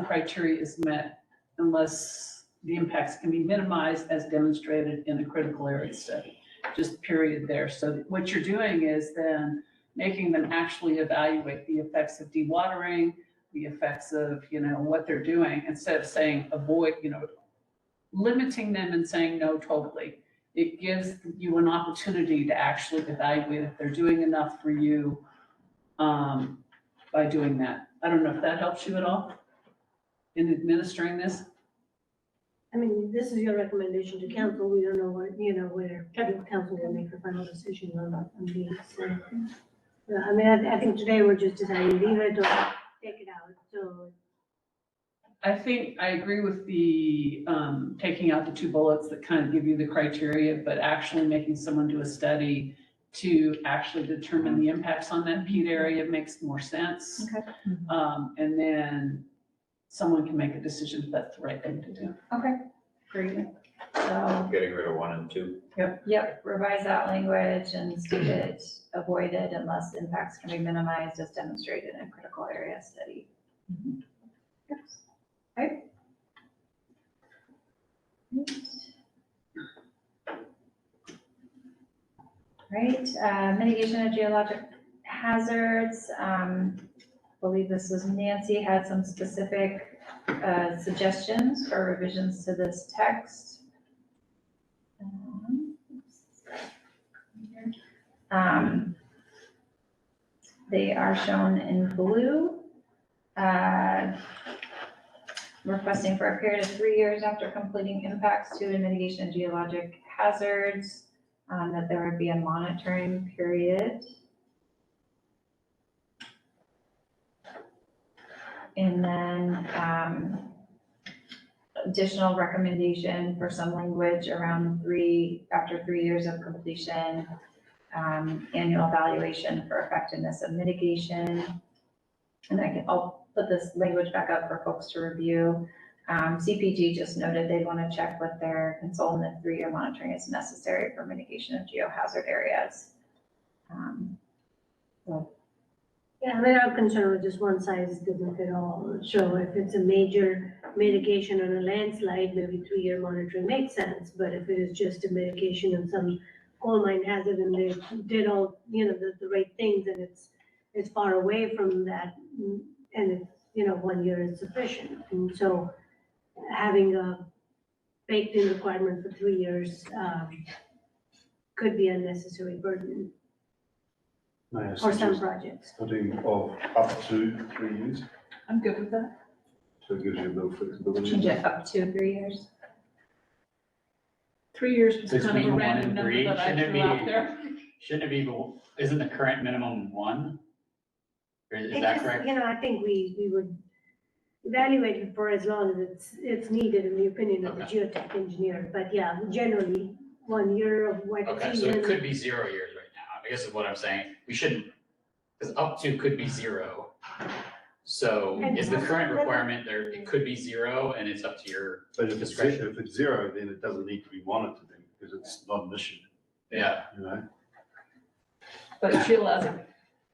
criteria is met, unless the impacts can be minimized as demonstrated in a critical area study. Just period there. So what you're doing is then making them actually evaluate the effects of dewatering, the effects of, what they're doing, instead of saying avoid, limiting them and saying no totally. It gives you an opportunity to actually evaluate if they're doing enough for you by doing that. I don't know if that helps you at all in administering this. I mean, this is your recommendation to council. We don't know where council will make the final decision on these. So, yeah, I mean, I think today we're just deciding leave it or take it out. So I think I agree with the taking out the two bullets that kind of give you the criteria, but actually making someone do a study to actually determine the impacts on that peat area makes more sense. Okay. And then someone can make a decision if that's the right thing to do. Okay, great. So, Getting rid of 1 and 2. yep, revise that language and state it avoided unless impacts can be minimized as demonstrated in a critical area study. Yes. Okay. Right, mitigation of geologic hazards. I believe this was Nancy had some specific suggestions for revisions to this text. They are shown in blue. Requesting for a period of 3 years after completing impacts to and mitigation of geologic hazards, that there would be a monitoring period. And then additional recommendation for some language around after 3 years of completion, annual evaluation for effectiveness of mitigation. And I'll put this language back up for folks to review. CPG just noted they want to check with their consultant if 3-year monitoring is necessary for mitigation of geohazard areas. So Yeah, I mean, our concern with just one size doesn't fit all. So if it's a major mitigation on a landslide, maybe 3-year monitoring makes sense. But if it is just a mitigation of some coal mine hazard and they did all, the right things and it's far away from that and it's, 1 year is sufficient. And so having a baked in requirement for 3 years could be unnecessary burden for some projects. Putting of up to 3 years, I'm good with that. so it gives you a little flexibility. change it up to 3 years. 3 years was kind of Between a 1 random and number 3, that I threw out there. shouldn't it be, isn't the current minimum 1? Or is It that just, correct? I think we would evaluate it for as long as it's needed in the opinion of the geotech engineer. But yeah, generally, 1 year of wet Okay, so season. it could be 0 years right now, I guess is what I'm saying. We shouldn't, because up to could be 0. So And is the plus- current requirement there, it could be 0 and it's up to your But discretion. if it's 0, then it doesn't need to be monitored then, because it's not an issue, Yeah, But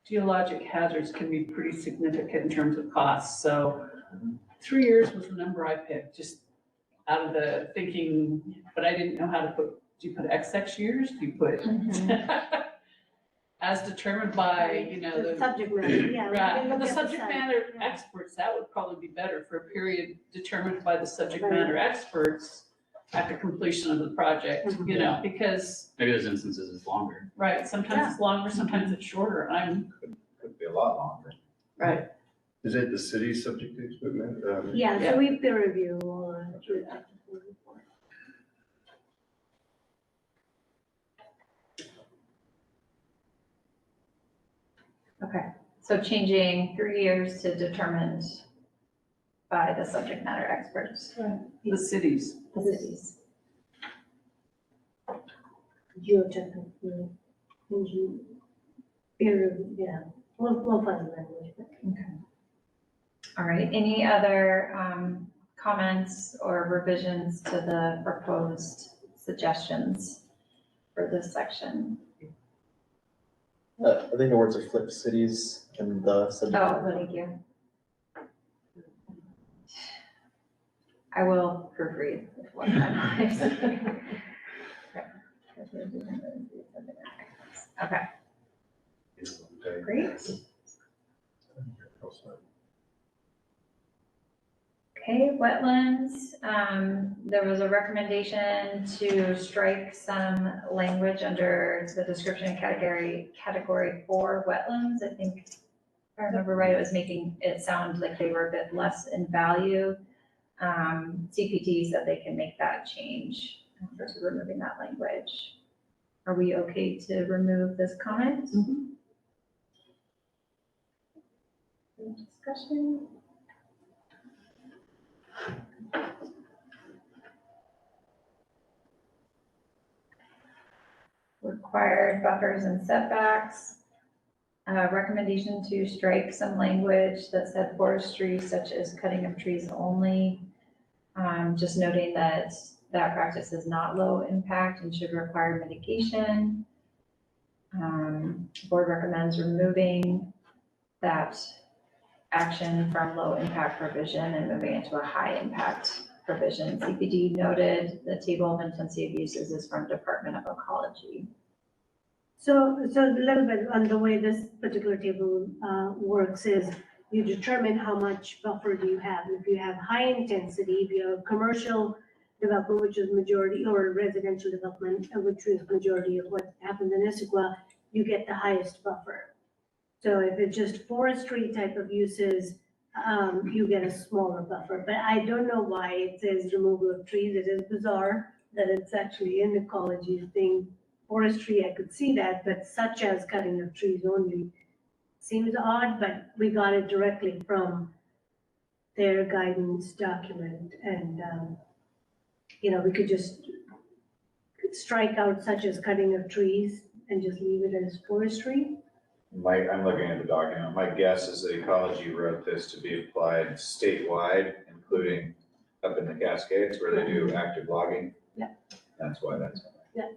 geologic hazards can be pretty significant in terms of costs, so 3 years was the number I picked, just out of the thinking, but I didn't know how to put, do you put XX years, do you put? As determined by, The subject matter, yeah. we right, can look the at subject site, matter yeah. experts, that would probably be better for a period determined by the subject matter experts after completion of the project, because, maybe there's instances it's longer. right, sometimes it's longer, sometimes it's shorter, Could be a lot longer. right. Is that the city's subject expert, man? Yeah, Yeah. so we peer review all our geotech report. Okay, so changing 3 years to determined by the subject matter experts, The cities. the cities. Geotech, engineer, peer review, yeah. We'll find the language. All right, any other comments or revisions to the proposed suggestions for this section? I think the words are flipped cities and the subject. Oh, thank you. I will proofread what I'm saying. Okay, great. Okay, wetlands, there was a recommendation to strike some language under the description category 4 wetlands. I think, if I remember right, it was making it sound like they were a bit less in value. CPT said they can make that change for removing that language. Are we okay to remove this comment? Discussion? Required buffers and setbacks. Recommendation to strike some language that said forestry such as cutting of trees only. Just noting that that practice is not low impact and should require mitigation. Board recommends removing that action from low impact provision and moving it to a high impact provision. CPD noted the table of intensity of uses is from Department of Ecology. So a little bit on the way this particular table works is you determine how much buffer do you have. If you have high intensity, if you have commercial development, which is majority, or residential development, which is majority of what happens in Issaquah, you get the highest buffer. So if it's just forestry type of uses, you get a smaller buffer. But I don't know why it says removal of trees. It is bizarre that it's actually in ecology thing. Forestry, I could see that, but such as cutting of trees only seems odd, but we got it directly from their guidance document. And, we could just strike out such as cutting of trees and just leave it as forestry. I'm looking at the document. My guess is that ecology wrote this to be applied statewide, including up in the Cascades where they do active logging. Yeah. That's why that's. Yeah.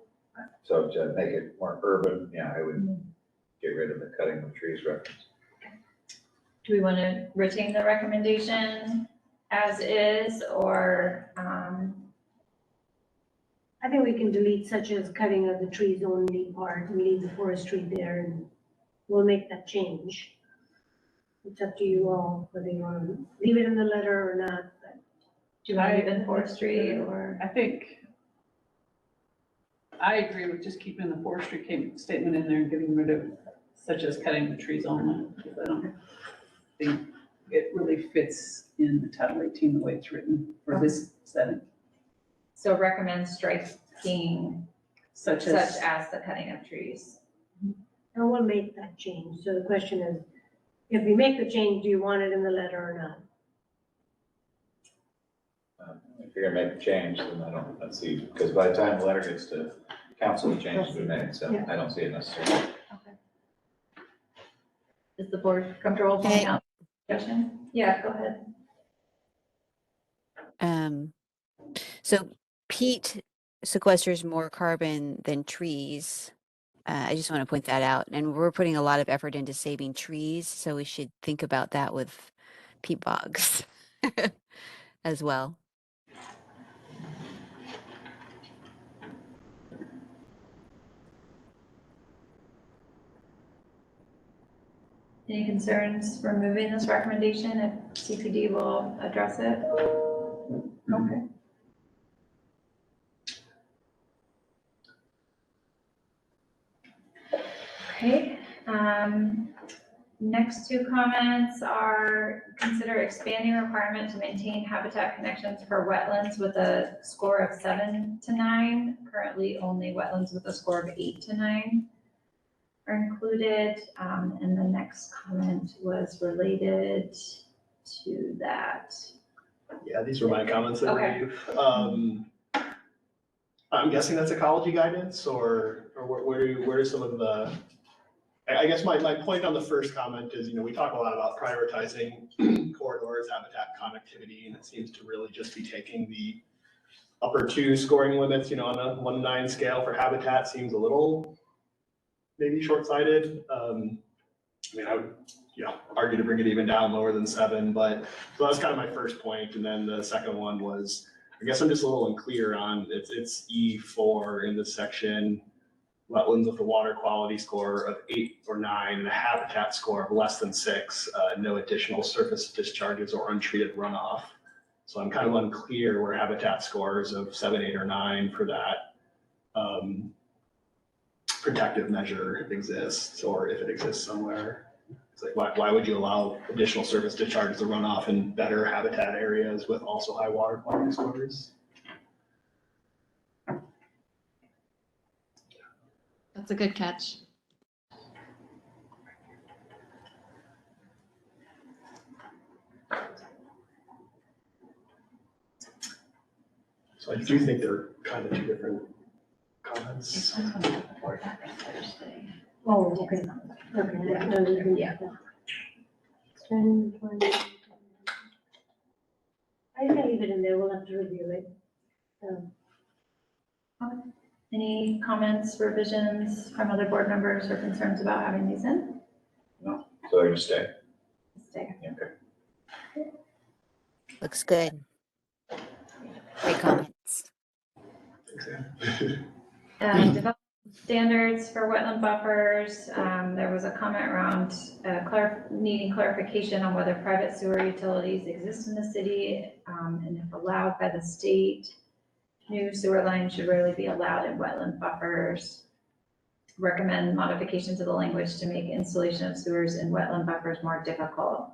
So to make it more urban, yeah, I would get rid of the cutting of trees reference. Do we want to retain the recommendation as is, or, I think we can delete such as cutting of the trees only part and leave the forestry there, and we'll make that change. It's up to you all whether you want to leave it in the letter or not, but do you want to leave in forestry, or? I think I agree with just keeping the forestry statement in there and getting rid of such as cutting the trees only, because I don't think it really fits in the Title 18 the way it's written for this setting. So recommend striking Such such as, as the cutting of trees. and we'll make that change. So the question is, if we make the change, do you want it in the letter or not? If you're gonna make a change, then let's see, because by the time the letter gets to council, the change has been made, so I don't see it necessarily. Okay. Is the board comfortable pointing out discussion? Yeah, go ahead. So peat sequesters more carbon than trees. I just want to point that out. And we're putting a lot of effort into saving trees, so we should think about that with peat bogs as well. Any concerns for moving this recommendation if CPD will address it? Okay. Okay, next two comments are consider expanding requirement to maintain habitat connections for wetlands with a score of 7 to 9. Currently, only wetlands with a score of 8 to 9 are included. And the next comment was related to that. Yeah, these were my comments, I Okay. believe. I'm guessing that's ecology guidance, or where are some of the, I guess my point on the first comment is, we talk a lot about prioritizing corridors, habitat connectivity, and it seems to really just be taking the upper 2 scoring limits, on a 1 to 9 scale for habitat seems a little maybe short-sighted. I would, argue to bring it even down lower than 7, but so that's kind of my first point. And then the second one was, I guess I'm just a little unclear on, it's E4 in this section, wetlands with a water quality score of 8 or 9 and a habitat score of less than 6, no additional surface discharges or untreated runoff. So I'm kind of unclear where habitat scores of 7, 8, or 9 for that protective measure exists, or if it exists somewhere. It's like, why would you allow additional surface discharges to run off in better habitat areas with also high water quality scores? That's a good catch. So I do think they're kind of 2 different comments. Oh, okay. Okay. Yeah. I can leave it in there. We'll have to review it. Any comments, revisions from other board members or concerns about having these in? No, so they're gonna stay. Stay. Okay. Looks good. Great comments. Development standards for wetland buffers. There was a comment around needing clarification on whether private sewer utilities exist in the city, and if allowed by the state. New sewer lines should rarely be allowed in wetland buffers. Recommend modifications of the language to make installation of sewers in wetland buffers more difficult.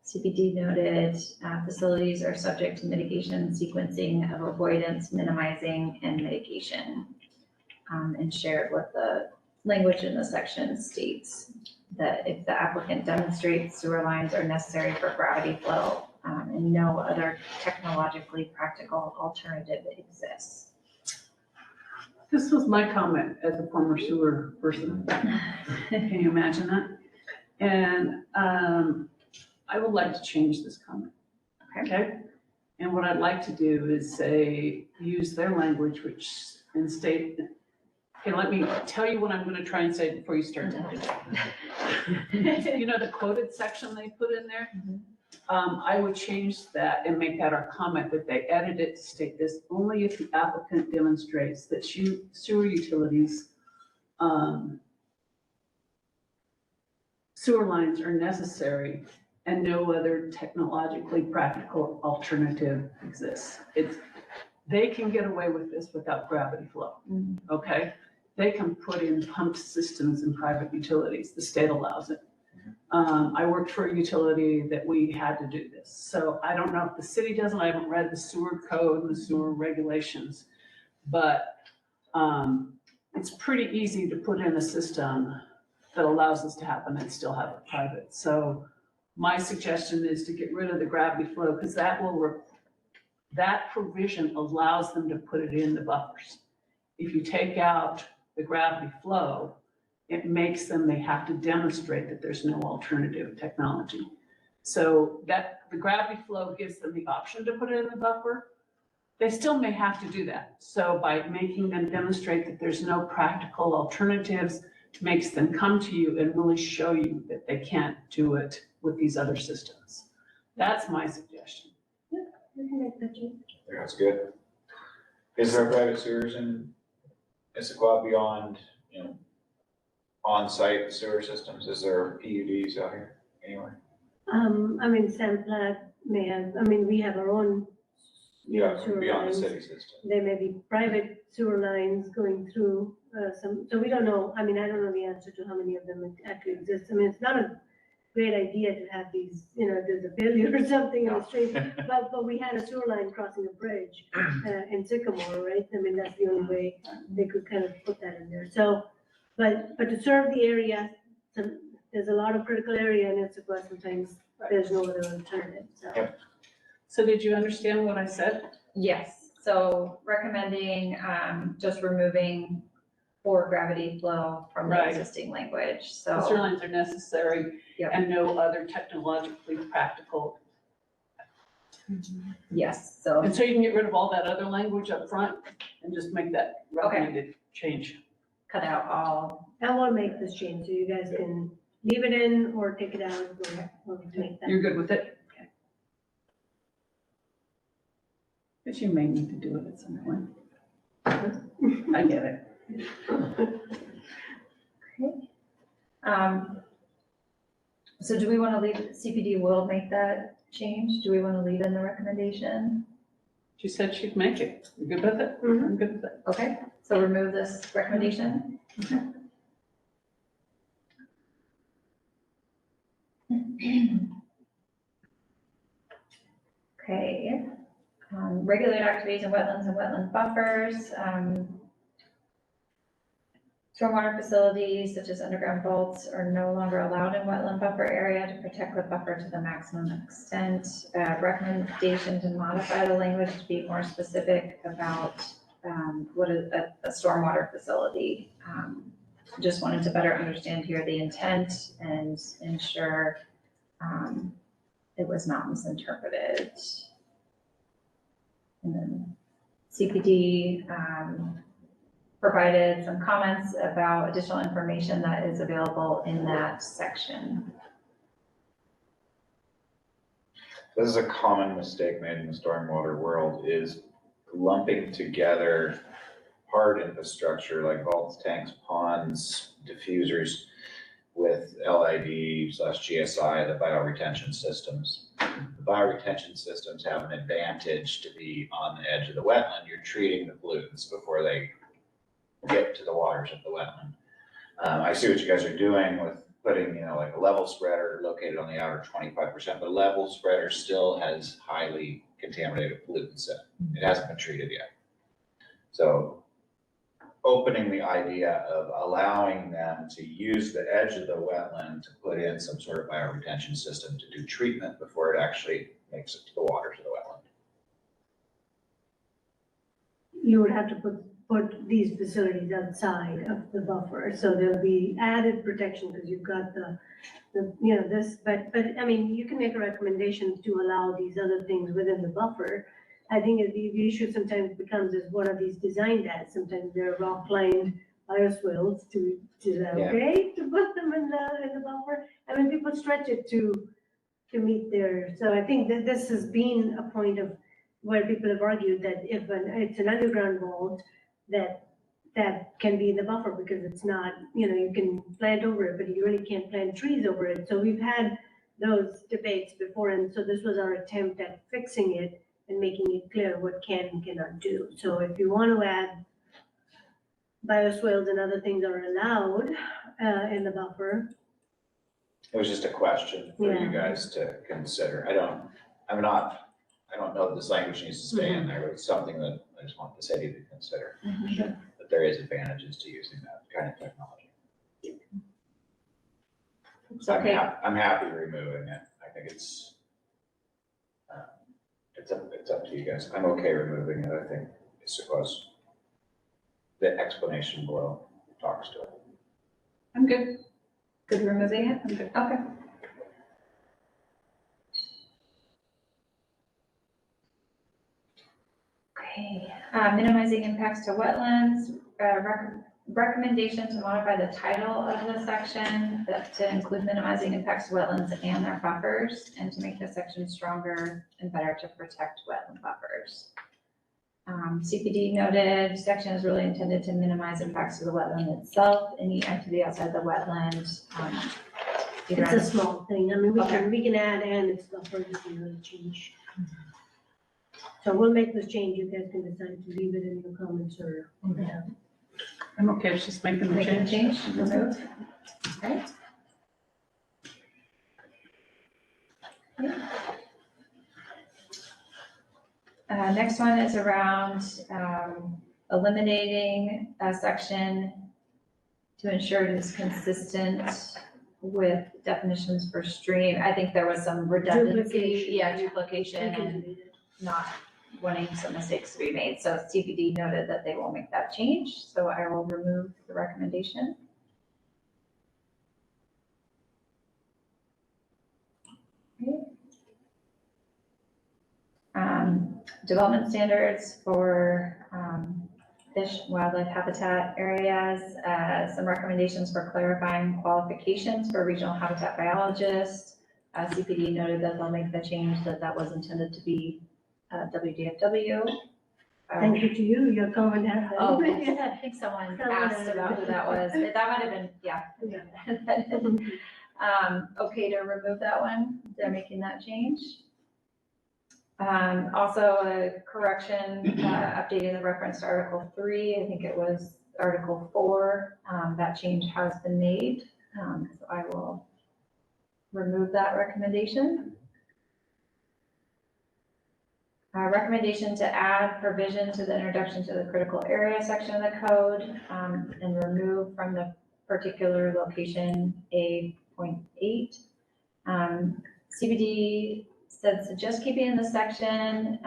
CPD noted facilities are subject to mitigation sequencing of avoidance, minimizing, and mitigation. And shared what the language in the section states that if the applicant demonstrates sewer lines are necessary for gravity flow, and no other technologically practical alternative exists. this was my comment as a former sewer person. Can you imagine that? And I would like to change this comment. Okay? And what I'd like to do is say, use their language, and state, okay, let me tell you what I'm gonna try and say before you start talking. You know, the quoted section they put in there? I would change that and make that our comment, that they edit it to state this, only if the applicant demonstrates that sewer utilities, sewer lines are necessary and no other technologically practical alternative exists. They can get away with this without gravity flow, okay? They can put in pumped systems in private utilities. The state allows it. I worked for a utility that we had to do this. So I don't know if the city doesn't, I haven't read the sewer code and the sewer regulations, but it's pretty easy to put in a system that allows this to happen and still have it private. So my suggestion is to get rid of the gravity flow, because that provision allows them to put it in the buffers. If you take out the gravity flow, it makes them, they have to demonstrate that there's no alternative technology. So that the gravity flow gives them the option to put it in the buffer. They still may have to do that. So by making them demonstrate that there's no practical alternatives, makes them come to you and really show you that they can't do it with these other systems. That's my suggestion. We can make that change. That's good. Is there private sewers in Issaquah beyond, on-site sewer systems? Is there PUDs out here anywhere? I mean, San Plat may have, we have our own. Sewer Beyond lines. the city system. There may be private sewer lines going through so we don't know, I don't know the answer to how many of them actually exist. It's not a great idea to have these, there's a failure or something in the street, but we had a sewer line crossing a bridge in Sycamore, right? That's the only way they could kind of put that in there. So, but to serve the area, there's a lot of critical area in Issaquah, sometimes there's no other alternative, so. So did you understand what I said? Yes, so recommending just removing for gravity flow from the Right. existing language, The sewer so. lines are necessary and no other technologically practical. Yes, so. And so you can get rid of all that other language up front and just make that recommended change. Cut out all. I will make this change, so you guys can leave it in or take it out, or make that. You're good with it? But you may need to do it at some point. I get it. Okay. So do we want to leave, CPD will make that change? Do we want to leave in the recommendation? She said she'd make it. You good with it? I'm good with it. Okay, so remove this recommendation. Okay. Regulate activities in wetlands and wetland buffers. Stormwater facilities such as underground vaults are no longer allowed in wetland buffer area to protect the buffer to the maximum extent. Recommendation to modify the language to be more specific about what is a stormwater facility. Just wanted to better understand here the intent and ensure it was not misinterpreted. And then CPD provided some comments about additional information that is available in that section. This is a common mistake made in the stormwater world, is lumping together hard infrastructure like vaults, tanks, ponds, diffusers with LID/GSI, the bioretention systems. The bioretention systems have an advantage to be on the edge of the wetland. You're treating the pollutants before they get to the waters of the wetland. I see what you guys are doing with putting, like a level spreader located on the outer 25%, but level spreader still has highly contaminated pollutants in it. It hasn't been treated yet. So opening the idea of allowing them to use the edge of the wetland to put in some sort of bioretention system to do treatment before it actually makes it to the waters of the wetland. You would have to put put these facilities outside of the buffer. So there'll be added protection because you've got the, you know, this, but I mean, you can make a recommendation to allow these other things within the buffer. I think the issue sometimes becomes is what are these designed as? Sometimes they're rock lined bioswales is that Yeah. okay to put them in the buffer? I mean, people stretch it to meet their, so I think that this has been a point of where people have argued that if it's an underground vault, that can be in the buffer because it's not, you know, you can plant over it, but you really can't plant trees over it. So we've had those debates before, and so this was our attempt at fixing it and making it clear what can and cannot do. So if you want to add bioswales and other things are allowed in the buffer. It was just a question for you Yeah. guys to consider. I don't know if this language needs to stay in there, but it's something that I just want the city to consider. That there is advantages to using that kind of technology. It's okay. I'm happy removing it. I think it's up to you guys. I'm okay removing it. I think Issaquah's, the explanation below talks to it. I'm good. Good removing it? I'm good. Okay. Okay, minimizing impacts to wetlands, recommendation to modify the title of the section to include minimizing impacts to wetlands and their buffers, and to make the section stronger and better to protect wetland buffers. CPD noted, section is really intended to minimize impacts to the wetland itself, any entity outside the wetland. It's a small thing. I mean, Okay. we can add and it's buffer, you can really change. So we'll make this change. You guys can decide to leave it in your comments or. I'm okay with just making the Making a change. change, remove. Okay. Next one is around eliminating a section to ensure it is consistent with definitions for stream. I think there was some redundancy, duplication and not wanting some mistakes to be made. So CPD noted that they will make that change, so I will remove the recommendation. Development standards for fish, wildlife habitat areas, some recommendations for clarifying qualifications for regional habitat biologists. CPD noted that they'll make the change that was intended to be WDFW. Thank you to you, your comment has. Oh, I think someone asked about who that was. That might have been, yeah. Okay to remove that one. They're making that change. Also a correction, updating the reference to Article 3. I think it was Article 4. That change has been made. So I will remove that recommendation. Recommendation to add provision to the introduction to the critical area section of the code and remove from the particular location A.8. CBD said suggest keeping in the section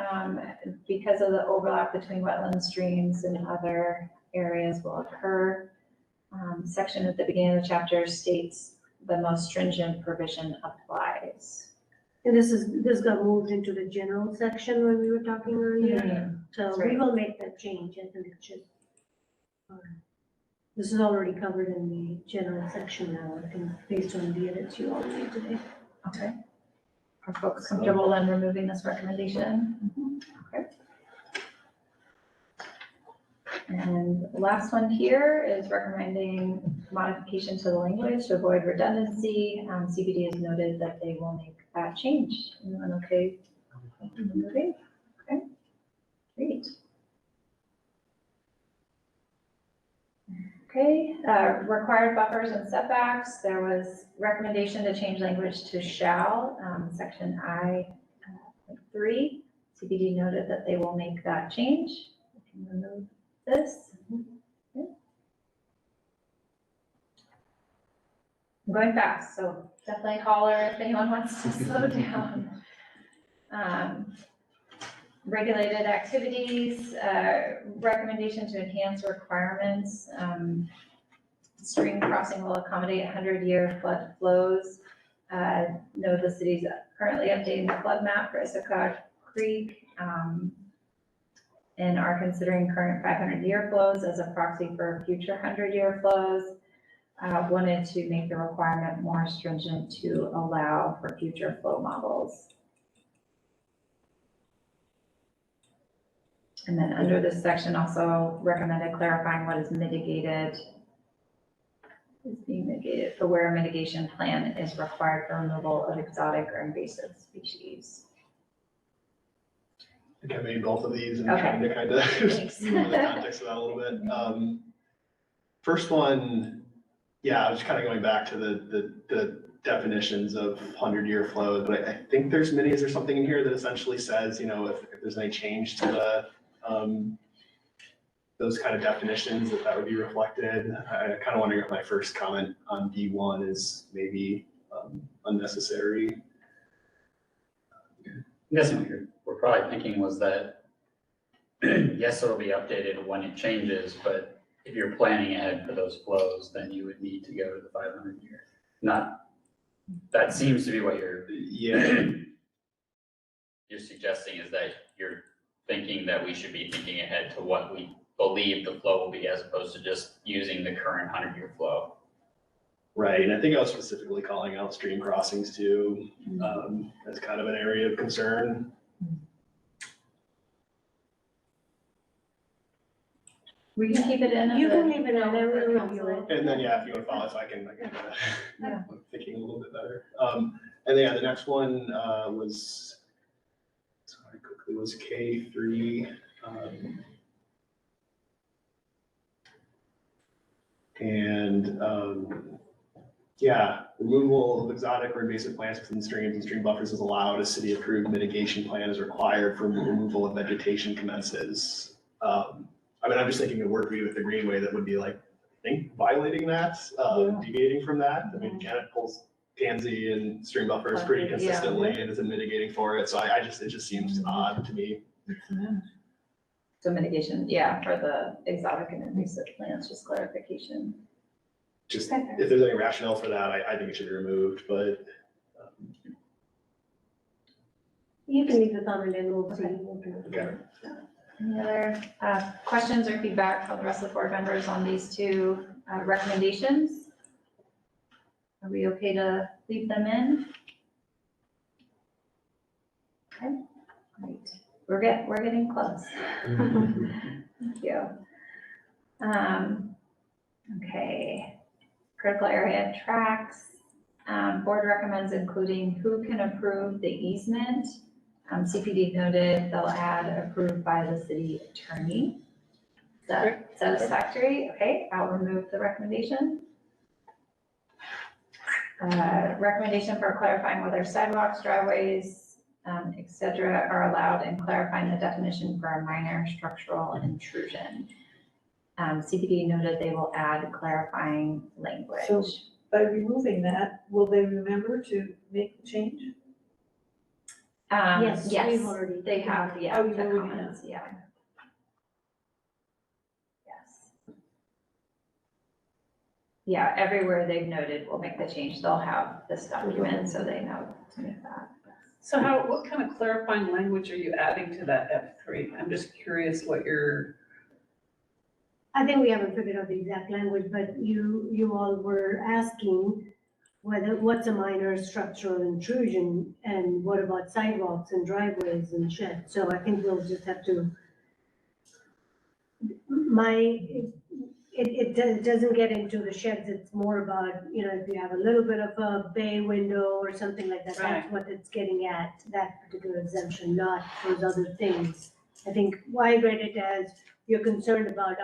because of the overlap between wetland streams and other areas will occur. Section at the beginning of the chapter states the most stringent provision applies. And this got moved into the general section when we were talking earlier. So That's we right. will make that change. I think it should. This is already covered in the general section now, I think, based on the edits you all made today. Okay. Are folks comfortable in removing this recommendation? Okay. And the last one here is recommending modification to the language to avoid redundancy. CBD has noted that they will make that change. Anyone okay with removing? Okay, great. Okay, required buffers and setbacks. There was recommendation to change language to shall, section I.3. CBD noted that they will make that change. We can remove this. Okay. I'm going fast, so definitely holler if anyone wants to slow down. Regulated activities, recommendation to enhance requirements. Stream crossing will accommodate 100-year flood flows. Know the city's currently updating the flood map for Issaquah Creek, and are considering current 500-year flows as a proxy for future 100-year flows. Wanted to make the requirement more stringent to allow for future flow models. And then under this section also recommended clarifying what is mitigated, is being mitigated for where a mitigation plan is required for removal of exotic or invasive species. I think I made both of these and Okay. trying to kind of Thanks. remove the context of that a little bit. First one, yeah, I was kind of going back to the definitions of 100-year flow, but I think there's minis or something in here that essentially says, you know, if there's any change to the those kind of definitions, that would be reflected. I kind of wondering if my first comment on D1 is maybe unnecessary. I'm guessing what we're probably thinking was that, yes, it'll be updated when it changes, but if you're planning ahead for those flows, then you would need to go to the 500 year. That seems to be what you're suggesting, is that you're thinking that we should be thinking ahead to what we believe the flow will be, as opposed to just using the current 100-year flow. Right, and I think I was specifically calling out stream crossings too, as kind of an area of concern. We can keep it in. You can leave it in, I will review it. And then, yeah, if you want to follow, so I can Yeah. thinking a little bit better. And then, yeah, the next one was, sorry, quickly, was K3. Yeah, removal of exotic or invasive plants within streams and stream buffers is allowed. A city-approved mitigation plan is required for removal of vegetation commences. I mean, I'm just thinking of work we do with the Greenway that would be like, I think, violating that, deviating from that. I mean, Canada pulls tansy and stream buffers pretty consistently and isn't mitigating for it. So it just seems odd to me. So mitigation, yeah, for the exotic and invasive plants, just clarification. Just, if there's any rationale for that, I think it should be removed, but. You can leave the comment in, we'll see. Okay. Any other questions or feedback from the rest of the board members on these two recommendations? Are we okay to leave them in? Okay, great. We're getting close. Thank you. Okay. Critical area tracks. Board recommends including who can approve the easement. CPD noted they'll add approved by the city attorney. Is that satisfactory? Okay, I'll remove the recommendation. Recommendation for clarifying whether sidewalks, driveways, et cetera, are allowed, and clarifying the definition for a minor structural intrusion. CPD noted they will add clarifying language. So by removing that, will they remember to make the change? Yes, Yes, we've already. they have, Oh, the you've already comments, yeah. Yes. Yeah, everywhere they've noted will make the change, they'll have this document, so they know to make that. So what kind of clarifying language are you adding to that F3? I'm just curious what you're. I think we haven't figured out the exact language, but you all were asking what's a minor structural intrusion and what about sidewalks and driveways and sheds? So I think we'll just have to, it doesn't get into the sheds, it's more about, if you have a little bit of a bay window or something like that, that's what it's getting at, that particular exemption, not those other things. I think why I read it as you're concerned about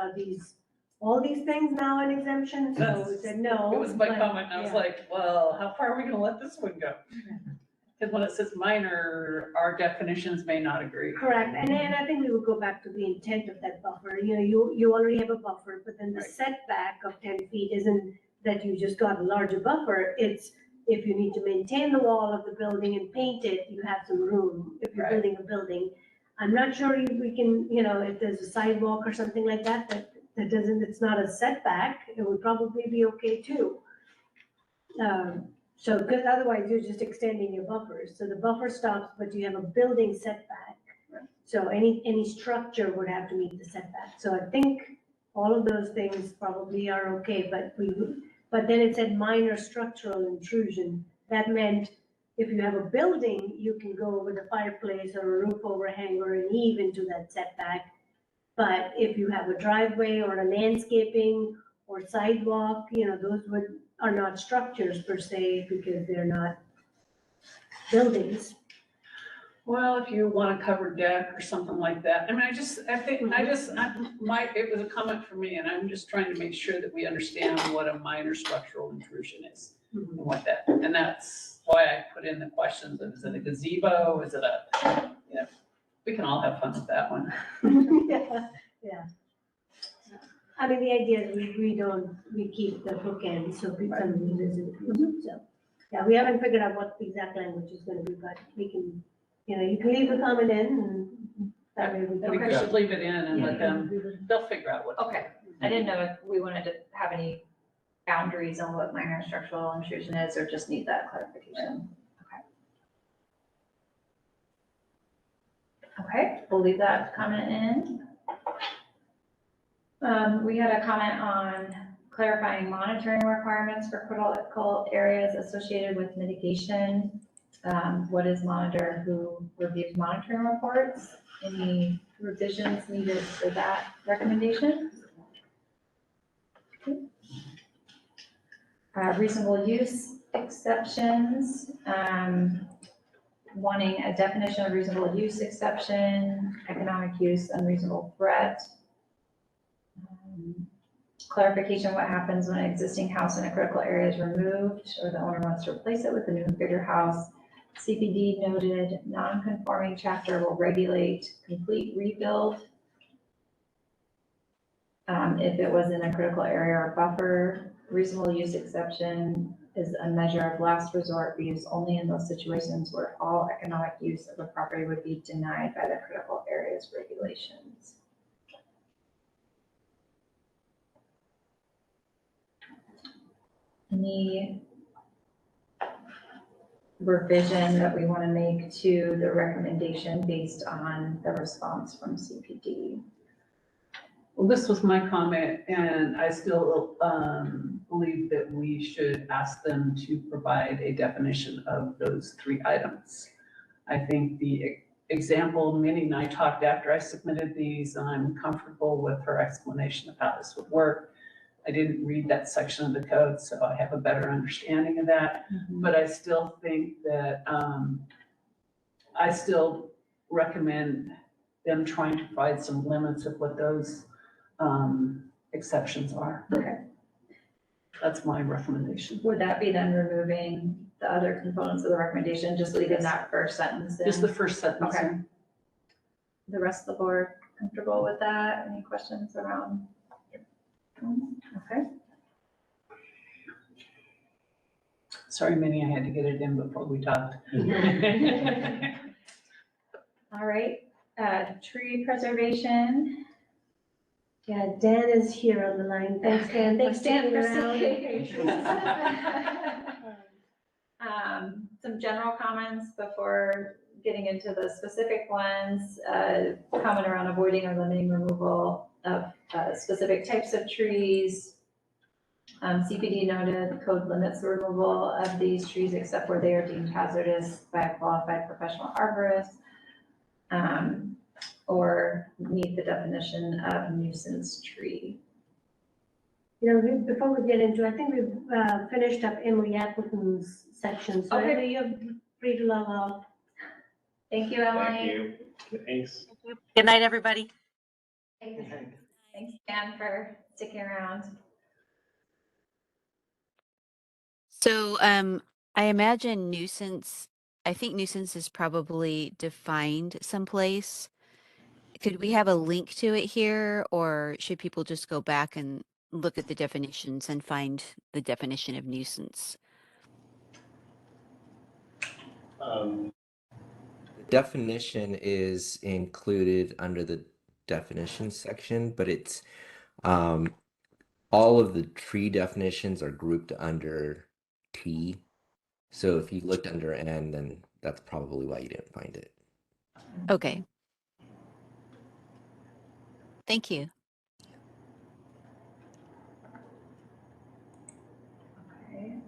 all these things now an exemption, so we said no. It was my but, comment, and I was yeah. like, well, how far are we gonna let this one go? Because when it says minor, our definitions may not agree. Correct, and I think we would go back to the intent of that buffer, you already have a buffer, but then the setback of 10 feet isn't that you just got a larger buffer, it's if you need to maintain the wall of the building and paint it, you have some room, if you're building a building. I'm not sure if we can, if there's a sidewalk or something like that, that doesn't, it's not a setback, it would probably be okay too. So, because otherwise you're just extending your buffers, so the buffer stops, but you have a building setback. So any structure would have to meet the setback, so I think all of those things probably are okay, but then it said minor structural intrusion. That meant if you have a building, you can go with a fireplace or a roof overhang or an eave into that setback. But if you have a driveway or a landscaping or sidewalk, those are not structures per se because they're not buildings. Well, if you want a covered deck or something like that, I mean, it was a comment for me, and I'm just trying to make sure that we understand what a minor structural intrusion is. And what that, and that's why I put in the questions, is it a gazebo, is it we can all have fun with that one. Yeah. I mean, the idea is we keep the bookends so people can revisit. So, yeah, we haven't figured out what the exact language is gonna be, but we can, you can leave the comment in and that way we We should leave it in and let them, they'll figure out what. Okay, I didn't know if we wanted to have any boundaries on what minor structural intrusion is, or just need that clarification. Okay, we'll leave that comment in. We had a comment on clarifying monitoring requirements for critical areas associated with mitigation. What is monitor? Who reviews monitoring reports? Any revisions needed for that recommendation? Okay. Reasonable use exceptions. Wanting a definition of reasonable use exception, economic use, unreasonable threat. Clarification what happens when an existing house in a critical area is removed or the owner wants to replace it with a new and bigger house. CPD noted non-conforming chapter will regulate complete rebuild if it was in a critical area or buffer. Reasonable use exception is a measure of last resort for use only in those situations where all economic use of a property would be denied by the critical areas regulations. Any revision that we want to make to the recommendation based on the response from CPD? Well, this was my comment, and I still believe that we should ask them to provide a definition of those 3 items. I think the example, Minnie and I talked after I submitted these, and I'm comfortable with her explanation of how this would work. I didn't read that section of the code, so I have a better understanding of that. But I still think that I still recommend them trying to provide some limits of what those exceptions are. Okay. That's my recommendation. Would that be then removing the other components of the recommendation, just leaving that first sentence in? Just the first sentence. Okay. The rest of the board comfortable with that? Any questions around? Okay. Sorry, Minnie, I had to get it in before we talked. All right, tree preservation. Yeah, Dan is here on the line. Thanks, Dan. Thanks, Dan, for sticking staying. Some general comments before getting into the specific ones. Comment around avoiding or limiting removal of specific types of trees. CPD noted the code limits the removal of these trees except where they are deemed hazardous by a qualified professional arborist, or meet the definition of nuisance tree. Before we get into, I think we've finished up Emily Appleton's section. So Okay. Emily, you're free to log off. Thank you, Emily. Thank you. Thanks. Good night, everybody. Thanks, Dan, for sticking around. So I imagine nuisance, I think nuisance is probably defined someplace. Could we have a link to it here, or should people just go back and look at the definitions and find the definition of nuisance? The definition is included under the definitions section, but it's all of the tree definitions are grouped under T. So if you looked under N, then that's probably why you didn't find it. Okay. Thank you. Okay.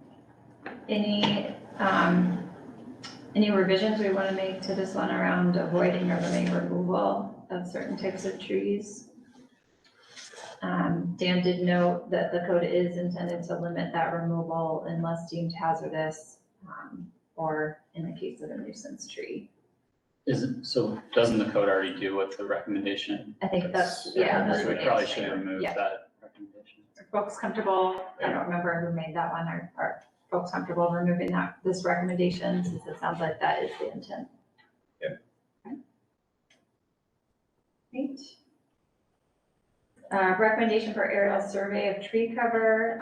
Any revisions we want to make to this one around avoiding or limiting removal of certain types of trees? Dan did note that the code is intended to limit that removal unless deemed hazardous, or in the case of a nuisance tree. So doesn't the code already do what the recommendation? I think that's, yeah. So we probably should remove Yeah. that recommendation. Are folks comfortable? I don't remember who made that one. Are folks comfortable removing this recommendation, since it sounds like that is the intent? Yeah. Okay. Great. Recommendation for aerial survey of tree cover.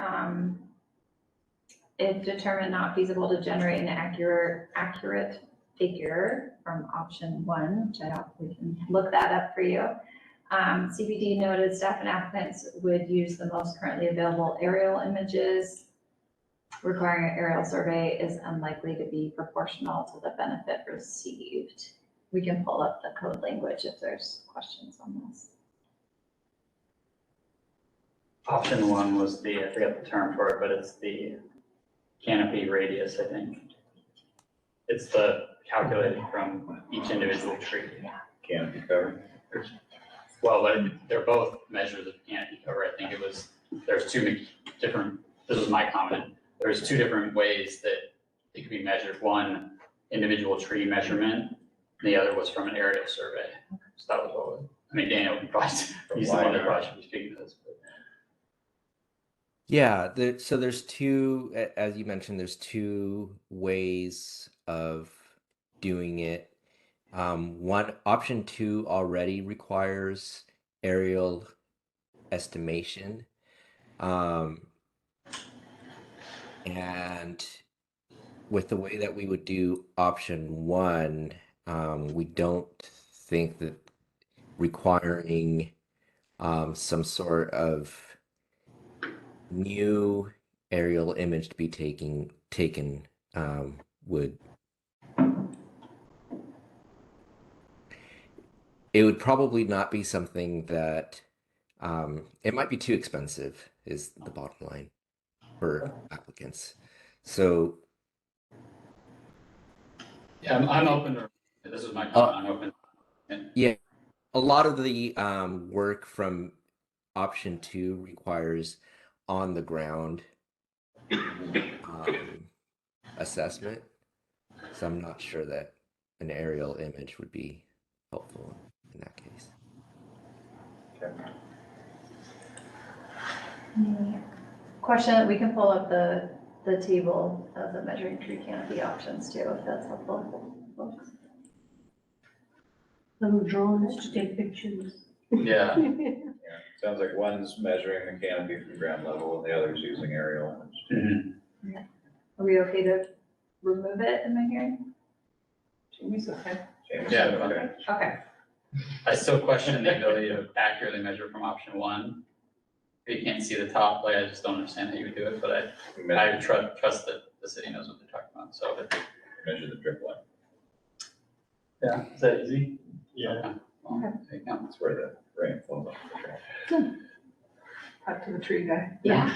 If determined not feasible to generate an accurate figure from option 1, which we can look that up for you. CPD noted staff and applicants would use the most currently available aerial images. Requiring an aerial survey is unlikely to be proportional to the benefit received. We can pull up the code language if there's questions on this. Option 1 was I forget the term for it, but it's the canopy radius, I think. It's the calculated from each individual tree. Canopy cover. Well, but they're both measures of canopy cover. I think there's two different, this was my comment. There's two different ways that it could be measured. One, individual tree measurement, and the other was from an aerial survey. So that was what Daniel can probably, he's the one that probably should be speaking to this. But. Yeah, so there's two, as you mentioned, there's two ways of doing it. Option 2 already requires aerial estimation. And with the way that we would do option 1, we don't think that requiring some sort of new aerial image to be taken would probably not be something that it might be too expensive is the bottom line for applicants. So yeah, I'm open to, this is my comment, I'm open. Yeah, a lot of the work from option 2 requires on the ground assessment. So I'm not sure that an aerial image would be helpful in that case. Any question, we can pull up the table of the measuring tree canopy options too, if that's helpful, folks. Little drones to take pictures. Yeah. Sounds like one's measuring the canopy from ground level and the other's using aerial image. Yeah. Are we okay to remove it in my hearing? Jamie's okay. Yeah, okay. Okay. I still question the ability to accurately measure from option 1. If you can't see the top, I just don't understand how you would do it, but I trust that the city knows what they're talking about, so. Measure the drip line. Yeah, is that easy? Yeah. Okay. Well, That's where the rain falls off the tree. Talk to the tree guy. Yeah.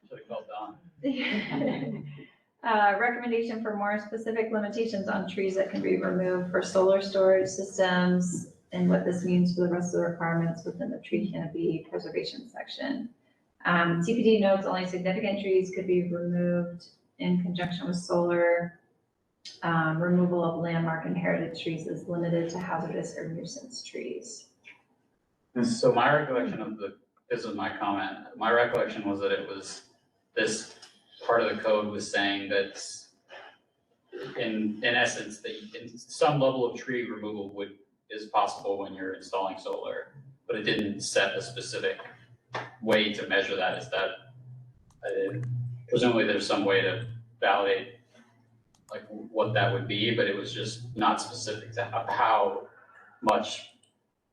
Should have called Don. Recommendation for more specific limitations on trees that can be removed for solar storage systems and what this means for the rest of the requirements within the tree canopy preservation section. CPD notes only significant trees could be removed in conjunction with solar. Removal of landmark and heritage trees is limited to hazardous or nuisance trees. So my recollection of this was my comment, my recollection was that it was, this part of the code was saying that in essence, that some level of tree removal is possible when you're installing solar, but it didn't set a specific way to measure that. Is that, presumably there's some way to validate like what that would be, but it was just not specific to how much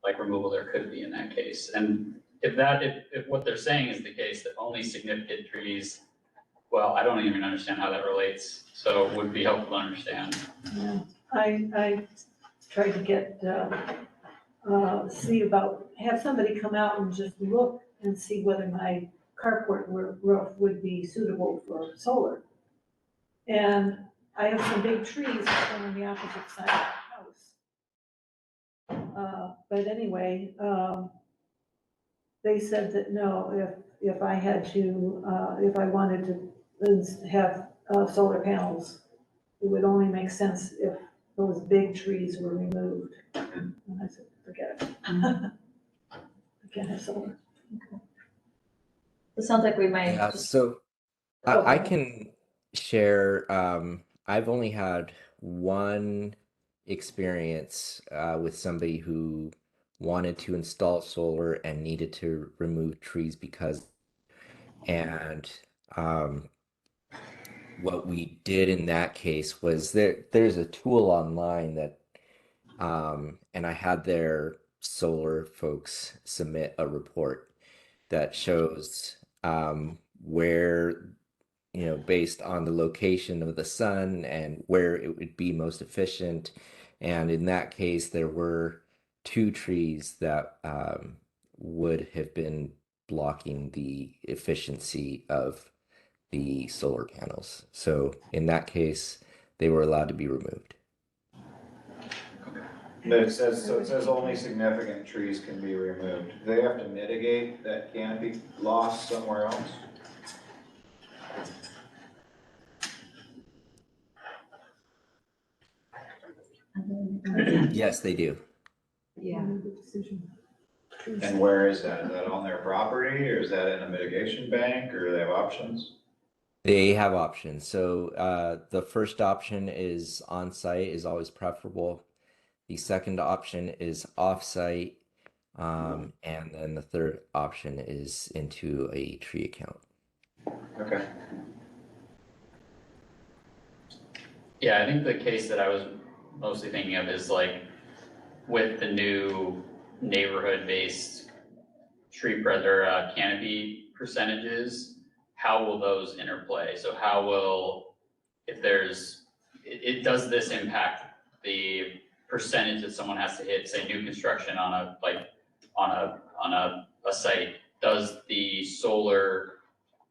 like removal there could be in that case. And if what they're saying is the case, that only significant trees, well, I don't even understand how that relates, so it would be helpful to understand. Yeah, I tried to get, have somebody come out and just look and see whether my carport roof would be suitable for solar. And I have some big trees on the opposite side of the house. But anyway, they said that no, if I had to, if I wanted to have solar panels, it would only make sense if those big trees were removed. And I said, forget it. I can't have solar. It sounds like we might Yeah, just. so Oh, I can share, I've only had one experience with somebody who wanted to install solar and needed to remove trees and what we did in that case was there's a tool online that and I had their solar folks submit a report that shows where, based on the location of the sun and where it would be most efficient. And in that case, there were 2 trees that would have been blocking the efficiency of the solar panels. So in that case, they were allowed to be removed. But it says only significant trees can be removed. Do they have to mitigate that canopy loss somewhere else? Yes, they do. Yeah. And where is that? Is that on their property, or is that in a mitigation bank, or do they have options? They have options. So the first option is on-site is always preferable. The second option is off-site. And then the third option is into a tree account. Okay. Yeah, I think the case that I was mostly thinking of is like with the new neighborhood-based canopy percentages, how will those interplay? So how will, if there's, does this impact the percentage that someone has to hit, say, new construction on a site? Does the solar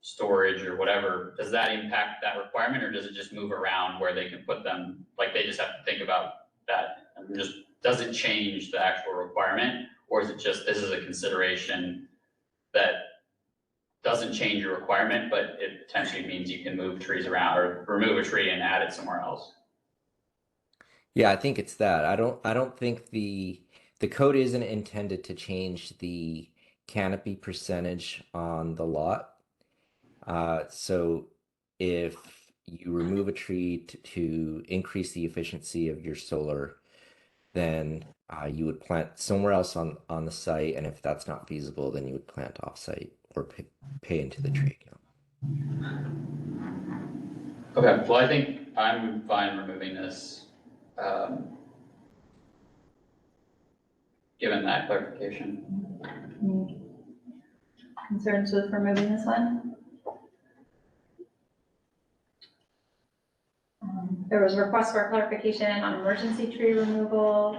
storage or whatever, does that impact that requirement, or does it just move around where they can put them, like they just have to think about that? And just, does it change the actual requirement, or is it just, this is a consideration that doesn't change your requirement, but it potentially means you can move trees around or remove a tree and add it somewhere else? Yeah, I think it's that. I don't think the code isn't intended to change the canopy percentage on the lot. So if you remove a tree to increase the efficiency of your solar, then you would plant somewhere else on the site, and if that's not feasible, then you would plant off-site or pay into the tree account. Okay, well, I think I'm fine removing this, given that clarification. Concerns with removing this one? There was a request for clarification on emergency tree removal,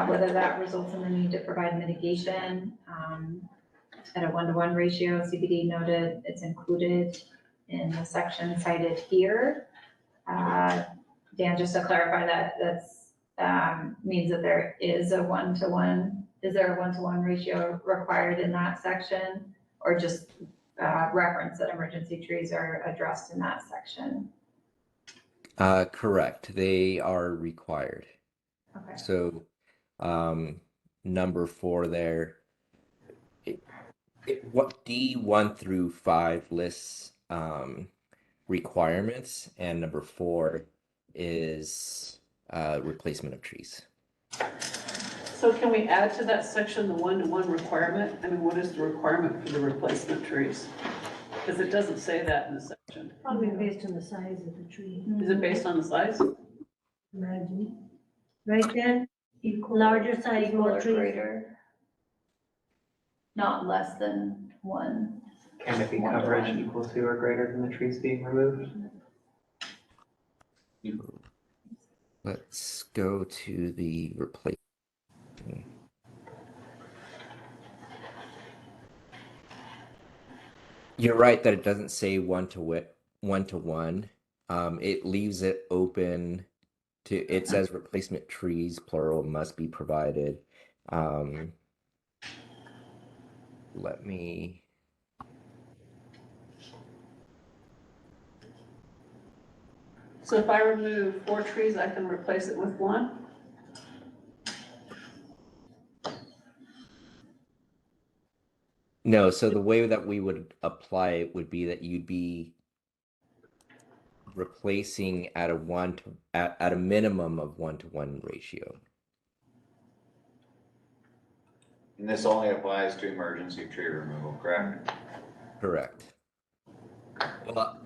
whether that results in the need to provide mitigation at a 1-to-1 ratio. CBD noted it's included in the section cited here. Dan, just to clarify that means that there is a 1-to-1. Is there a 1-to-1 ratio required in that section, or just reference that emergency trees are addressed in that section? Correct. They are required. Okay. So, number 4 there, what D1 through 5 lists requirements, and number 4 is replacement of trees. So can we add to that section the 1-to-1 requirement? I mean, what is the requirement for the replacement trees? Because it doesn't say that in the section. Probably based on the size of the tree, Is it based on the size? imagine. Right then, larger size, Equal more or trees. greater. Not less than one. Canopy One to coverage one. equal to or greater than the trees being removed? Let's go to the replace. You're right that it doesn't say one to one. It leaves it open to, it says replacement trees, plural, must be provided. Let me. So if I remove 4 trees, I can replace it with 1? No, so the way that we would apply it would be that you'd be replacing at a minimum of 1-to-1 ratio. And this only applies to emergency tree removal, correct? Correct. Well,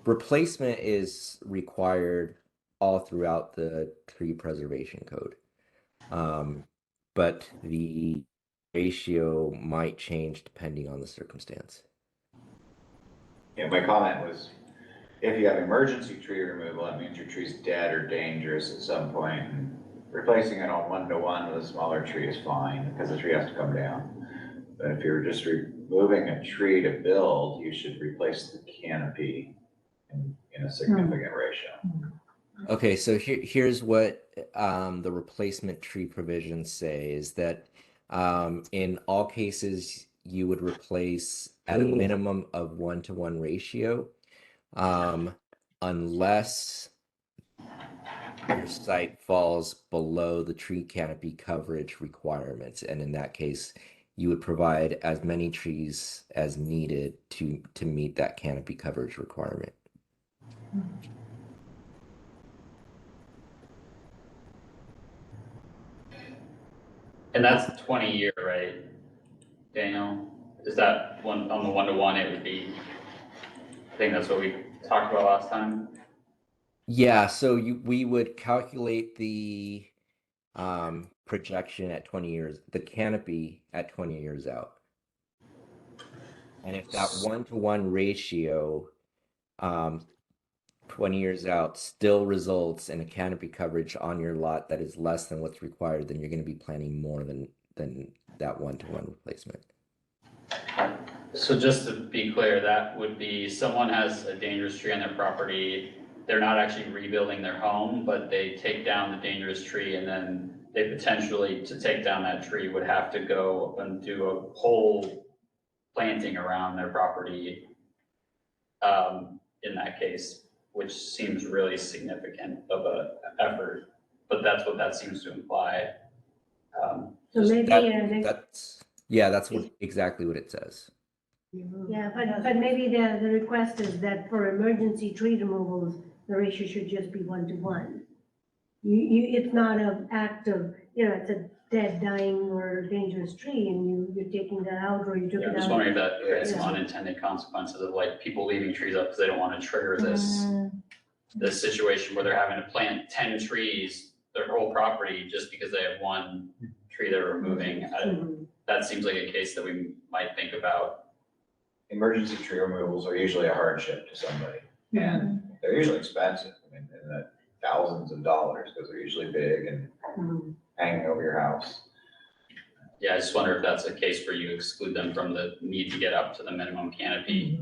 replacement is required all throughout the tree preservation code. But the ratio might change depending on the circumstance. Yeah, my comment was, if you have emergency tree removal, that means your tree's dead or dangerous at some point, and replacing it on 1-to-1 with a smaller tree is fine, because the tree has to come down. But if you're just removing a tree to build, you should replace the canopy in a significant ratio. Okay, so here's what the replacement tree provisions say is that in all cases, you would replace at a minimum of 1-to-1 ratio, unless your site falls below the tree canopy coverage requirements. And in that case, you would provide as many trees as needed to meet that canopy coverage requirement. And that's 20-year, right, Daniel? Is that one, on the 1-to-1, it would be, I think that's what we talked about last time? Yeah, so we would calculate the projection at 20 years, the canopy at 20 years out. And if that 1-to-1 ratio, 20 years out, still results in a canopy coverage on your lot that is less than what's required, then you're going to be planning more than that 1-to-1 replacement. So just to be clear, that would be someone has a dangerous tree on their property. They're not actually rebuilding their home, but they take down the dangerous tree, and then they potentially, to take down that tree, would have to go and do a whole planting around their property in that case, which seems really significant of a effort, but that's what that seems to imply. So maybe, That's exactly what it says. yeah, but maybe the request is that for emergency tree removals, the ratio should just be 1-to-1. It's not an act of, it's a dead, dying, or dangerous tree, and you're taking that out, or you took Yeah, it I'm out. just wondering if that creates some unintended consequences of like people leaving trees up because they don't want to trigger this situation where they're having to plant 10 trees, their whole property, just because they have one tree they're removing. That seems like a case that we might think about. Emergency tree removals are usually a hardship to somebody. Yeah. They're usually expensive, in the thousands of dollars, because they're usually big and hanging over your house. Yeah, I just wonder if that's a case where you exclude them from the need to get up to the minimum canopy,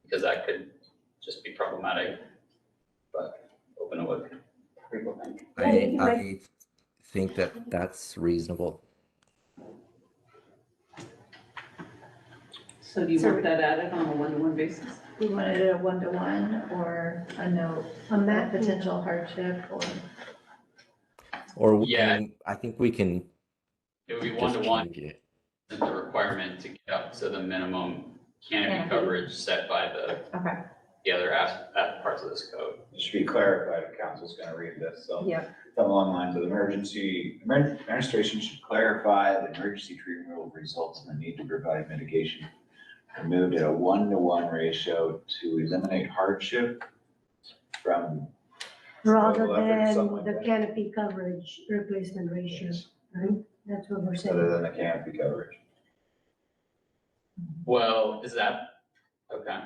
because that could just be problematic, but open to what people think. I think that that's reasonable. So do you want that added on a 1-to-1 basis? We wanted it a 1-to-1 or a note, a potential hardship Or Yeah. I think we can It would be just 1-to-1, change it. the requirement to get up to the minimum canopy Canopy. coverage set by the other parts of this code. It should be clarified if council's gonna read this, so. Yeah. Some along the lines of administration should clarify that emergency tree removal results in the need to provide mitigation moved at a 1-to-1 ratio to eliminate hardship from. Rather Well, if it's something than like the that. canopy coverage replacement ratio, right? That's what we're Other saying. than the canopy coverage. Well, is that, okay,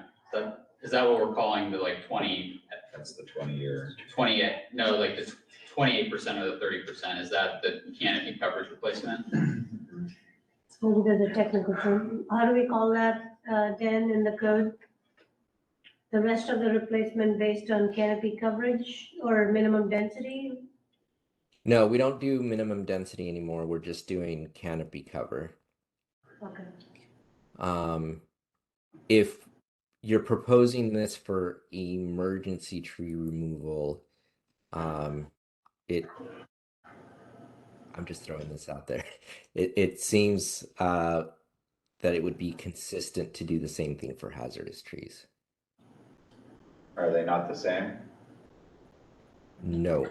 is that what we're calling the like 20, That's the 20-year. 28, no, like the 28% or the 30%, is that the canopy coverage replacement? Maybe there's a technical term. How do we call that, Dan, in the code? The rest of the replacement based on canopy coverage or minimum density? No, we don't do minimum density anymore. We're just doing canopy cover. Okay. If you're proposing this for emergency tree removal, I'm just throwing this out there. It seems that it would be consistent to do the same thing for hazardous trees. Are they not the same? No.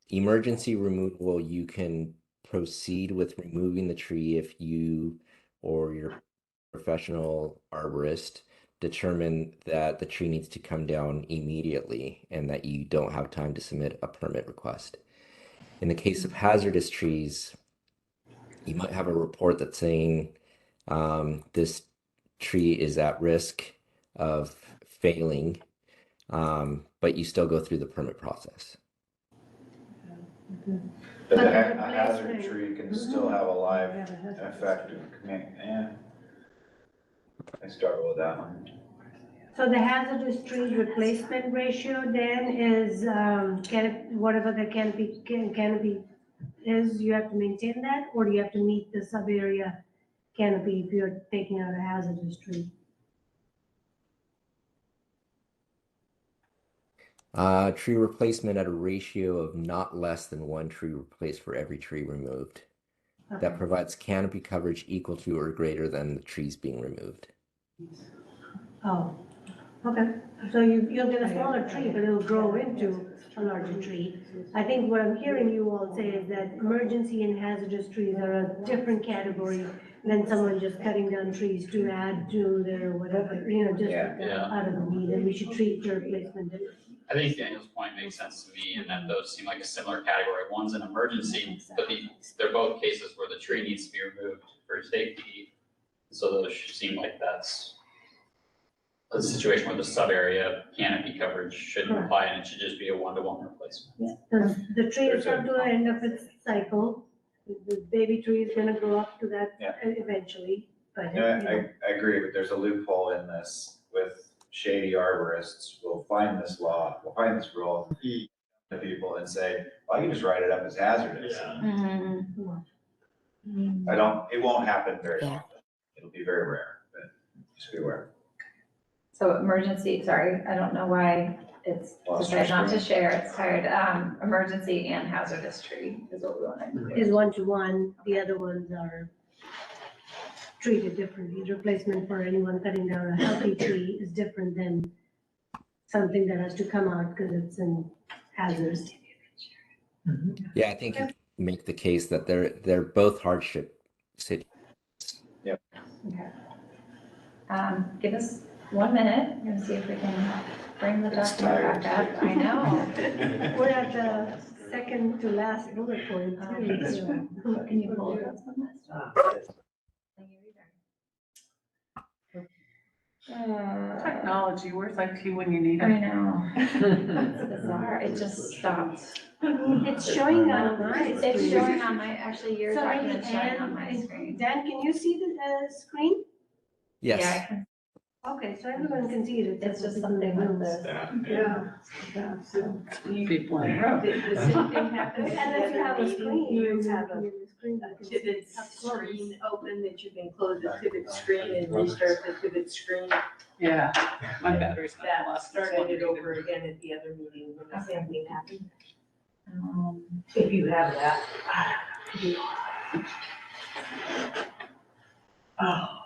Emergency removal, you can proceed with removing the tree if you or your professional arborist determine that the tree needs to come down immediately and that you don't have time to submit a permit request. In the case of hazardous trees, you might have a report that's saying this tree is at risk of failing, but you still go through the permit process. But But a the hazard replacement- tree can still have a live effect. I struggle with that one. So the hazardous trees replacement ratio then is, whatever the canopy is, you have to maintain that? Or do you have to meet the sub-area canopy if you're taking out a hazardous tree? Tree replacement at a ratio of not less than one tree replaced for every tree removed. That Okay. provides canopy coverage equal to or greater than the trees being removed. Oh, okay. So you'll get a smaller tree, but it'll grow into a larger tree. I think what I'm hearing you all say is that emergency and hazardous trees are a different category than someone just cutting down trees to add to their whatever, just Yeah. out of the need, and we should treat the replacement differently. I think Daniel's point makes sense to me in that those seem like a similar category. One's an emergency, but they're both cases where the tree needs to be removed for safety. So those seem like that's a situation where the sub-area canopy coverage shouldn't Correct. apply and it should just be a 1-to-1 replacement. Yeah, because the tree is There's a- come to the end of its cycle. The baby tree is gonna grow up to that Yeah. eventually, but. I agree, but there's a loophole in this with shady arborists. We'll find this rule to people and say, well, I can just write it up as hazardous. It won't happen very Yeah. often. It'll be very rare, but just be aware. So emergency, sorry, I don't know why it's Lost your decided not to screen. share, it's tired. Emergency and hazardous tree is what we want to include. Is 1-to-1, the other ones are treated differently. Replacement for anyone cutting down a healthy tree is different than something that has to come out because it's in hazardous. Yeah, I think you can make the case that they're both hardship situations. Okay. Give us 1 minute, I'm gonna see if we can bring the It's document back up. I know. We're at the second to last bullet point. too. Can you pull it up on this? Technology, where's IT when you need I it? know. It's bizarre, it just stopped. It's showing on my It's screen. showing on my, actually, your So maybe document's showing on Ann my and screen. Dan, can you see the screen? Yeah, Yes. I can- Okay, so everyone can see it. It's just something with the. Yeah, so People in the room. the same thing happens. Unless you have a screen, You have a screen. a pivot screen open that you can close the pivot screen and restart the pivot screen. Yeah, my battery's not That lasting. started it over again at the other meeting when the same thing happened. Um, If you have that. Oh.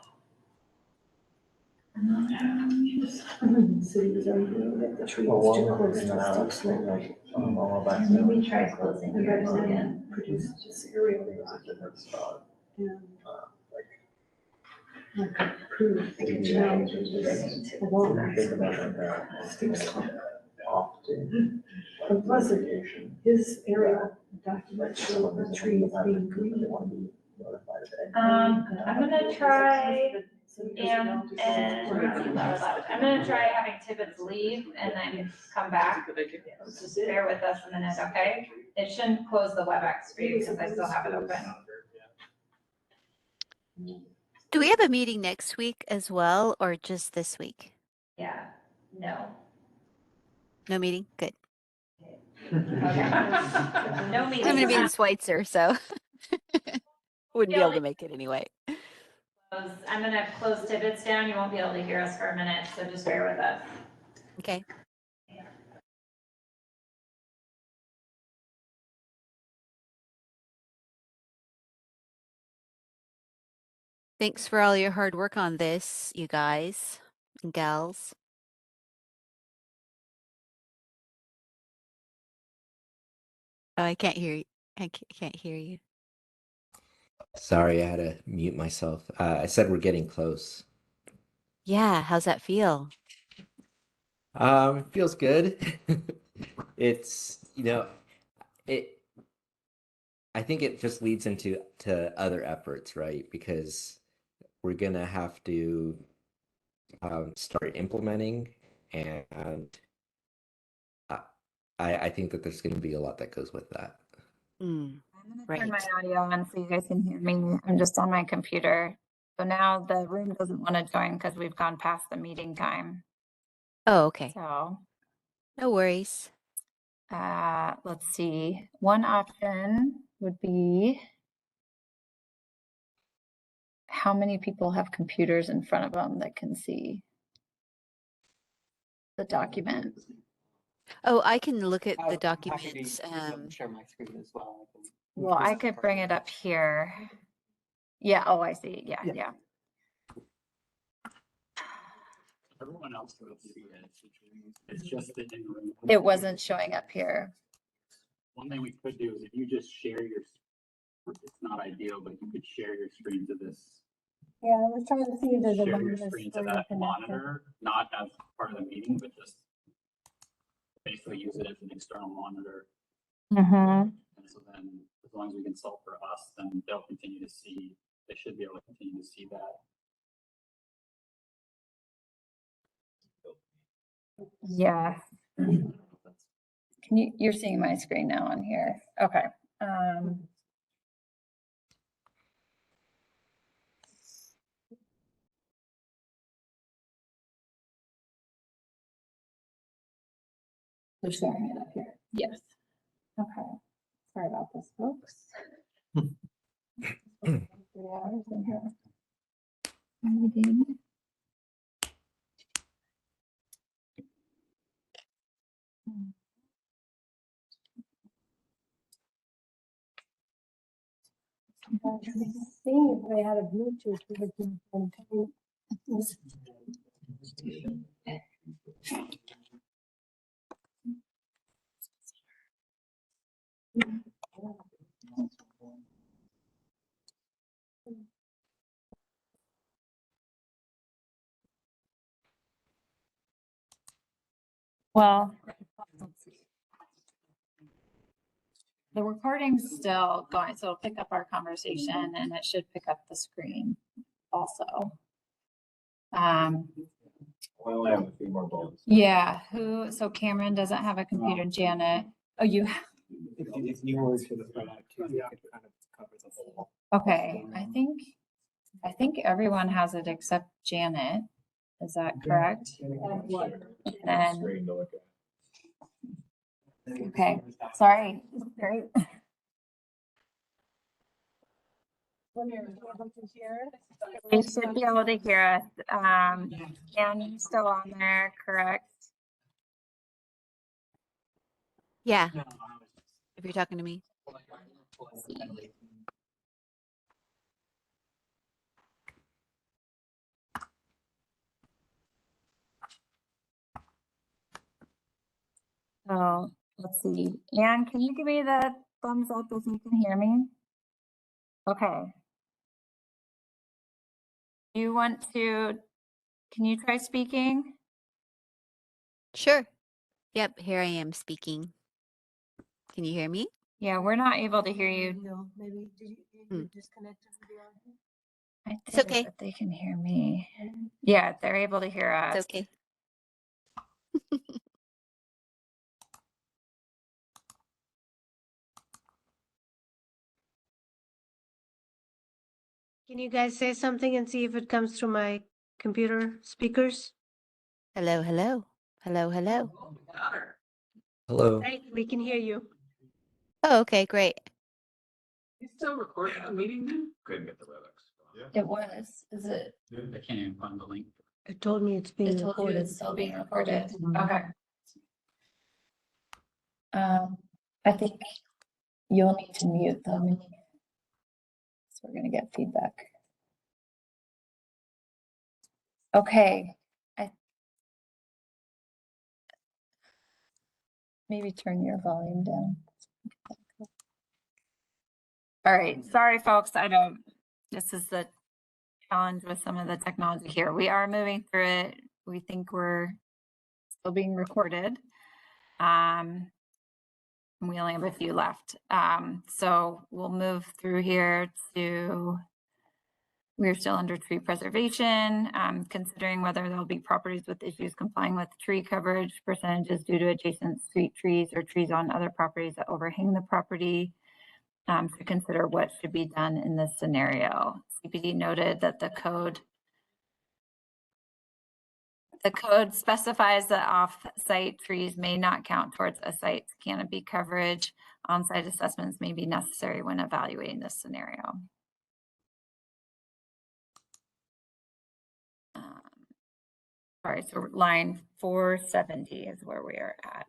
City was arguing that the tree Well, was too one close in to the the house, steep slope. like, all of that. Maybe try closing And yours then again. produced this area. It was a different spot. Yeah. Like, approved. And plus, his aerial document showed the trees being green. I'm gonna try, I'm gonna try having Tibbetts leave and then come back. Just bear with us a minute, okay? It shouldn't close the WebEx for you because I still have it open. Do we have a meeting next week as well, or just this week? Yeah, no. No meeting? Good. Okay. No meeting. I'm gonna be in Schweitzer, so wouldn't be able to make it anyway. I'm gonna close Tibbetts down. You won't be able to hear us for a minute, so just bear with us. Okay. Thanks for all your hard work on this, you guys and gals. Oh, I can't hear you. I can't hear you. Sorry, I had to mute myself. I said we're getting close. Yeah, how's that feel? Feels good. It's, I think it just leads into other efforts, right? Because we're gonna have to start implementing, and I think that there's gonna be a lot that goes with that. I'm gonna turn my audio on so you guys can hear me. I'm just on my computer. So now the room doesn't want to join because we've gone past the meeting time. Oh, okay. So no worries. Let's see. One option would be how many people have computers in front of them that can see the document. Oh, I can look at the documents. Share my screen as well. Well, I could bring it up here. Yeah, oh, I see. Yeah. Everyone else will see it. It's just the in room. It wasn't showing up here. One thing we could do is if you just share your, it's not ideal, but you could share your screen to this. Yeah, I was trying to see if there's a Share your screen to that monitor, not as part of the meeting, but just basically use it as an external monitor. Mm-hmm. And so then, as long as we can solve for us, then they'll continue to see, they should be able to continue to see that. Yeah. You're seeing my screen now on here. Okay. They're sharing it up here. Yes. Okay. Sorry about this, folks. 3 hours in here. Meeting. See if they had a Bluetooth, we can Well, the recording's still going, so it'll pick up our conversation and it should pick up the screen also. We only have a few more bulbs. Yeah, so Cameron doesn't have a computer, Janet. Oh, you have? If you were to the front too, you could kind of cover the whole. Okay, I think everyone has it except Janet. Is that correct? And okay, sorry. Great. You should be able to hear us. And you're still on there, correct? Yeah. If you're talking to me. So let's see. Anne, can you give me the thumbs up if you can hear me? Okay. You want to, can you try speaking? Sure. Yep, here I am speaking. Can you hear me? Yeah, we're not able to hear you. No, maybe, did you disconnect the video? I It's did, okay. but they can hear me. Yeah, they're able to hear us. It's okay. Can you guys say something and see if it comes through my computer speakers? Hello, hello. Hello, hello. Hello. Right, we can hear you. Oh, okay, great. You still recording the meeting then? Couldn't get the WebEx. It was, is it? I can't even find the link. It told me it's being It told you recorded. it's still being recorded. Okay. I think you'll need to mute them. So we're gonna get feedback. Okay. Maybe turn your volume down. All right, sorry, folks. This is the challenge with some of the technology here. We are moving through it. We think we're still being recorded. We only have a few left. So we'll move through here to, we're still under tree preservation, considering whether there'll be properties with issues complying with tree coverage percentages due to adjacent street trees or trees on other properties that overhang the property. To consider what should be done in this scenario. CPD noted that the code specifies that off-site trees may not count towards a site's canopy coverage. On-site assessments may be necessary when evaluating this scenario. Sorry, so line 470 is where we are at.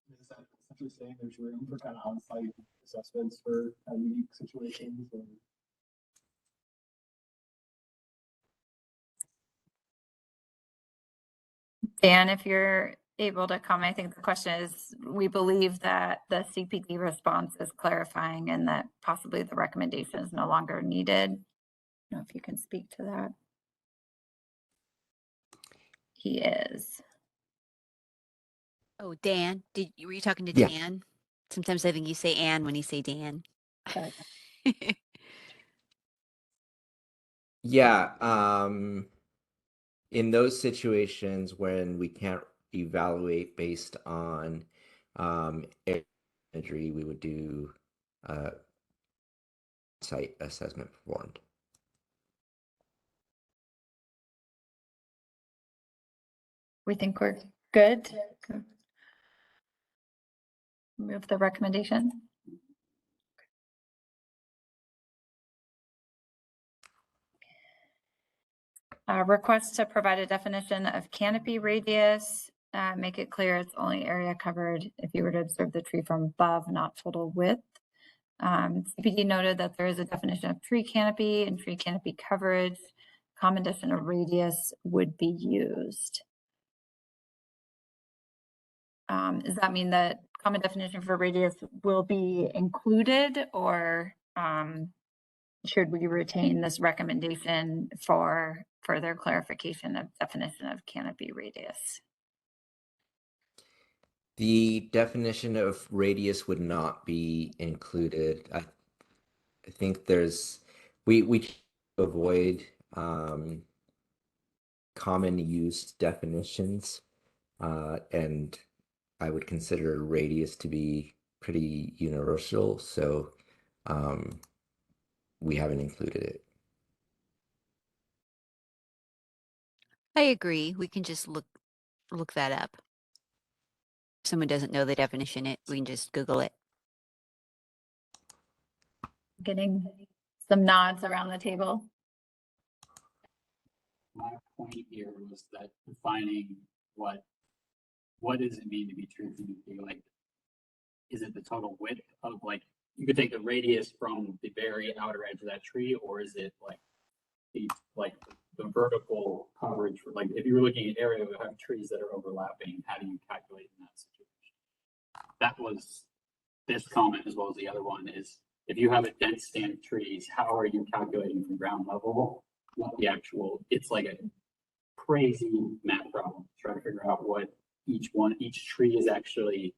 Is that essentially saying there's room for kind of on-site assessments for unique situations? Or? Dan, if you're able to comment, I think the question is, we believe that the CPD response is clarifying and that possibly the recommendation is no longer needed. I don't know if you can speak to that. He is. Oh, Dan, were you talking to Yeah. Dan? Sometimes I think you say Ann when you say Dan. Yeah, in those situations when we can't evaluate based on imagery, we would do site assessment performed. We think we're good. Move the recommendation. Request to provide a definition of canopy radius. Make it clear it's only area covered if you were to observe the tree from above, not total width. CPD noted that there is a definition of tree canopy and tree canopy coverage. Common definition of radius would be used. Does that mean that common definition for radius will be included, or should we retain this recommendation for further clarification of definition of canopy radius? The definition of radius would not be included. I think we avoid common use definitions, and I would consider radius to be pretty universal, so we haven't included it. I agree. We can just look that up. If someone doesn't know the definition, we can just Google it. Getting some nods around the table. My point here was that defining what does it mean to be true canopy? Like, is it the total width of, like, you could take the radius from the very outer edge of that tree, or is it like the vertical coverage for, like, if you were looking at area that have trees that are overlapping, how do you calculate in that situation? That was this comment as well as the other one is, if you have a dense stand of trees, how are you calculating from ground level what the actual, it's like a crazy math problem, trying to figure out what each tree is actually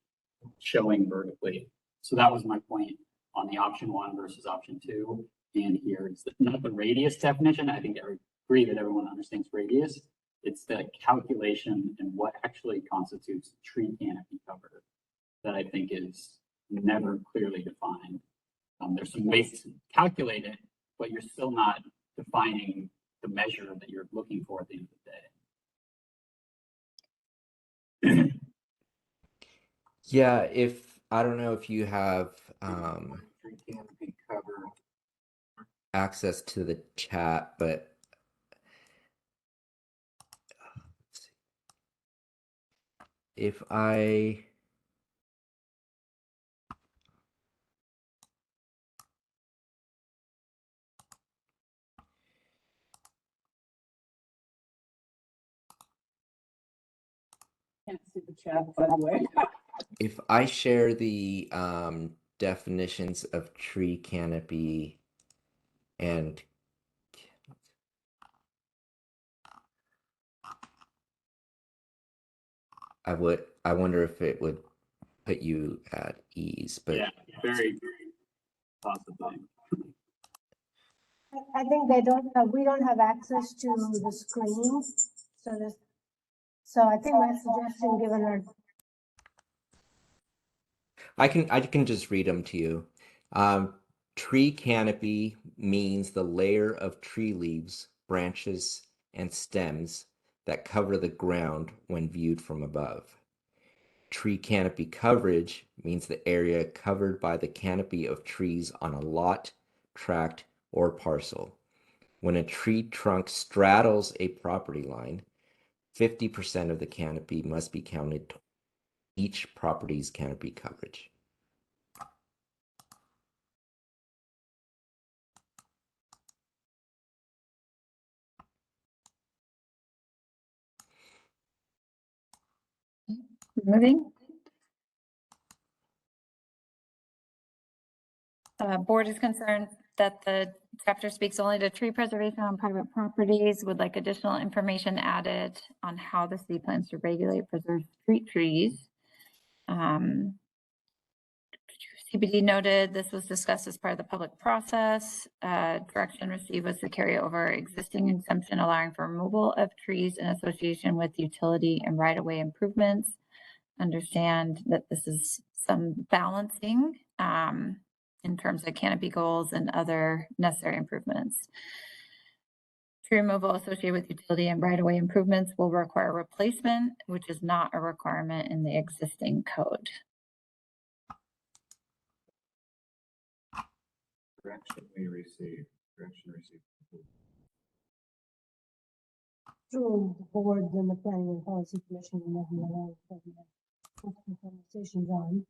showing vertically. So that was my point on the option 1 versus option 2. And here it's not the radius definition. I think I agree that everyone understands radius. It's the calculation and what actually constitutes tree canopy cover that I think is never clearly defined. There's some ways to calculate it, but you're still not defining the measure that you're looking for at the end of the day. Yeah, I don't know if you have Tree canopy cover. access to the chat, but let's see. If I Can't see the chat, by the way. if I share the definitions of tree canopy and I wonder if it would put you at ease, but yeah, very, very possibly. I think we don't have access to the screen, so I think my suggestion, given our. I can just read them to you. Tree canopy means the layer of tree leaves, branches, and stems that cover the ground when viewed from above. Tree canopy coverage means the area covered by the canopy of trees on a lot, tract, or parcel. When a tree trunk straddles a property line, 50% of the canopy must be counted toward each property's canopy coverage. Moving. Board is concerned that the chapter speaks only to tree preservation on private properties, would like additional information added on how the city plans to regulate preserved street trees. CBD noted this was discussed as part of the public process. Direction received was to carry over existing exemption allowing for removal of trees in association with utility and right-of-way improvements. Understand that this is some balancing in terms of canopy goals and other necessary improvements. Tree removal associated with utility and right-of-way improvements will require replacement, which is not a requirement in the existing code. Direction received. Through the boards and the planning and policy commission and everyone else, conversations on.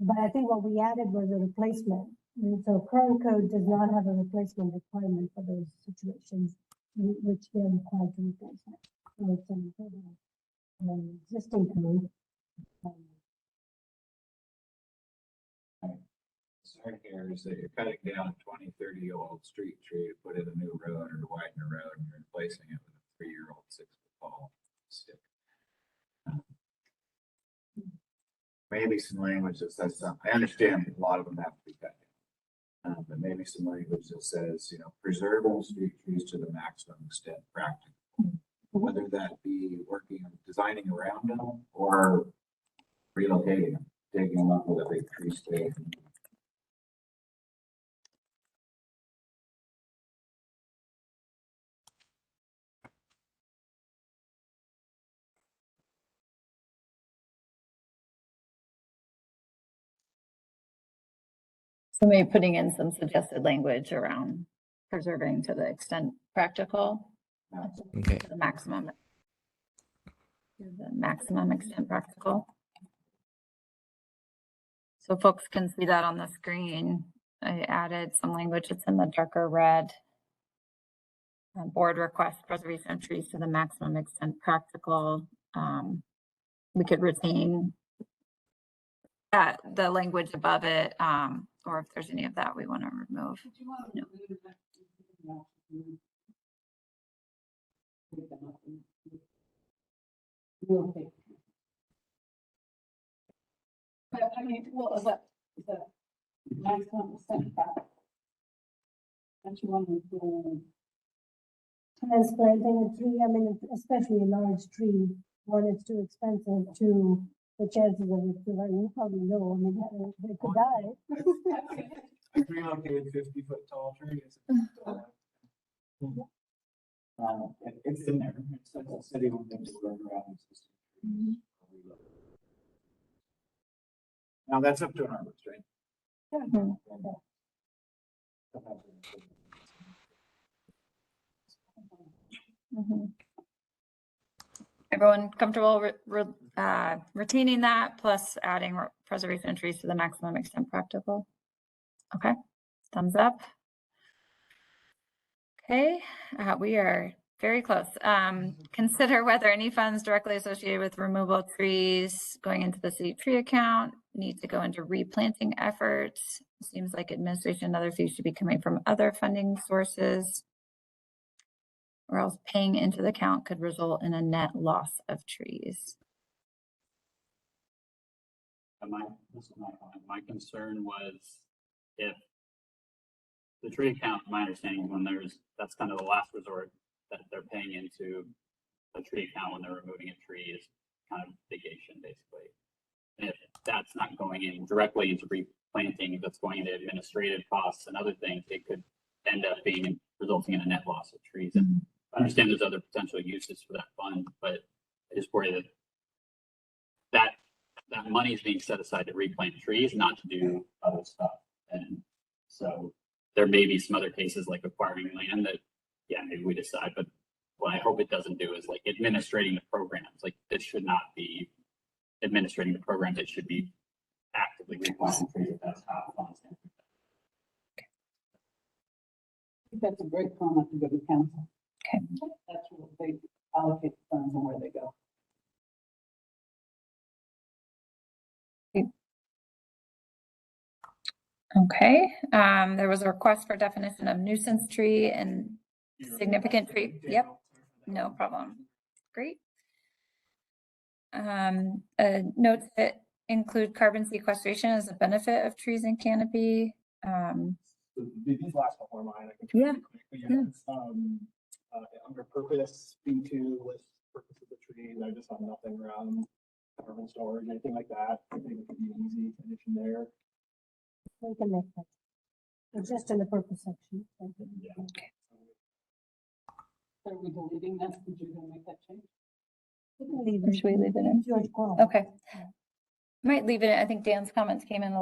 But I think what we added was a replacement. And so current code does not have a replacement requirement for those situations, which they're required to replace. So it's an existing code. Sorry, here is that you're cutting down a 20, 30-year-old street tree to put in a new road or to widen a road, and you're replacing it with a 3-year-old 6-foot-tall stick. Maybe some language that says something. I understand a lot of them have to be cut down. But maybe some language that says, preserving street trees to the maximum extent practical. Whether that be designing around them or relocating them, digging them up with a big tree stake. So maybe putting in some suggested language around preserving to the extent practical. Okay. To the maximum extent practical. So folks can see that on the screen. I added some language. It's in the darker red. board request preservation of trees to the maximum extent practical. We could retain the language above it, or if there's any of that we want to remove. No. But I mean, what was that? Is that maximum setback? Don't you want to do? Transplanting a tree, I mean, especially a large tree, one, it's too expensive, two, the chances of it surviving, you probably know, I mean, they could die. Relocated 50-foot tall trees. It's in there. It's like the city will make the around system. Now that's up to an arborist, right? Everyone comfortable retaining that plus adding preservation trees to the maximum extent practical? Okay, thumbs up. Okay, we are very close. Consider whether any funds directly associated with removal of trees going into the city tree account need to go into replanting efforts. It seems like administration and other fees should be coming from other funding sources, or else paying into the account could result in a net loss of trees. My concern was if the tree account, my understanding, that's kind of the last resort that they're paying into a tree account when they're removing a tree is kind of mitigation, basically. And if that's not going in directly into replanting, if that's going into administrative costs and other things, it could end up resulting in a net loss of trees. And I understand there's other potential uses for that fund, but I just worry that money is being set aside to replant trees, not to do other stuff. And so there may be some other cases like acquiring land that, yeah, maybe we decide, but what I hope it doesn't do is like administrating the programs. Like this should not be administrating the programs. It should be actively replanting trees if that's how funds. I think that's a great comment to go to council. Okay. That's where they allocate the funds and where they go. Okay, there was a request for definition of nuisance tree and significant tree. Yep, no problem. Great. Notes that include carbon sequestration as a benefit of trees and canopy. These last couple are mine. I can Yeah. Under purpose, B2 with purpose of the trees, I just have nothing around carbon storage, anything like that. I think it could be an easy addition there. We can make that. It's just in the purpose section. Yeah. Okay. So are we deleting that? Because you're gonna make that change? We can leave Should we leave it in? George call. Okay. Might leave it. I think Dan's comments came in.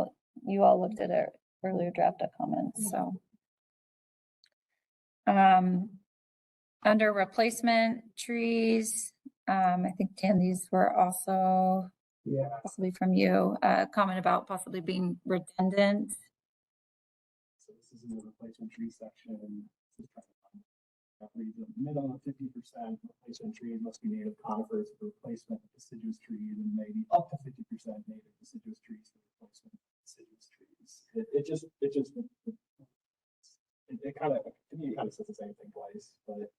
You all looked at it earlier draft of comments, so. Under replacement trees, I think Dan, these were also possibly from you, comment about possibly being redundant. So this is in the replacement tree section. Minimum of 50% replacement trees must be native conifers for replacement of deciduous trees, and maybe up to 50% native deciduous trees for replacement of deciduous trees. It kind of, to me, it kind of says the same thing twice, but.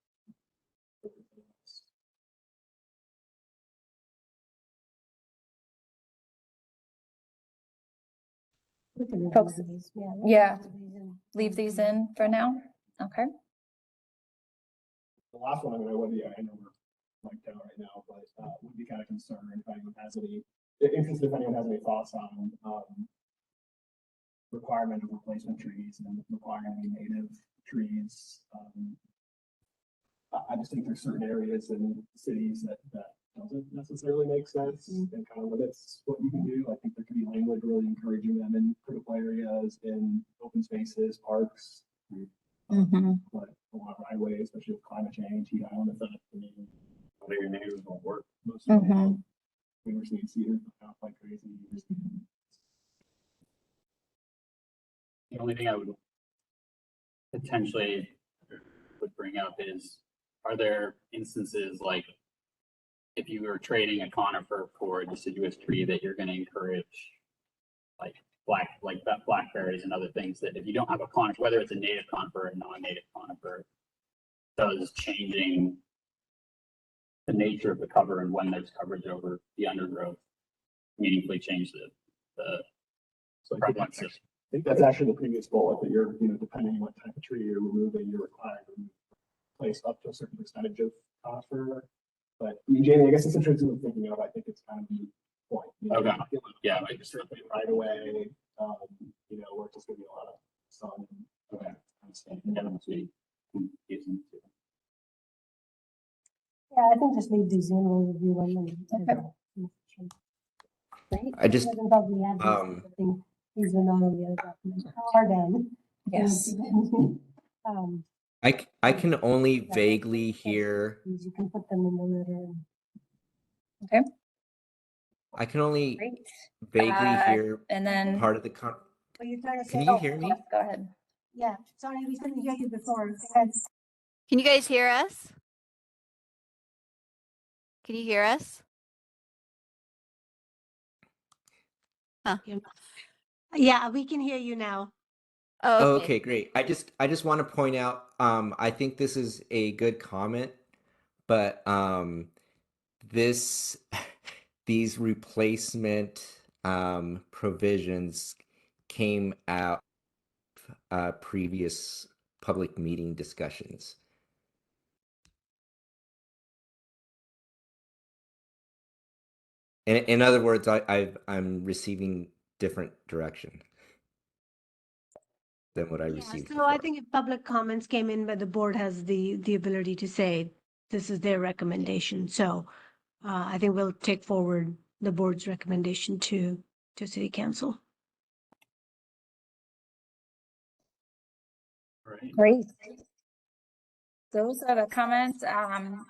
Folks, yeah, leave these in for now. Okay. The last one, I know we're mic'd out right now, but would be kind of concerned if anyone has any, interested if anyone has any thoughts on requirement of replacement trees and requiring native trees. I just think there's certain areas in cities that doesn't necessarily make sense and kind of limits what you can do. I think there could be language really encouraging them in critical areas, in open spaces, parks. But a lot of highways, especially with climate change, heat island effect, your neighbors won't work. Most of them, we were seeing cedars out like crazy. The only thing I would potentially would bring up is, are there instances like if you were trading a conifer for a deciduous tree that you're gonna encourage like blackberries and other things that if you don't have a conifer, whether it's a native conifer or non-native conifer, does changing the nature of the cover and when there's coverage over the undergrowth meaningfully change the prevalence? I think that's actually the previous bullet that you're, depending on what type of tree you're removing, you're required to place up to a certain percentage of conifer. But I mean, Jamie, I guess it's interesting in thinking of, I think it's kind of the point. Okay. Yeah. Like certainly right away, where it's just gonna be a lot of sun. Okay. I understand. Yeah, that must be confusing too. Yeah, I think just leave these in, we'll review them and. Great. I just, These are not on the other documents. Are done. Yes. I can only vaguely hear. You can put them in the letter. Okay. I can only Great. vaguely hear And then. part of the What are you trying to say? Can you hear me? Yes, go ahead. Yeah, sorry, we couldn't hear you before. Go ahead. Can you guys hear us? Can you hear us? Huh. Yeah, we can hear you now. Oh, Okay, great. I just want to point out, I think this is a good comment, but these replacement provisions came out previous public meeting discussions. In other words, I'm receiving different direction than what I received. So I think if public comments came in, but the board has the ability to say, this is their recommendation. So I think we'll take forward the board's recommendation to city council. Right. Great. Those are the comments. And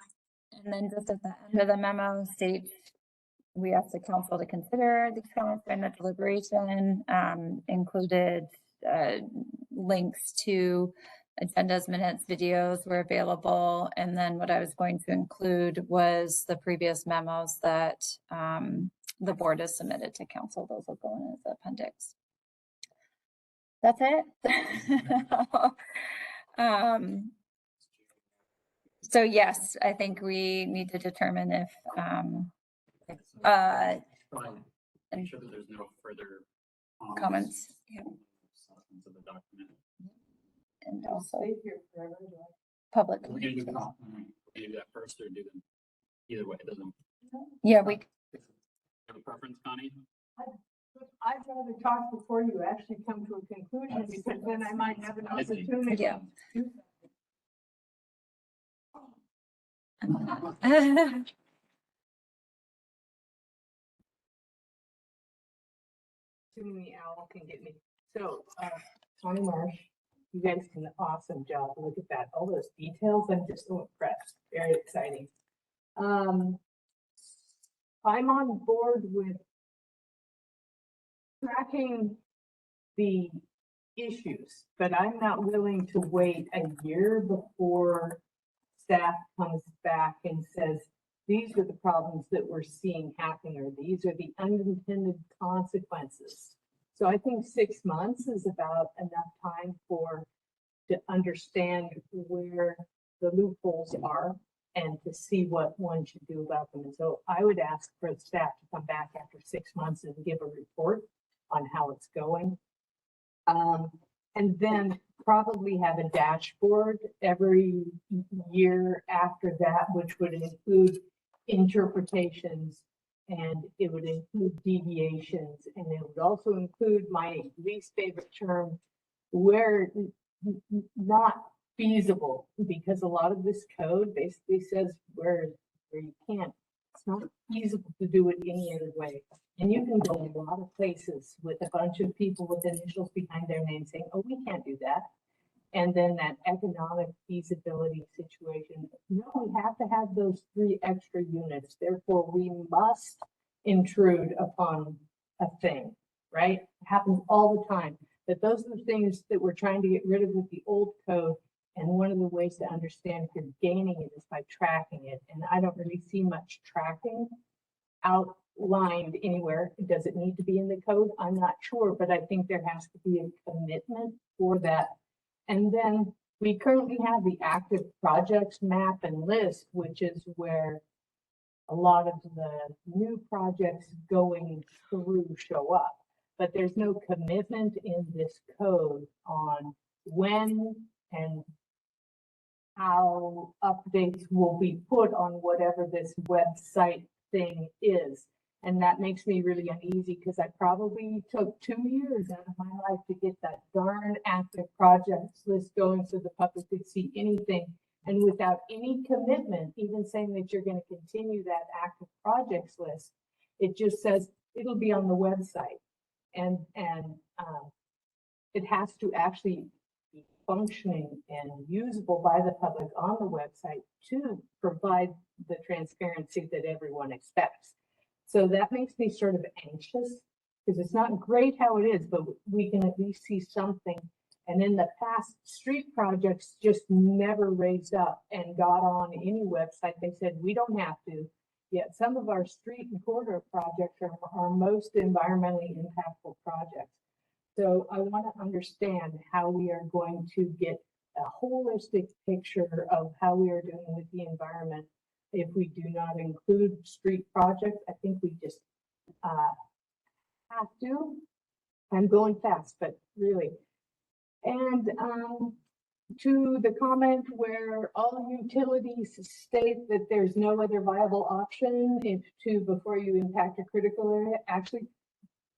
then just at the end of the memo states, we asked the council to consider these comments during the deliberation, included links to agendas, minutes, videos were available. And then what I was going to include was the previous memos that the board has submitted to council. Those will go in as the appendix. That's it. So yes, I think we need to determine if Make sure that there's no further comments. Yeah. Substance of the document. And also public. We're gonna do the we're gonna do that first or do them either way. It doesn't. Yeah, we. Have a preference, Connie? I'd rather talk before you actually come to a conclusion, because then I might have an opportunity. Yeah. Assuming the owl can get me. So, Tony Marsh, you guys did an awesome job. Look at that, all those details. I'm just so impressed. Very exciting. I'm on board with tracking the issues, but I'm not willing to wait a year before staff comes back and says, these are the problems that we're seeing happen, or these are the unintended consequences. So I think 6 months is about enough time to understand where the loopholes are and to see what one should do about them. And so I would ask for the staff to come back after 6 months and give a report on how it's going. And then probably have a dashboard every year after that, which would include interpretations, and it would include deviations, and it would also include my least favorite term, where not feasible, because a lot of this code basically says where you can't. It's not feasible to do it any other way. And you can go a lot of places with a bunch of people with initials behind their name saying, oh, we can't do that. And then that economic feasibility situation. No, we have to have those 3 extra units. Therefore, we must intrude upon a thing, right? It happens all the time. But those are the things that we're trying to get rid of with the old code. And one of the ways to understand if you're gaining it is by tracking it. And I don't really see much tracking outlined anywhere. Does it need to be in the code? I'm not sure, but I think there has to be a commitment for that. And then we currently have the active projects map and list, which is where a lot of the new projects going through show up. But there's no commitment in this code on when and how updates will be put on whatever this website thing is. And that makes me really uneasy because I probably took 2 years out of my life to get that darn active projects list going so the public could see anything. And without any commitment, even saying that you're going to continue that active projects list, it just says it'll be on the website. And it has to actually be functioning and usable by the public on the website to provide the transparency that everyone expects. So that makes me sort of anxious because it's not great how it is, but we can at least see something. And in the past, street projects just never raised up and got on any website. They said, we don't have to. Yet some of our street and corridor projects are our most environmentally impactful projects. So I want to understand how we are going to get a holistic picture of how we are doing with the environment. If we do not include street projects, I think we just have to. I'm going fast, but really. And to the comment where all utilities state that there's no other viable option before you impact a critical area, actually,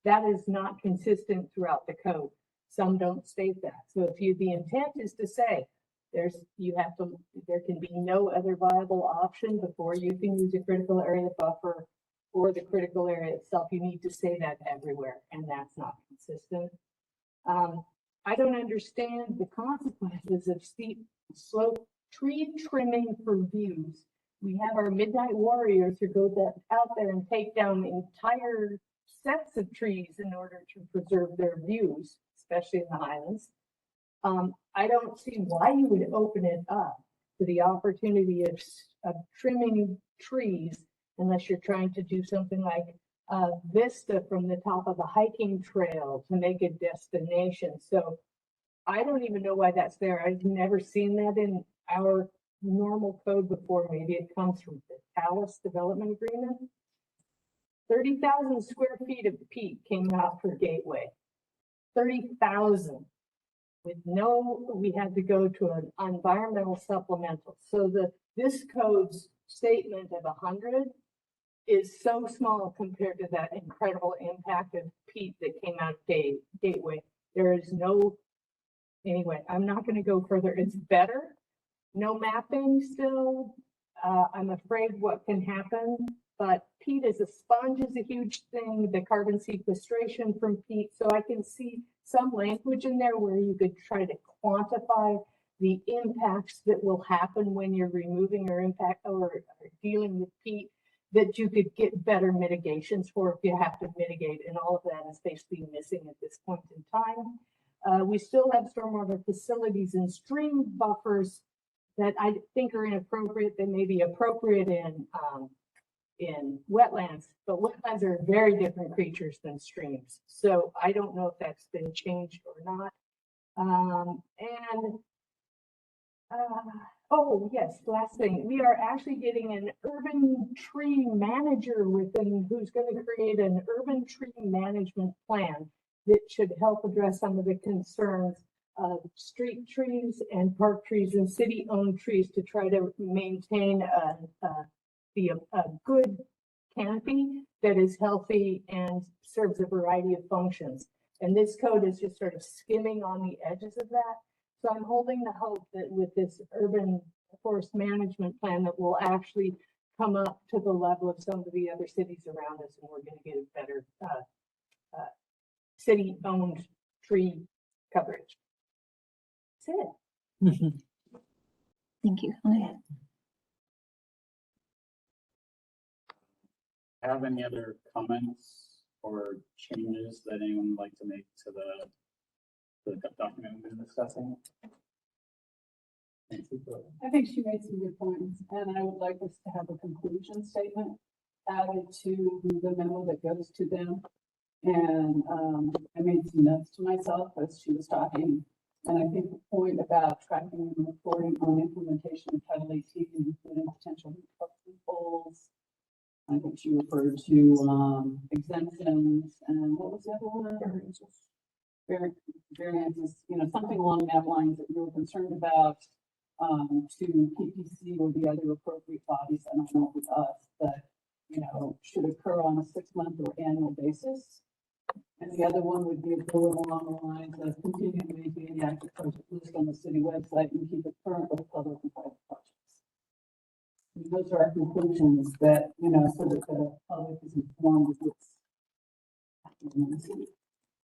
that is not consistent throughout the code. Some don't state that. So if the intent is to say there can be no other viable option before you can use a critical area buffer or the critical area itself, you need to say that everywhere, and that's not consistent. I don't understand the consequences of steep slope tree trimming for views. We have our midnight warriors who go out there and take down entire sets of trees in order to preserve their views, especially in the highlands. I don't see why you would open it up to the opportunity of trimming trees unless you're trying to do something like a vista from the top of a hiking trail to make a destination. So I don't even know why that's there. I've never seen that in our normal code before. Maybe it comes from the Palace Development Agreement. 30,000 square feet of peat came out for Gateway. 30,000 with we had to go to an environmental supplemental. So this code's statement of 100 is so small compared to that incredible impact of peat that came out of Gateway. There is anyway, I'm not going to go further. It's better. No mapping still. I'm afraid what can happen, but peat as a sponge is a huge thing, the carbon sequestration from peat. So I can see some language in there where you could try to quantify the impacts that will happen when you're removing or dealing with peat, that you could get better mitigations for if you have to mitigate. And all of that is basically missing at this point in time. We still have stormwater facilities and stream buffers that I think are inappropriate. They may be appropriate in wetlands, but wetlands are very different creatures than streams. So I don't know if that's been changed or not. Oh yes, last thing, we are actually getting an urban tree manager who's going to create an urban tree management plan that should help address some of the concerns of street trees and park trees and city-owned trees to try to maintain a good canopy that is healthy and serves a variety of functions. And this code is just sort of skimming on the edges of that. So I'm holding the hope that with this urban forest management plan that will actually come up to the level of some of the other cities around us, and we're going to get a better city-owned tree coverage. That's it. Thank you. Have any other comments or changes that anyone would like to make to the document we've been discussing? I think she made some good points, and I would like us to have a conclusion statement added to the memo that goes to them. And I made some notes to myself as she was talking. And I think the point about tracking and reporting on implementation of Title 18, including potential loopholes. I think she referred to exemptions and what was the other one? Variances, you know, something along that lines that we were concerned about to PPC or the other appropriate bodies. I don't know if it's us, but you know, should occur on a 6-month or annual basis. And the other one would be a bullet along the lines of continue to maintain the active project list on the city website and keep it current with public and private projects. And those are our conclusions that, you know, so that the public is informed of what's happening in the city.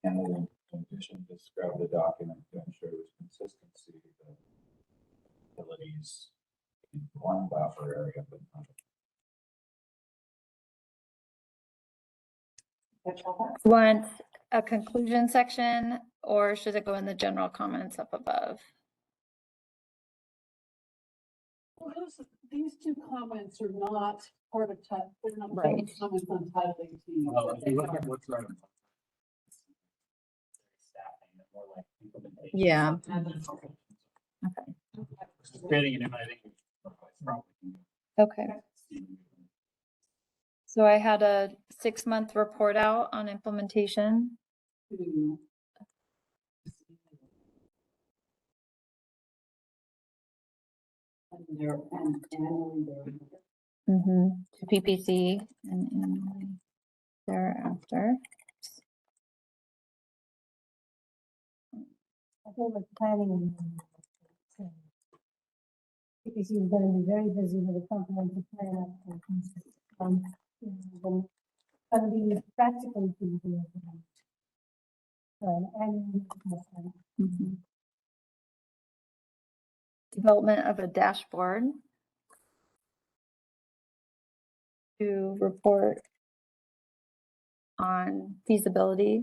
And in addition, describe the document to ensure there's consistency, the utilities in one buffer area, but not. Want a conclusion section, or should it go in the general comments up above? Well, these two comments are not part of title, they're not Right. comments on Title 18. Well, if you look at what's right. Staffing, more like implementation. Yeah. Creating an, I think. Okay. So I had a 6-month report out on implementation. To PPC and annually thereafter. I think with planning, PPC is going to be very busy with a comprehensive plan. Going to be practical to do. Development of a dashboard to report on feasibility.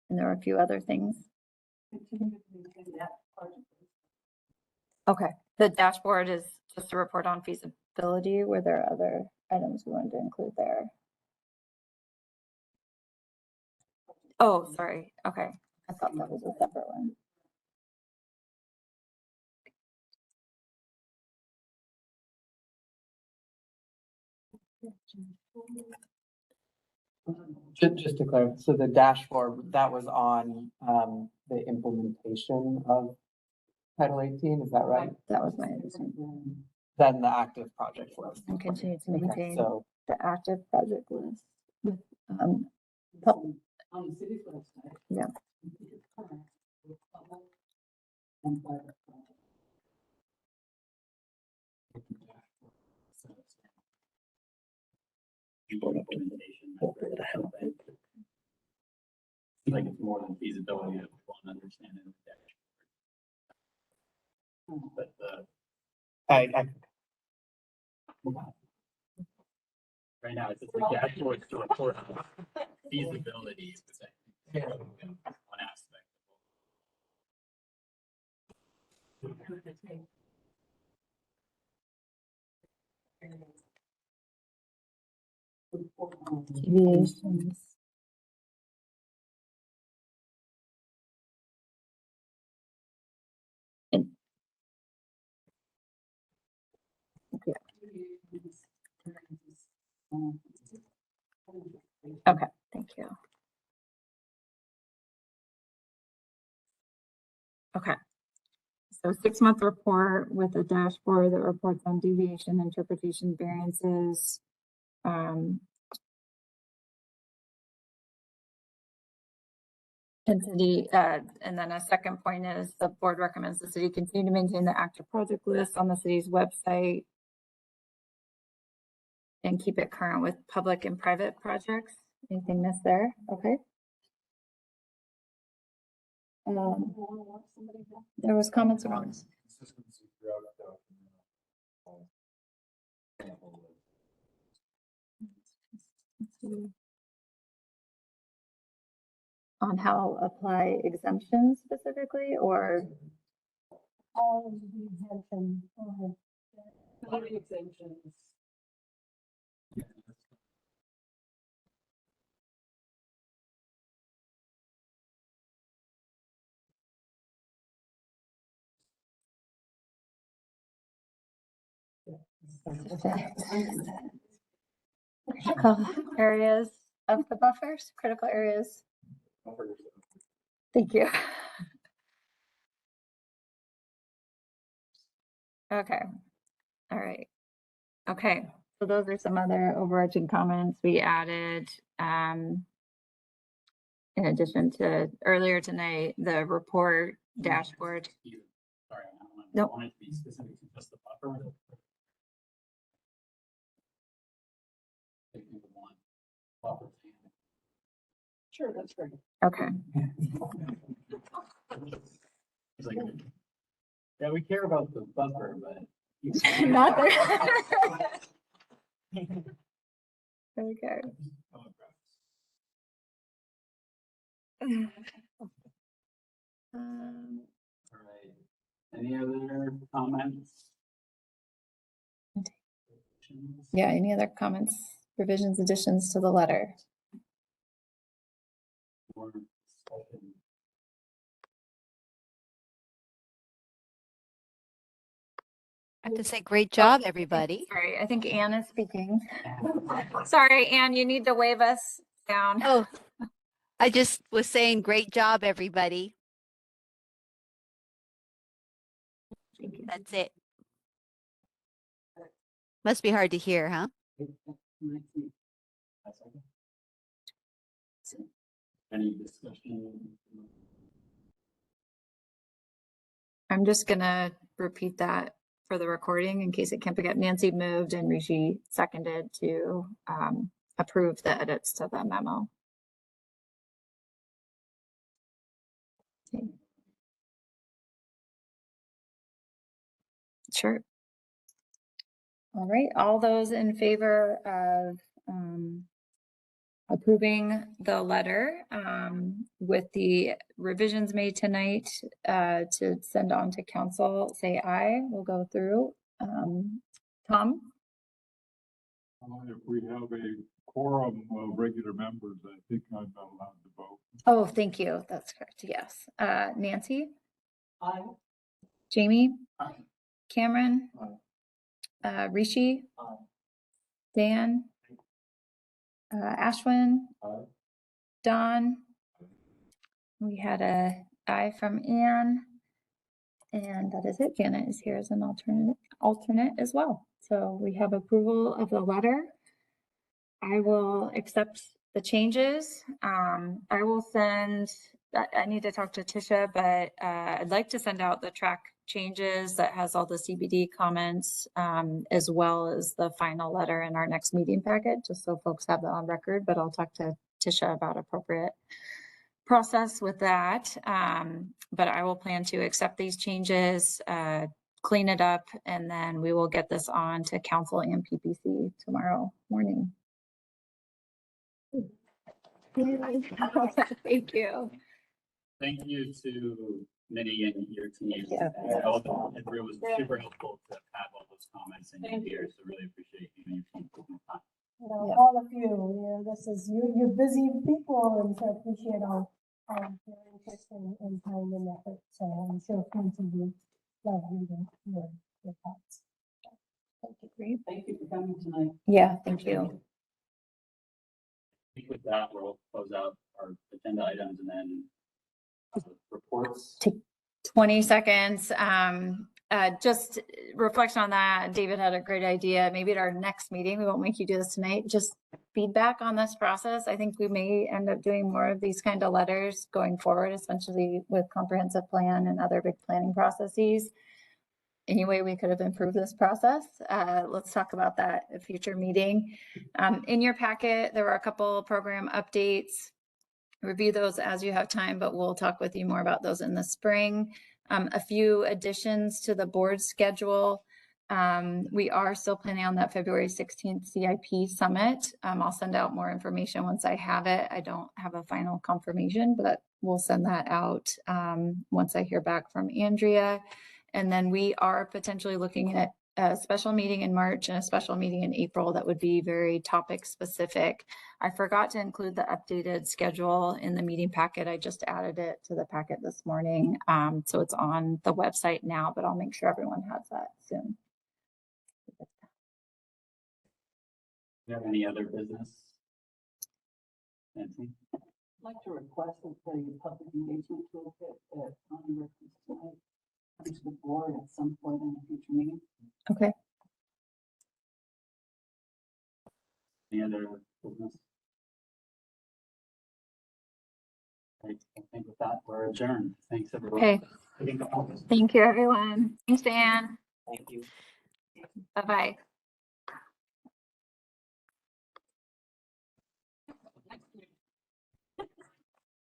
And there are a few other things. Okay, the dashboard is just a report on feasibility. Were there other items we wanted to include there? Oh, sorry. Okay, I thought that was a separate one. Just to clarify, so the dashboard, that was on the implementation of Title 18, is that right? That was my understanding. Then the active project list. And continue to Okay, maintain so the active project list with, On the city's website. yeah. And private projects. Implementation. Like it's more than feasibility, I want to understand it. But right now, it's just the dashboard to report on feasibility, which I think is one aspect. Deviations. Okay, thank you. Okay. So 6-month report with a dashboard that reports on deviation, interpretation, variances. And then a second point is the board recommends the city continue to maintain the active project list on the city's website and keep it current with public and private projects. Anything missed there? Okay. There was comments around this. On how apply exemptions specifically, or all of the exemption, maybe exemptions. Critical areas of the buffers, critical areas. Thank you. Okay, all right. Okay, so those are some other overarching comments we added. In addition to earlier tonight, the report dashboard. Sorry, on that one. Nope. I want it to be specific to just the buffer. Sure, that's great. Okay. It's like, yeah, we care about the buffer, but. Not there. Okay. All right. Any other comments? Yeah, any other comments, revisions, additions to the letter? Or discussion? I have to say, great job, everybody. Sorry, I think Anne is speaking. Sorry, Anne, you need to wave us down. Oh, I just was saying, great job, everybody. That's it. Must be hard to hear, huh? Any discussion? I'm just gonna repeat that for the recording in case it can't pick up. Nancy moved and Rishi seconded to approve the edits to the memo. Okay. Sure. All right, all those in favor of approving the letter with the revisions made tonight to send on to council, say aye. We'll go through. Tom? If we have a quorum of regular members, I think I'm not allowed to vote. Oh, thank you. That's correct. Yes. Nancy? Aye. Jamie? Aye. Cameron? Aye. Rishi? Aye. Dan? Ashwin? Aye. Don? We had a aye from Anne. And that is it. Janet is here as an alternate as well. So we have approval of the letter. I will accept the changes. I will send, I need to talk to Tisha, but I'd like to send out the track changes that has all the CBD comments, as well as the final letter in our next meeting packet, just so folks have that on record, but I'll talk to Tisha about appropriate process with that. But I will plan to accept these changes, clean it up, and then we will get this on to council and PPC tomorrow morning. Thank you. Thank you to Minnie and your team. Yeah. It was super helpful to have all those comments in here, so really appreciate you and your team taking the time. You know, all of you, this is, you're busy people, and so I appreciate all your interest and time and effort. So I'm sure council will love reading your thoughts. Thank you. Great. Thank you for coming tonight. Yeah, thank you. I think with that, we'll close out our agenda items and then reports. Take 20 seconds. Just reflection on that. David had a great idea. Maybe at our next meeting, we won't make you do this tonight, just feedback on this process. I think we may end up doing more of these kind of letters going forward, especially with comprehensive plan and other big planning processes. Any way we could have improved this process? Let's talk about that at a future meeting. In your packet, there were a couple program updates. Review those as you have time, but we'll talk with you more about those in the spring. A few additions to the board schedule. We are still planning on that February 16th CIP summit. I'll send out more information once I have it. I don't have a final confirmation, but we'll send that out once I hear back from Andrea. And then we are potentially looking at a special meeting in March and a special meeting in April that would be very topic specific. I forgot to include the updated schedule in the meeting packet. I just added it to the packet this morning. So it's on the website now, but I'll make sure everyone has that soon. Do you have any other business? Nancy? I'd like to request that the public engagement toolkit that Connie referenced tonight comes to the board at some point in the future meeting. Okay. Any other business? Right, I think with that, we're adjourned. Thanks, everyone. Okay. Thank you, everyone. Thanks, Dan. Thank you. Bye-bye.